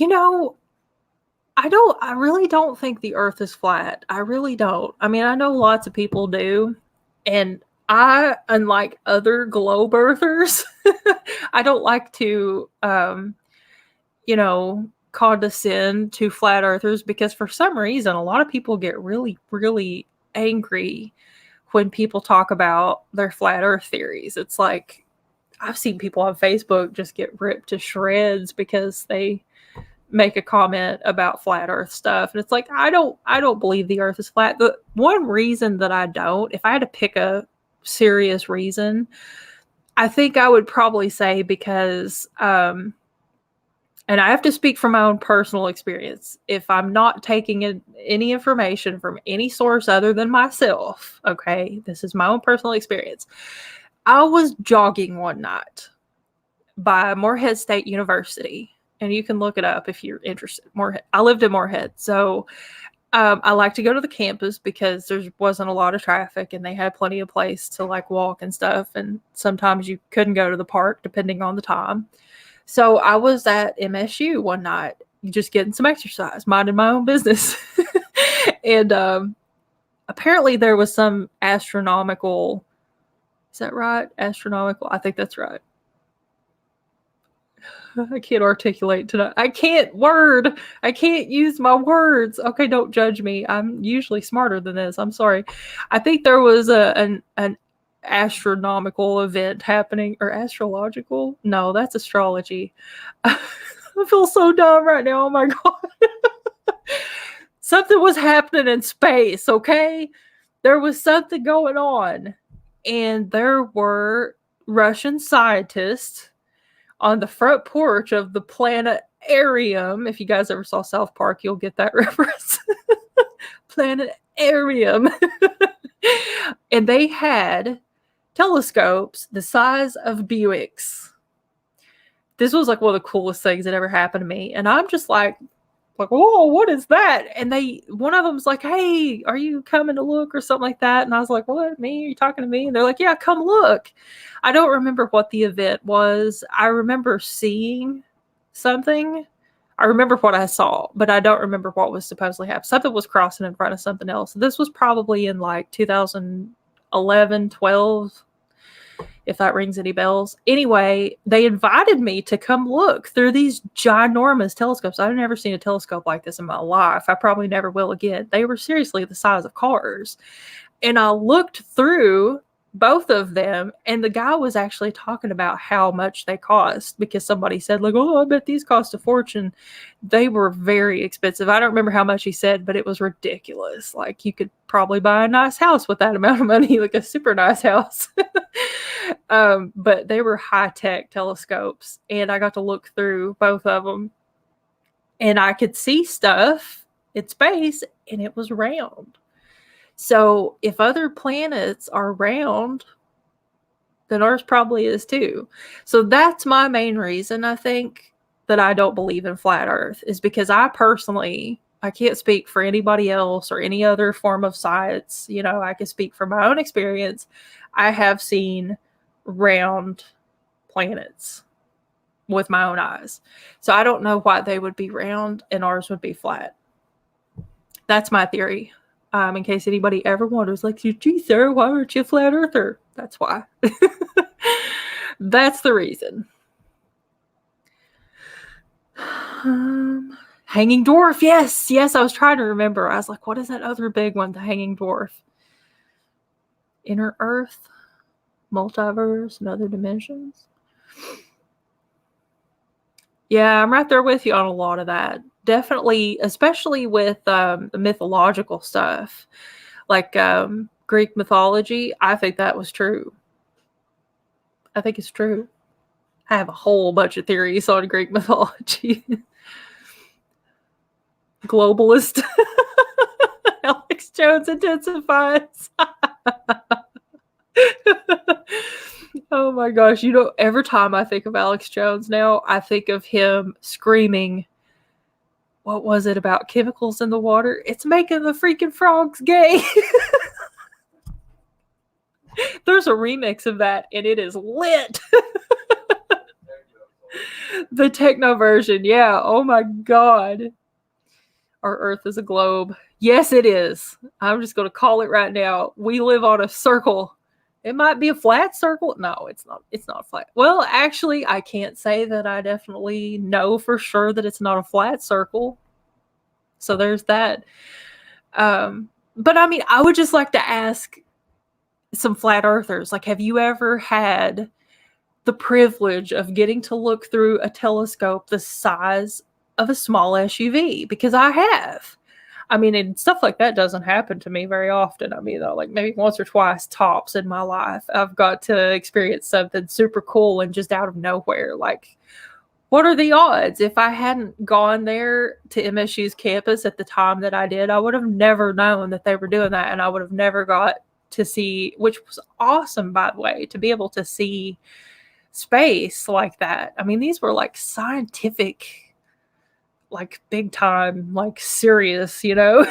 I really don't think the earth is flat. I really don't. I mean, I know lots of people do. And I, unlike other globe earthers, I don't like to, condescend to flat earthers, because for some reason, a lot of people get really, really angry when people talk about their flat earth theories. It's like, I've seen people on Facebook just get ripped to shreds because they make a comment about flat earth stuff. And it's like, I don't believe the earth is flat. The one reason that I don't, if I had to pick a serious reason, I think I would probably say because, and I have to speak from my own personal experience. If I'm not taking any information from any source other than myself, okay, this is my own personal experience. I was jogging one night by Morehead State University, and you can look it up if you're interested. Morehead. I lived in Morehead, so I like to go to the campus because there wasn't a lot of traffic, and they had plenty of place to like walk and stuff. And sometimes you couldn't go to the park depending on the time. So I was at MSU one night, just getting some exercise, minding my own business. And apparently there was some astronomical, is that right? Astronomical? I think that's right. I can't articulate tonight. I can't use my words. Okay, don't judge me. I'm usually smarter than this. I'm sorry. I think there was an astronomical event happening, or astrological. No, that's astrology. I feel so dumb right now. Oh my God. Something was happening in space, okay? There was something going on. And there were Russian scientists on the front porch of the planetarium. If you guys ever saw South Park, you'll get that reference. Planetarium. And they had telescopes the size of Buicks. This was like one of the coolest things that ever happened to me. And I'm just like, oh, what is that? And one of them's like, hey, are you coming to look or something like that? And I was like, what, me? Are you talking to me? And they're like, yeah, come look. I don't remember what the event was. I remember seeing something. I remember what I saw, but I don't remember what was supposedly happening. Something was crossing in front of something else. This was probably in like 2011, 12, if that rings any bells. Anyway, they invited me to come look through these ginormous telescopes. I've never seen a telescope like this in my life. I probably never will again. They were seriously the size of cars. And I looked through both of them, and the guy was actually talking about how much they cost, because somebody said, like, oh, I bet these cost a fortune. They were very expensive. I don't remember how much he said, but it was ridiculous. Like, you could probably buy a nice house with that amount of money, like a super nice house. But they were high-tech telescopes, and I got to look through both of them, and I could see stuff in space, and it was round. So if other planets are round, then ours probably is too. So that's my main reason, I think, that I don't believe in flat Earth, is because I can't speak for anybody else or any other form of science. You know, I can speak from my own experience. I have seen round planets with my own eyes. So I don't know why they would be round and ours would be flat. That's my theory. In case anybody ever wonders, like, gee, Sarah, why aren't you a flat earther? That's why. That's the reason. Hanging dwarf. Yes. I was trying to remember. I was like, what is that other big one? The hanging dwarf. Inner Earth, multiverse, and other dimensions. Yeah, I'm right there with you on a lot of that. Definitely, especially with the mythological stuff, like Greek mythology. I think that was true. I think it's true. I have a whole bunch of theories on Greek mythology. Globalist. Alex Jones intensifies. Oh my gosh. You know, every time I think of Alex Jones now, I think of him screaming, what was it about chemicals in the water? It's making the freaking frogs gay. There's a remix of that, and it is lit. The techno version. Yeah. Oh my God. Our Earth is a globe. Yes, it is. I'm just going to call it right now. We live on a circle. It might be a flat circle. No, it's not. It's not flat. Well, actually, I can't say that I definitely know for sure that it's not a flat circle. So there's that. But I mean, I would just like to ask some flat earthers, like, have you ever had the privilege of getting to look through a telescope the size of a small SUV? Because I have. I mean, and stuff like that doesn't happen to me very often. I mean, like maybe once or twice tops in my life, I've got to experience something super cool and just out of nowhere. Like, what are the odds? If I hadn't gone there to MSU's campus at the time that I did, I would have never known that they were doing that. And I would have never got to see, which was awesome, by the way, to be able to see space like that. I mean, these were like scientific, like big time, like serious, you know?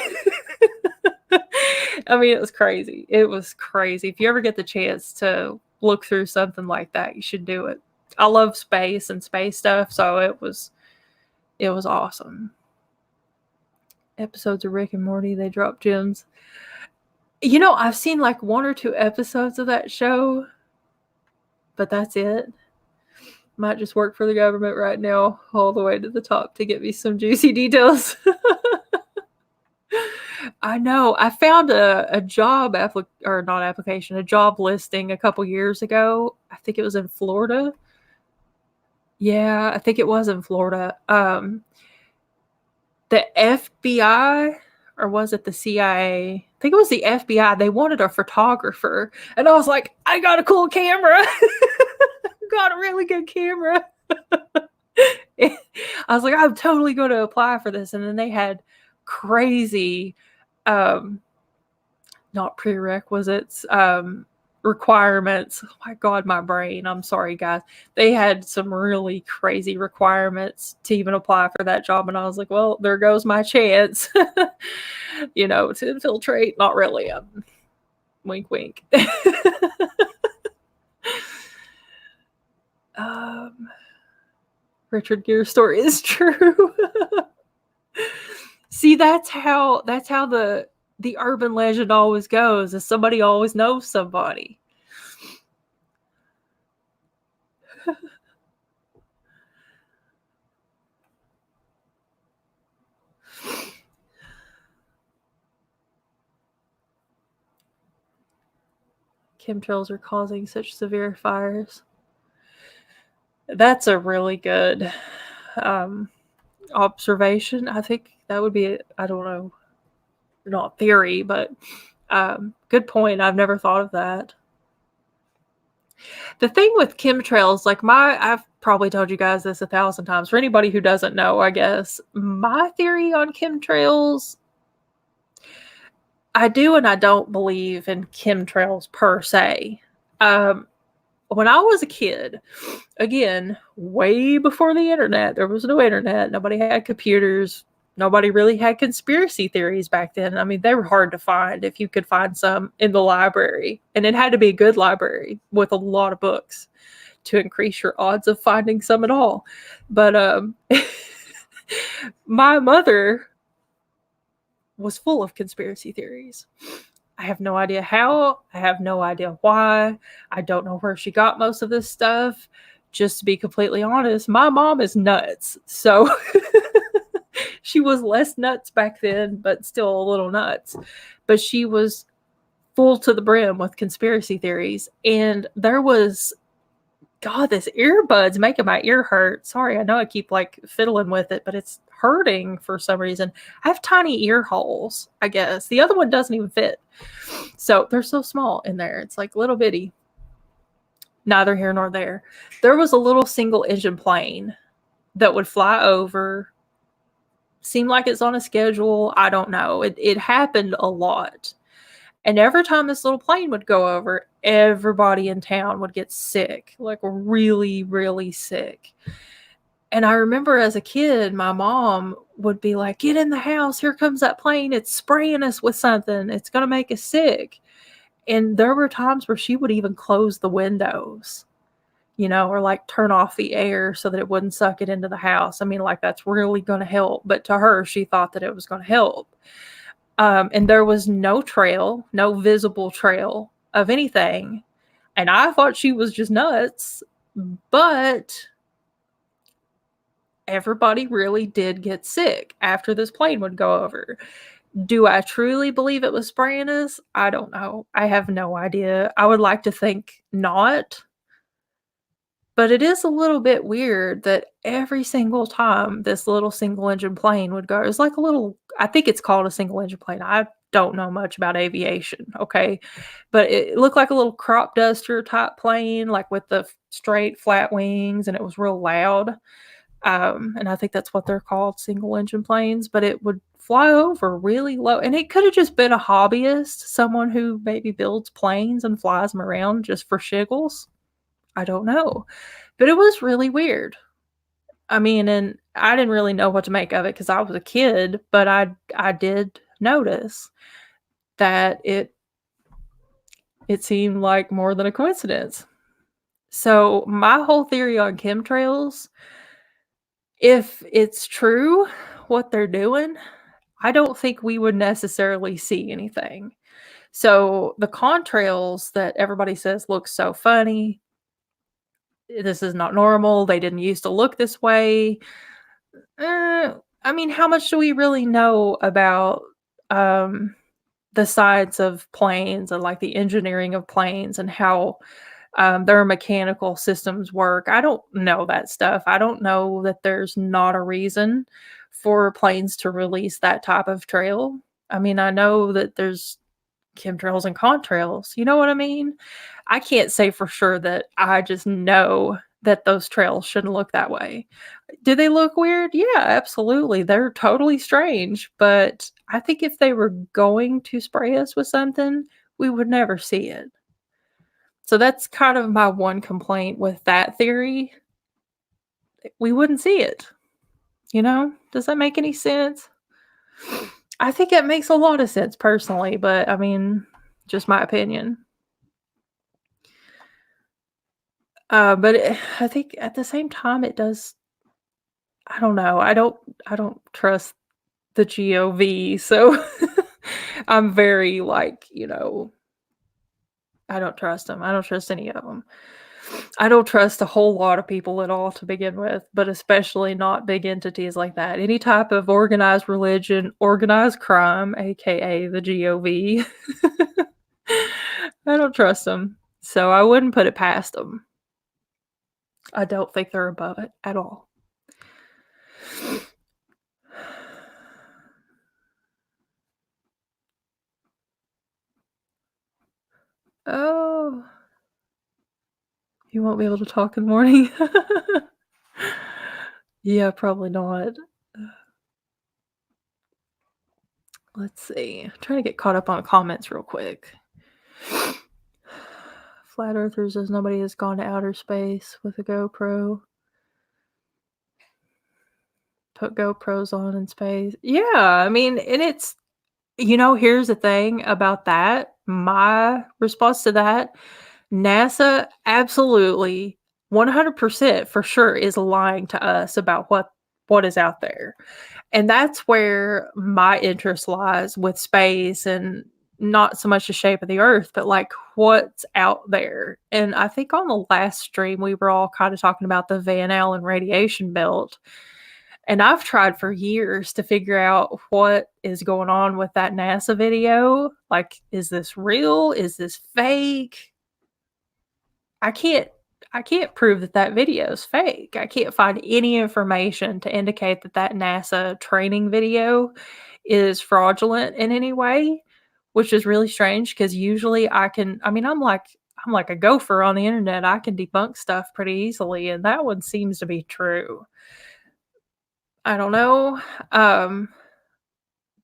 I mean, it was crazy. It was crazy. If you ever get the chance to look through something like that, you should do it. I love space and space stuff, so it was awesome. Episodes of Rick and Morty, they drop gems. You know, I've seen like 1 or 2 episodes of that show, but that's it. Might just work for the government right now, all the way to the top to get me some juicy details. I know. I found a job a job listing a couple years ago. I think it was in Florida. Yeah, I think it was in Florida. The FBI, or was it the CIA? I think it was the FBI. They wanted a photographer, and I was like, I got a cool camera. Got a really good camera. I was like, I'm totally going to apply for this. And then they had crazy not prerequisites, requirements. Oh my God, my brain. I'm sorry, guys. They had some really crazy requirements to even apply for that job. And I was like, well, there goes my chance, to infiltrate. Not really. Wink, wink. Richard Gere's story is true. See, that's how the urban legend always goes, is somebody always knows somebody. Chemtrails are causing such severe fires. That's a really good observation. I think that would be, I don't know, not theory, but good point. I've never thought of that. The thing with chemtrails, like I've probably told you guys this 1,000 times. For anybody who doesn't know, I guess, my theory on chemtrails, I do and I don't believe in chemtrails per se. When I was a kid, again, way before the internet, there was no internet. Nobody had computers. Nobody really had conspiracy theories back then. I mean, they were hard to find if you could find some in the library. And it had to be a good library with a lot of books to increase your odds of finding some at all. But my mother was full of conspiracy theories. I have no idea how. I have no idea why. I don't know where she got most of this stuff. Just to be completely honest, my mom is nuts. So she was less nuts back then, but still a little nuts. But she was full to the brim with conspiracy theories. And there was, God, this earbud's making my ear hurt. Sorry, I know I keep like fiddling with it, but it's hurting for some reason. I have tiny ear holes, I guess. The other one doesn't even fit. So they're so small in there. It's like little bitty. Neither here nor there. There was a little single engine plane that would fly over. Seemed like it's on a schedule. I don't know. It happened a lot. And every time this little plane would go over, everybody in town would get sick, like really, really sick. And I remember as a kid, my mom would be like, get in the house. Here comes that plane. It's spraying us with something. It's going to make us sick. And there were times where she would even close the windows, or like turn off the air so that it wouldn't suck it into the house. I mean, like that's really going to help. But to her, she thought that it was going to help. And there was no trail, no visible trail of anything. And I thought she was just nuts. But everybody really did get sick after this plane would go over. Do I truly believe it was spraying us? I don't know. I have no idea. I would like to think not. But it is a little bit weird that every single time this little single engine plane would go, it's like a little, I think it's called a single engine plane. I don't know much about aviation, okay? But it looked like a little crop duster type plane, like with the straight flat wings, and it was real loud. And I think that's what they're called, single engine planes, but it would fly over really low. And it could have just been a hobbyist, someone who maybe builds planes and flies them around just for shiggles. I don't know. But it was really weird. I mean, and I didn't really know what to make of it because I was a kid, but I did notice that it seemed like more than a coincidence. So my whole theory on chemtrails, if it's true what they're doing, I don't think we would necessarily see anything. So the contrails that everybody says look so funny, this is not normal, they didn't used to look this way. I mean, how much do we really know about the science of planes and like the engineering of planes and how their mechanical systems work? I don't know that stuff. I don't know that there's not a reason for planes to release that type of trail. I mean, I know that there's chemtrails and contrails. You know what I mean? I can't say for sure that I just know that those trails shouldn't look that way. Do they look weird? Yeah, absolutely. They're totally strange, but I think if they were going to spray us with something, we would never see it. So that's kind of my one complaint with that theory. We wouldn't see it. You know? Does that make any sense? I think it makes a lot of sense personally, but I mean, just my opinion. I think at the same time it does. I don't know. I don't trust the GOV, so I'm very like, I don't trust them. I don't trust any of them. I don't trust a whole lot of people at all to begin with, but especially not big entities like that. Any type of organized religion, organized crime, aka the GOV. I don't trust them. So I wouldn't put it past them. I don't think they're above it at all. Oh, you won't be able to talk in the morning? Yeah, probably not. Let's see. I'm trying to get caught up on comments real quick. Flat Earthers says nobody has gone to outer space with a GoPro. Put GoPros on in space. Yeah, I mean, and it's, here's the thing about that. My response to that, NASA absolutely 100% for sure is lying to us about what is out there. And that's where my interest lies with space, and not so much the shape of the earth, but like what's out there. And I think on the last stream we were all kind of talking about the Van Allen radiation belt. And I've tried for years to figure out what is going on with that NASA video. Like, is this real? Is this fake? I can't prove that video is fake. I can't find any information to indicate that NASA training video is fraudulent in any way, which is really strange because usually I'm like a gopher on the internet. I can debunk stuff pretty easily, and that one seems to be true. I don't know.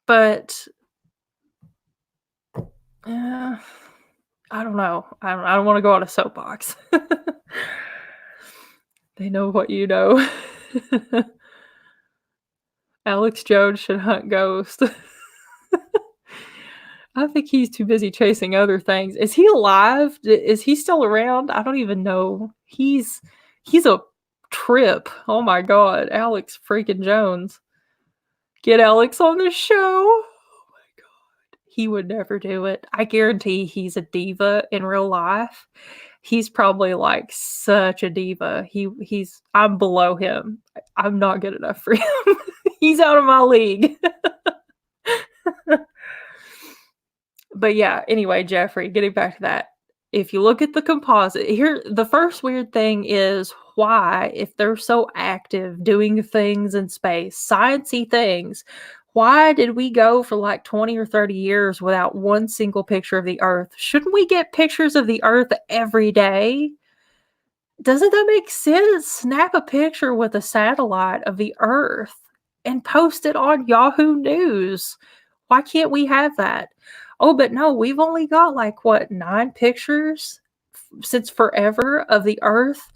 But I don't know. I don't want to go on a soapbox. They know what you know. Alex Jones should hunt ghosts. I think he's too busy chasing other things. Is he alive? Is he still around? I don't even know. He's a trip. Oh my god, Alex freaking Jones. Get Alex on the show. Oh my god. He would never do it. I guarantee he's a diva in real life. He's probably like such a diva. I'm below him. I'm not good enough for him. He's out of my league. But yeah, anyway, Jeffrey, getting back to that. If you look at the composite, here, the first weird thing is why, if they're so active doing things in space, sciencey things, why did we go for like 20 or 30 years without one single picture of the Earth? Shouldn't we get pictures of the Earth every day? Doesn't that make sense? Snap a picture with a satellite of the Earth and post it on Yahoo News. Why can't we have that? Oh, but no, we've only got like 9 pictures since forever of the Earth.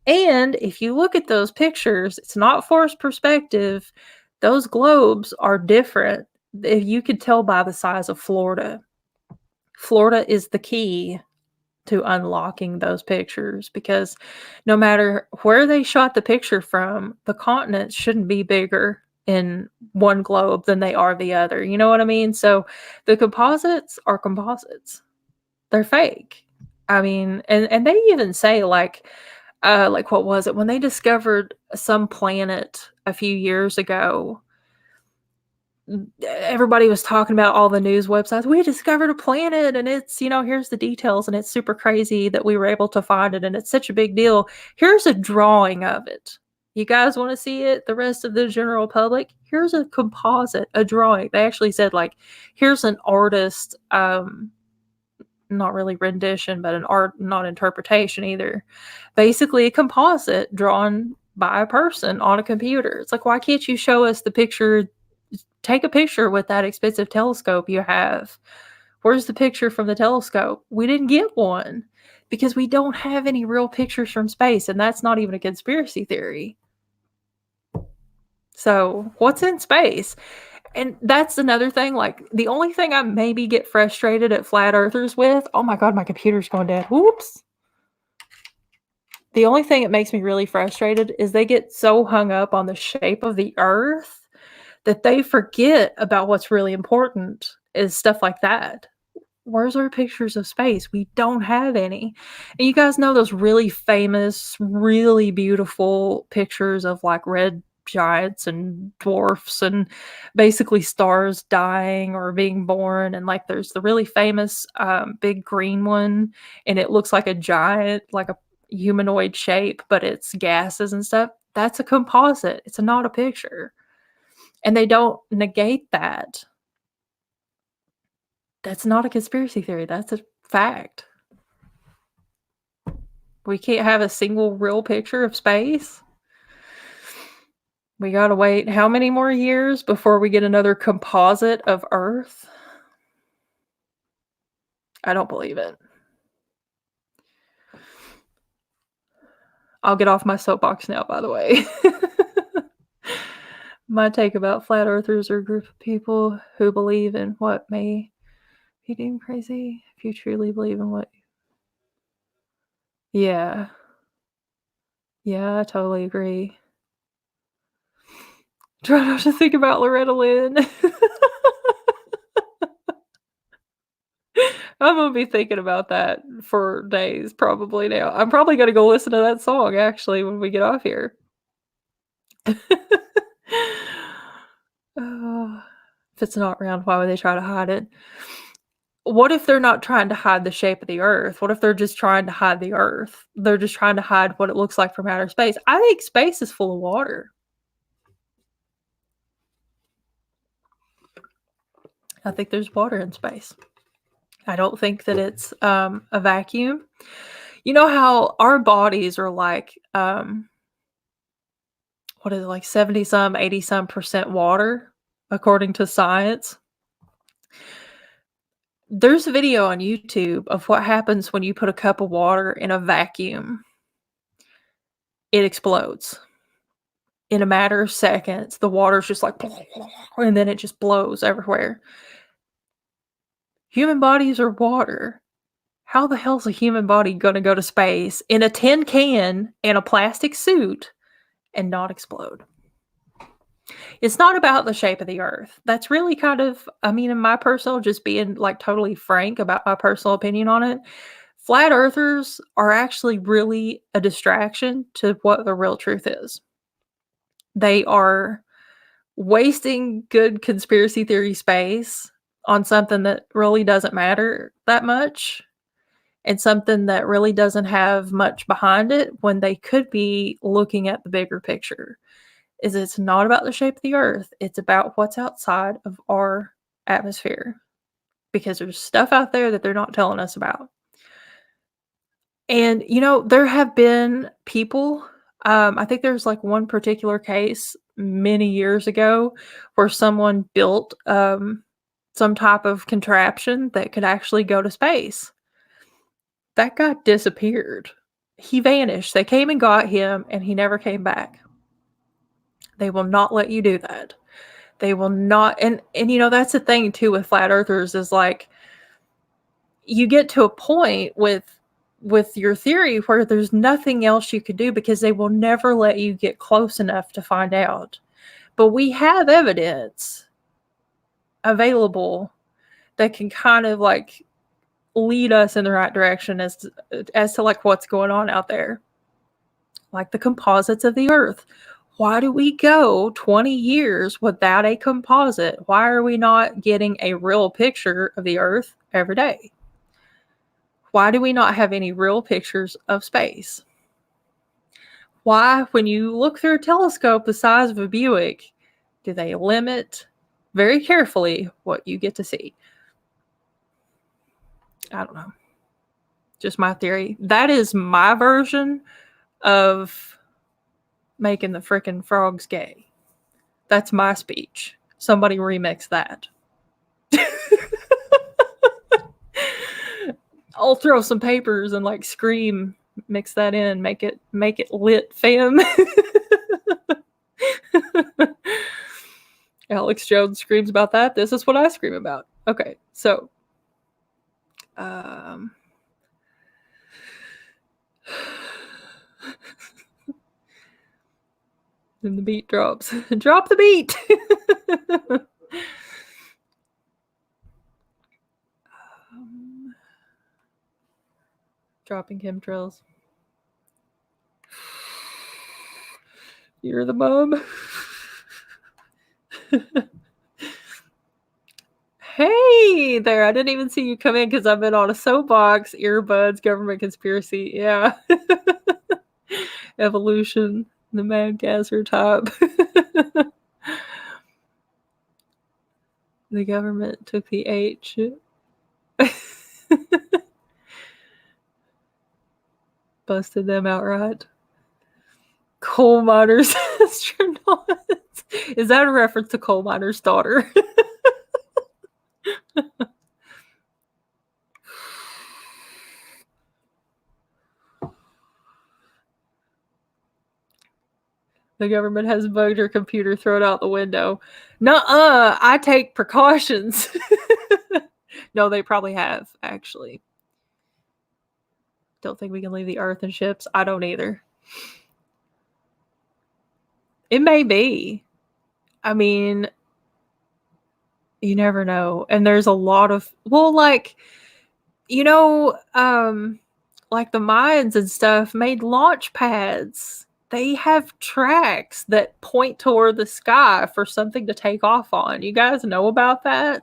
And if you look at those pictures, it's not forced perspective. Those globes are different. You could tell by the size of Florida. Florida is the key to unlocking those pictures, because no matter where they shot the picture from, the continents shouldn't be bigger in one globe than they are the other. You know what I mean? So the composites are composites. They're fake. I mean, and they even say like what was it when they discovered some planet a few years ago? Everybody was talking about, all the news websites, we discovered a planet and it's, here's the details and it's super crazy that we were able to find it and it's such a big deal. Here's a drawing of it. You guys want to see it? The rest of the general public, here's a composite, a drawing. They actually said like, here's an artist, not really rendition, but an art, not interpretation either. Basically a composite drawn by a person on a computer. It's like, why can't you show us the picture Take a picture with that expensive telescope you have. Where's the picture from the telescope? We didn't get one because we don't have any real pictures from space, and that's not even a conspiracy theory. So, what's in space? And that's another thing. Like, the only thing I maybe get frustrated at flat earthers with, oh my God, my computer's going dead. Whoops. The only thing that makes me really frustrated is they get so hung up on the shape of the earth that they forget about what's really important is stuff like that. Where's our pictures of space? We don't have any. And you guys know those really famous, really beautiful pictures of like red giants and dwarfs and basically stars dying or being born. And like there's the really famous big green one, and it looks like a giant, like a humanoid shape, but it's gases and stuff. That's a composite. It's not a picture. And they don't negate that. That's not a conspiracy theory. That's a fact. We can't have a single real picture of space. We gotta wait how many more years before we get another composite of Earth? I don't believe it. I'll get off my soapbox now, by the way. My take about flat earthers are a group of people who believe in what may be deemed crazy if you truly believe in what. Yeah. Yeah, I totally agree. Try not to think about Loretta Lynn. I'm gonna be thinking about that for days probably now. I'm probably gonna go listen to that song actually when we get off here. Oh, if it's not round, why would they try to hide it? What if they're not trying to hide the shape of the Earth? What if they're just trying to hide the Earth? They're just trying to hide what it looks like from outer space. I think space is full of water. I think there's water in space. I don't think that it's a vacuum. You know how our bodies are like, what is it, like 70 some, 80 some percent water, according to science? There's a video on YouTube of what happens when you put a cup of water in a vacuum. It explodes. In a matter of seconds, the water's just like, and then it just blows everywhere. Human bodies are water. How the hell's a human body gonna go to space in a tin can and a plastic suit and not explode? It's not about the shape of the earth. That's really kind of, I mean, in my personal, just being like totally frank about my personal opinion on it, flat earthers are actually really a distraction to what the real truth is. They are wasting good conspiracy theory space on something that really doesn't matter that much and something that really doesn't have much behind it when they could be looking at the bigger picture. Is it's not about the shape of the earth, it's about what's outside of our atmosphere, because there's stuff out there that they're not telling us about. And there have been people, I think there's like one particular case many years ago where someone built some type of contraption that could actually go to space. That guy disappeared. He vanished. They came and got him and he never came back. They will not let you do that. They will not. And that's the thing too with flat earthers is like you get to a point with your theory where there's nothing else you could do because they will never let you get close enough to find out. But we have evidence available that can kind of like lead us in the right direction as to like what's going on out there. Like the composites of the earth. Why do we go 20 years without a composite? Why are we not getting a real picture of the earth every day? Why do we not have any real pictures of space? Why, when you look through a telescope the size of a Buick, do they limit very carefully what you get to see? I don't know. Just my theory. That is my version of making the frickin' frogs gay. That's my speech. Somebody remix that. I'll throw some papers and like Scream, mix that in, make it lit, fam. Alex Jones screams about that. This is what I scream about. Okay, so then the beat drops. Drop the beat. Dropping chemtrails. You're the mom. Hey there, I didn't even see you come in because I've been on a soapbox, earbuds, government conspiracy. Yeah. Evolution, the Madgasser type. The government took the H. Busted them outright. Coal miners, astronauts. Is that a reference to Coal Miner's Daughter? The government has bugged your computer, throw it out the window. Nuh-uh, I take precautions. No, they probably have, actually. Don't think we can leave the Earth in ships. I don't either. It may be. I mean, you never know. And there's a lot of, well, like, you know, like the Mayans and stuff made launch pads. They have tracks that point toward the sky for something to take off on. You guys know about that?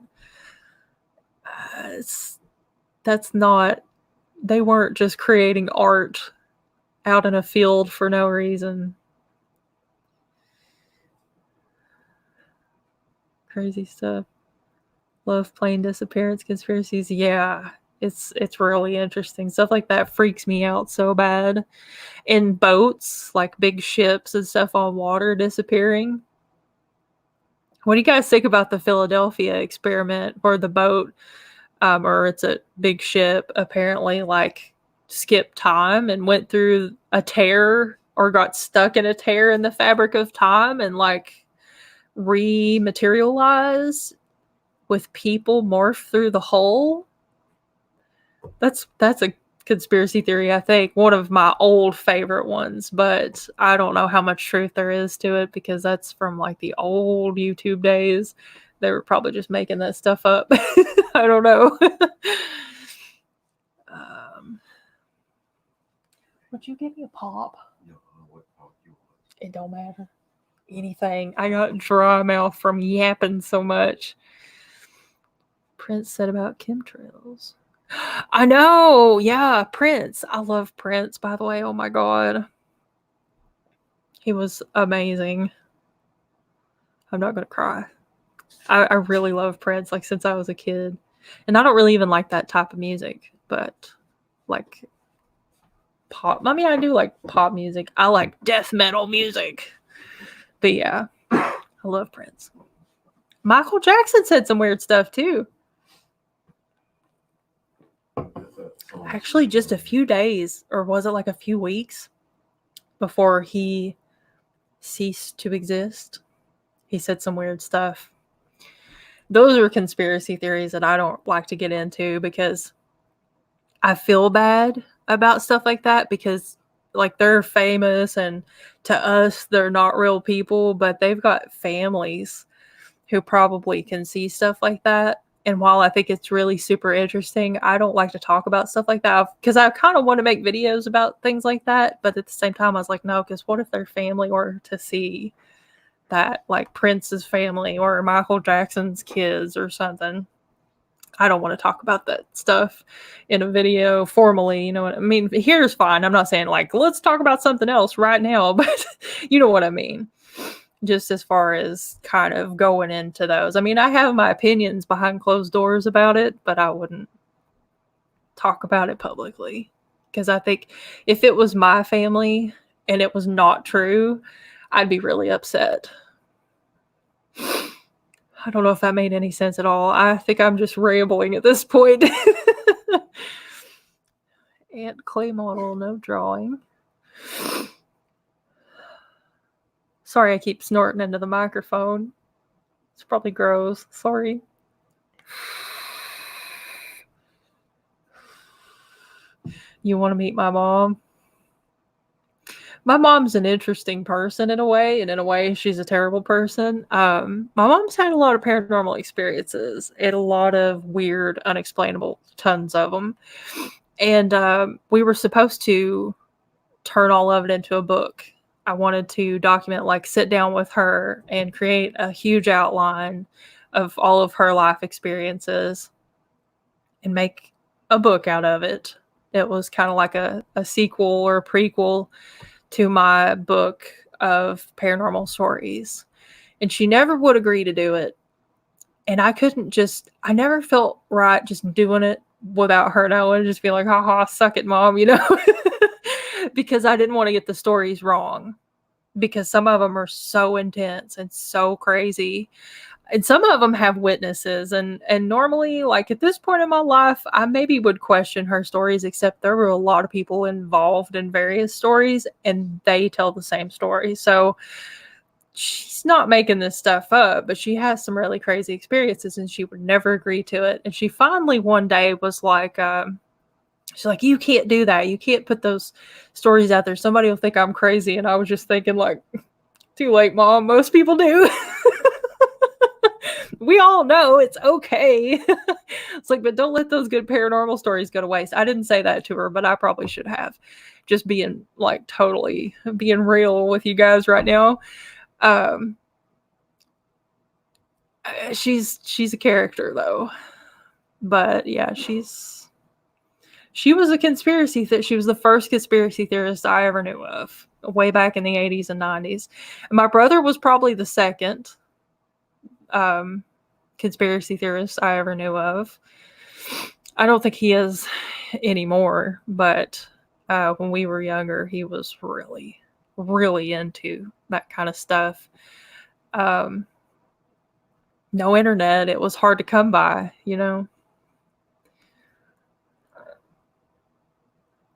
That's not, they weren't just creating art out in a field for no reason. Crazy stuff. Love plane disappearance conspiracies. Yeah, it's really interesting. Stuff like that freaks me out so bad. In boats, like big ships and stuff on water disappearing. What do you guys think about the Philadelphia experiment where the boat, or it's a big ship, apparently like skipped time and went through a tear or got stuck in a tear in the fabric of time and like rematerialized with people morph through the hole? That's a conspiracy theory, I think. One of my old favorite ones, but I don't know how much truth there is to it because that's from like the old YouTube days. They were probably just making that stuff up. I don't know. Would you give me a pop? No, what pop you want? It don't matter. Anything. I got dry mouth from yapping so much. Prince said about chemtrails. I know. Yeah, Prince. I love Prince, by the way. Oh my God. He was amazing. I'm not going to cry. I really love Prince, like since I was a kid. And I don't really even like that type of music, but like pop. I mean, I do like pop music. I like death metal music. But yeah, I love Prince. Michael Jackson said some weird stuff too. Actually, just a few days, or was it like a few weeks before he ceased to exist? He said some weird stuff. Those are conspiracy theories that I don't like to get into because I feel bad about stuff like that because like they're famous and to us they're not real people, but they've got families who probably can see stuff like that. And while I think it's really super interesting, I don't like to talk about stuff like that because I kind of want to make videos about things like that. But at the same time, I was like, no, because what if their family were to see that, like Prince's family or Michael Jackson's kids or something? I don't want to talk about that stuff in a video formally. You know what I mean? Here's fine. I'm not saying like, let's talk about something else right now, but you know what I mean? Just as far as kind of going into those. I mean, I have my opinions behind closed doors about it, but I wouldn't talk about it publicly. Because I think if it was my family and it was not true, I'd be really upset. I don't know if that made any sense at all. I think I'm just rambling at this point. Ant clay model, no drawing. Sorry, I keep snorting into the microphone. It's probably gross. Sorry. You want to meet my mom? My mom's an interesting person in a way, and in a way, she's a terrible person. My mom's had a lot of paranormal experiences and a lot of weird, unexplainable, tons of them. And we were supposed to turn all of it into a book. I wanted to document, like, sit down with her and create a huge outline of all of her life experiences and make a book out of it. It was kind of like a sequel or a prequel to my book of paranormal stories. And she never would agree to do it. And I never felt right just doing it without her knowing, just be like, haha, suck it, mom, because I didn't want to get the stories wrong. Because some of them are so intense and so crazy. And some of them have witnesses. And normally, like at this point in my life, I maybe would question her stories, except there were a lot of people involved in various stories and they tell the same story. So she's not making this stuff up, but she has some really crazy experiences and she would never agree to it. And she finally one day was like, she's like, you can't do that. You can't put those stories out there. Somebody will think I'm crazy. And I was just thinking, like, too late, mom. Most people do. We all know it's okay. It's like, but don't let those good paranormal stories go to waste. I didn't say that to her, but I probably should have. Just being like totally being real with you guys right now. She's a character though. But yeah, she was a conspiracy she was the first conspiracy theorist I ever knew of, way back in the 80s and 90s. And my brother was probably the second conspiracy theorist I ever knew of. I don't think he is anymore, but when we were younger, he was really, really into that kind of stuff. No internet. It was hard to come by,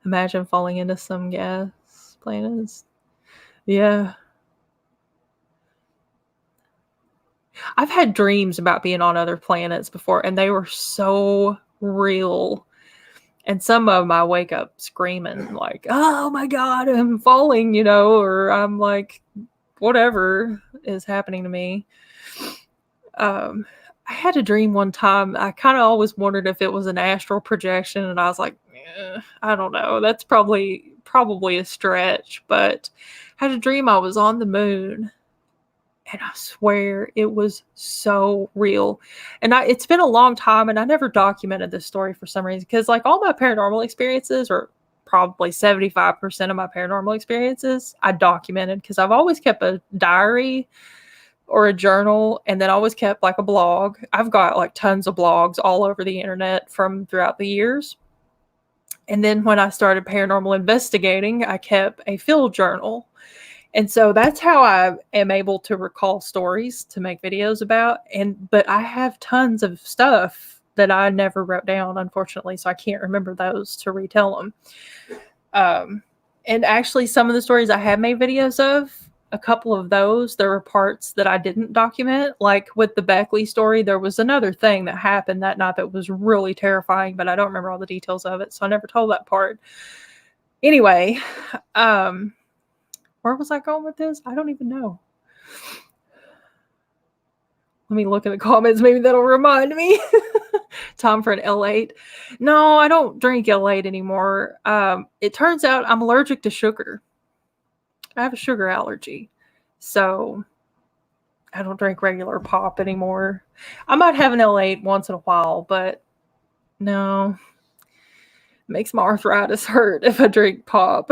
Imagine falling into some gas planets. Yeah. I've had dreams about being on other planets before, and they were so real. And some of them I wake up screaming, like, oh my God, I'm falling, or I'm like, whatever is happening to me. I had a dream one time. I kind of always wondered if it was an astral projection, and I was like, I don't know. That's probably a stretch, but I had a dream I was on the moon. And I swear it was so real. And it's been a long time, and I never documented this story for some reason, because like all my paranormal experiences, or probably 75% of my paranormal experiences, I documented because I've always kept a diary or a journal, and then always kept like a blog. I've got like tons of blogs all over the internet from throughout the years. And then when I started paranormal investigating, I kept a field journal. And so that's how I am able to recall stories to make videos about. But I have tons of stuff that I never wrote down, unfortunately, so I can't remember those to retell them. And actually, some of the stories I have made videos of, a couple of those, there were parts that I didn't document. Like with the Beckley story, there was another thing that happened that night that was really terrifying, but I don't remember all the details of it, so I never told that part. Anyway, where was I going with this? I don't even know. Let me look in the comments. Maybe that'll remind me. Time for an L8. No, I don't drink L8 anymore. It turns out I'm allergic to sugar. I have a sugar allergy. So I don't drink regular pop anymore. I might have an L8 once in a while, but no. It makes my arthritis hurt if I drink pop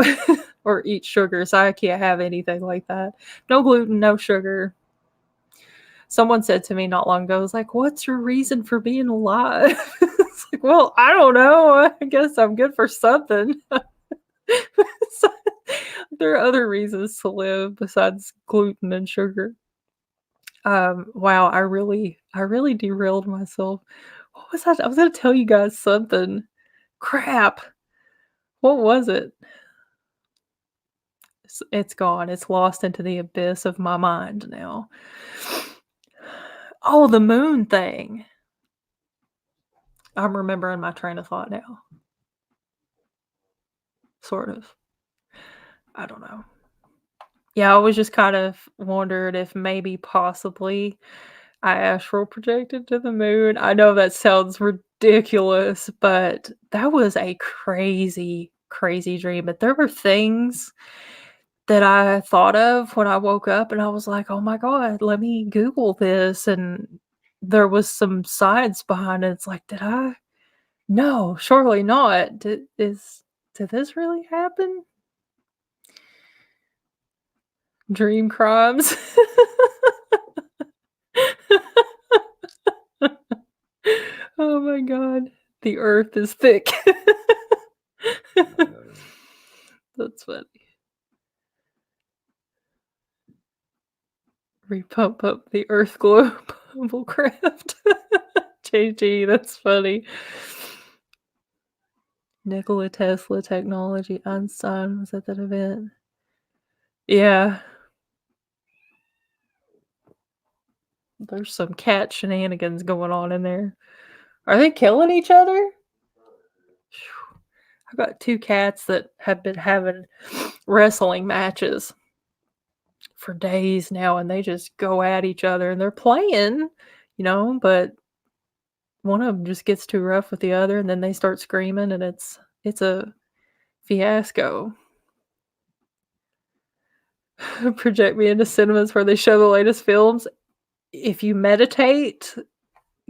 or eat sugar. So I can't have anything like that. No gluten, no sugar. Someone said to me not long ago, was like, what's your reason for being alive? It's like, well, I don't know. I guess I'm good for something. So, there are other reasons to live besides gluten and sugar. Wow, I really derailed myself. What was that? I was gonna tell you guys something. Crap. What was it? It's gone. It's lost into the abyss of my mind now. Oh, the moon thing. I'm remembering my train of thought now. Sort of. I don't know. Yeah, I was just kind of wondered if maybe possibly I astral projected to the moon. I know that sounds ridiculous, but that was a crazy, crazy dream. But there were things that I thought of when I woke up and I was like, "Oh my god, let me Google this." And there was some science behind it. It's like, did I? No, surely not. Did this really happen? Dream crimes. Oh my god. The earth is thick. That's funny. Repump up the earth globe. Bullcraft. JG, that's funny. Nikola Tesla technology. Einstein was at that event. Yeah. There's some cat shenanigans going on in there. Are they killing each other? I've got 2 cats that have been having wrestling matches for days now, and they just go at each other, and they're playing, but one of them just gets too rough with the other, and then they start screaming, and it's a fiasco. Project me into cinemas where they show the latest films. If you meditate,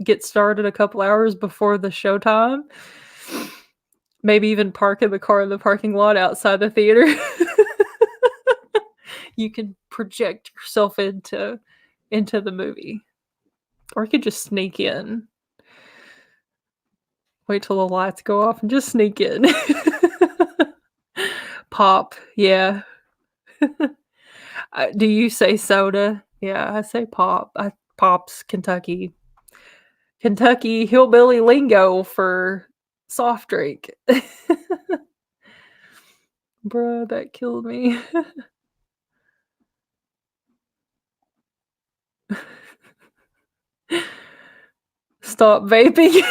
get started a couple hours before the showtime, maybe even park in the car in the parking lot outside the theater. You can project yourself into the movie. Or you could just sneak in. Wait till the lights go off and just sneak in. Pop, yeah. Do you say soda? Yeah, I say pop. Pop's Kentucky. Kentucky hillbilly lingo for soft drink. Bruh, that killed me. Stop vaping.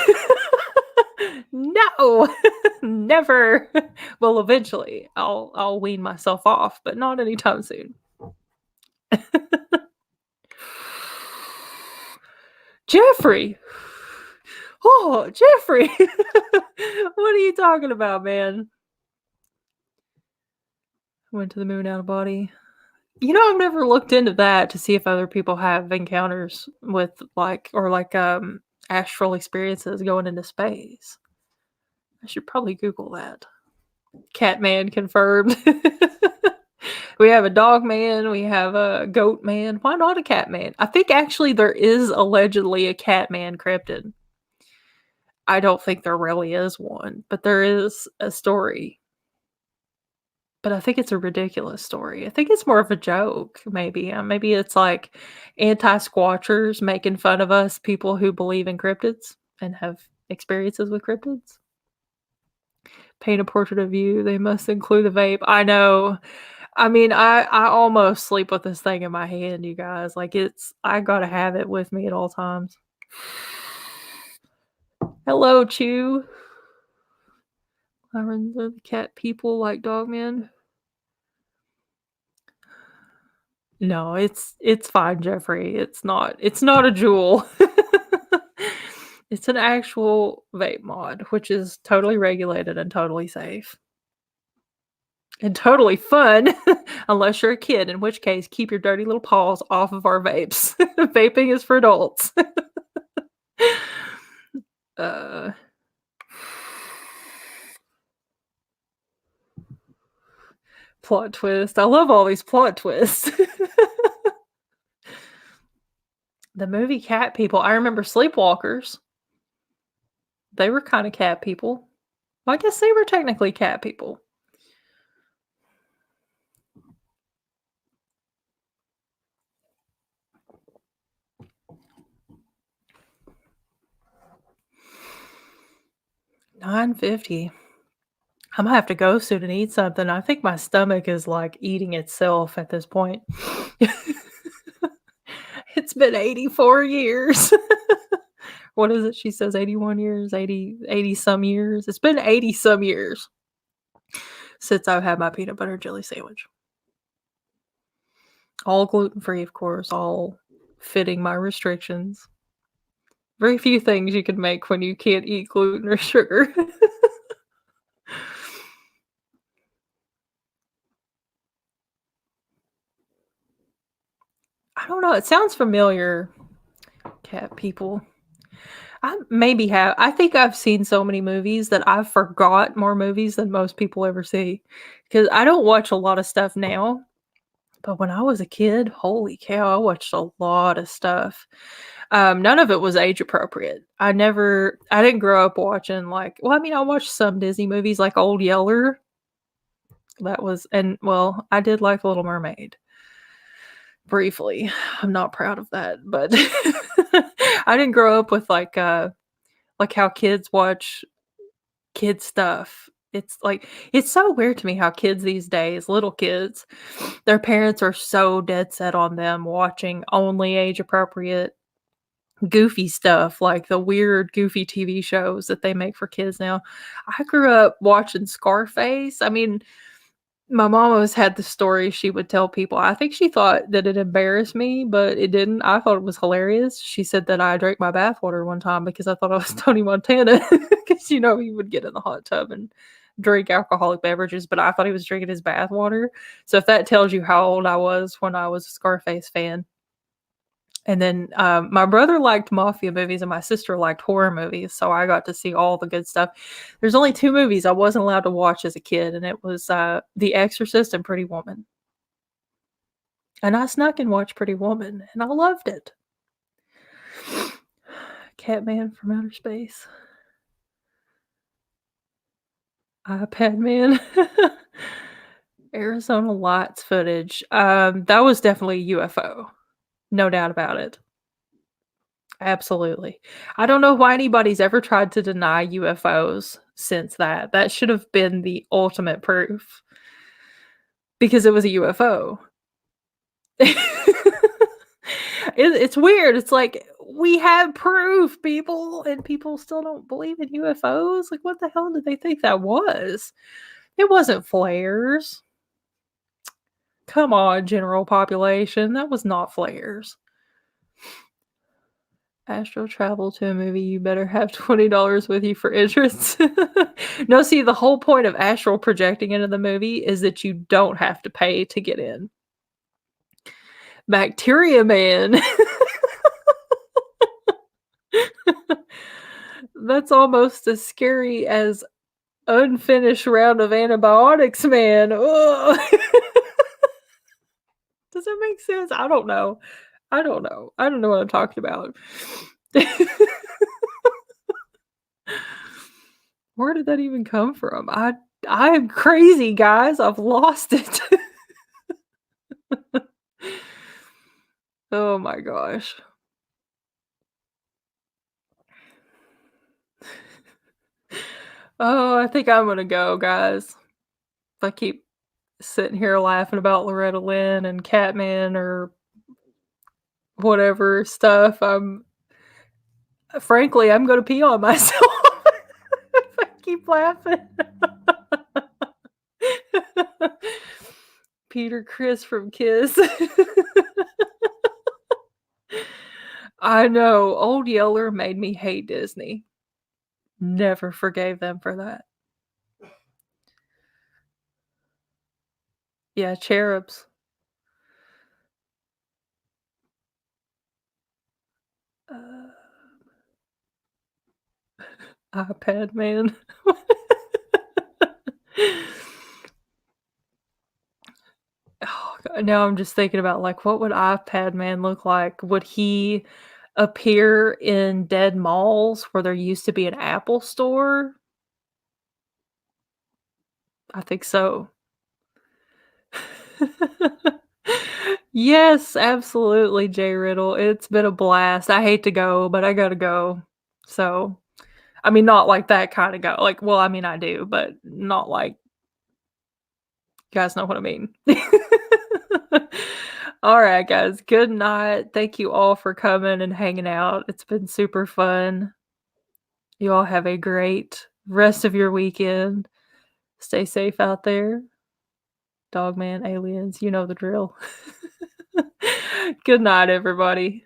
No, never. Well, eventually, I'll wean myself off, but not anytime soon. Jeffrey. Oh, Jeffrey. What are you talking about, man? Went to the moon out of body. I've never looked into that to see if other people have encounters with astral experiences going into space. I should probably Google that. Catman confirmed. We have a dog man, we have a goat man. Why not a cat man? I think actually there is allegedly a cat man cryptid. I don't think there really is one, but there is a story. But I think it's a ridiculous story. I think it's more of a joke, maybe. Maybe it's like anti-squatchers making fun of us people who believe in cryptids and have experiences with cryptids. Paint a portrait of you. They must include the vape. I know. I mean, I almost sleep with this thing in my hand, you guys. Like I gotta have it with me at all times. Hello, Chew. Sirens are the cat people like Dogman. No, it's fine, Jeffrey. It's not a jewel. It's an actual vape mod, which is totally regulated and totally safe. And totally fun, unless you're a kid, in which case, keep your dirty little paws off of our vapes. Vaping is for adults. Plot twist. I love all these plot twists. The movie Cat People. I remember Sleepwalkers. They were kind of cat people. Well, I guess they were technically cat people. 9:50. I'm gonna have to go soon and eat something. I think my stomach is like eating itself at this point. It's been 84 years. What is it? She says 81 years, 80 some years. It's been 80 some years since I've had my peanut butter jelly sandwich. All gluten free, of course, all fitting my restrictions. Very few things you can make when you can't eat gluten or sugar. I don't know. It sounds familiar, cat people. I maybe have. I think I've seen so many movies that I've forgot more movies than most people ever see. Because I don't watch a lot of stuff now. But when I was a kid, holy cow, I watched a lot of stuff. None of it was age appropriate. I didn't grow up watching like, well, I mean, I watched some Disney movies like Old Yeller. That was, and well, I did like Little Mermaid briefly. I'm not proud of that, but I didn't grow up with like how kids watch kid stuff. It's so weird to me how kids these days, little kids, their parents are so dead set on them watching only age appropriate goofy stuff, like the weird goofy TV shows that they make for kids now. I grew up watching Scarface. I mean, my mom always had the story she would tell people. I think she thought that it embarrassed me, but it didn't. I thought it was hilarious. She said that I drank my bathwater one time because I thought I was Tony Montana because, he would get in the hot tub and drink alcoholic beverages, but I thought he was drinking his bathwater. So if that tells you how old I was when I was a Scarface fan. And then my brother liked mafia movies and my sister liked horror movies. So I got to see all the good stuff. There's only two movies I wasn't allowed to watch as a kid, and it was The Exorcist and Pretty Woman. And I snuck and watched Pretty Woman, and I loved it. Catman from Outer Space. iPad Man. Arizona Lights footage. That was definitely a UFO. No doubt about it. Absolutely. I don't know why anybody's ever tried to deny UFOs since that. That should have been the ultimate proof because it was a UFO. It's weird. It's like we have proof, people, and people still don't believe in UFOs. Like, what the hell did they think that was? It wasn't flares. Come on, general population. That was not flares. Astral travel to a movie, you better have $20 with you for entrance. No, see, the whole point of astral projecting into the movie is that you don't have to pay to get in. Bacteria Man. That's almost as scary as Unfinished Round of Antibiotics Man. Does that make sense? I don't know. I don't know what I'm talking about. Where did that even come from? I am crazy, guys. I've lost it. Oh my gosh. Oh, I think I'm gonna go, guys. If I keep sitting here laughing about Loretta Lynn and Catman or whatever stuff, I'm gonna pee on myself if I keep laughing. Peter Chris from Kiss. I know. Old Yeller made me hate Disney. Never forgave them for that. Yeah, cherubs. iPad Man. Oh, God, now I'm just thinking about like what would iPad Man look like? Would he appear in dead malls where there used to be an Apple store? I think so. Yes, absolutely, Jay Riddle. It's been a blast. I hate to go, but I gotta go. So I mean, not like that kind of guy. Like, well, I mean, I do, but not like you guys know what I mean. All right, guys. Good night. Thank you all for coming and hanging out. It's been super fun. You all have a great rest of your weekend. Stay safe out there. Dogman, aliens, you know the drill. Good night, everybody.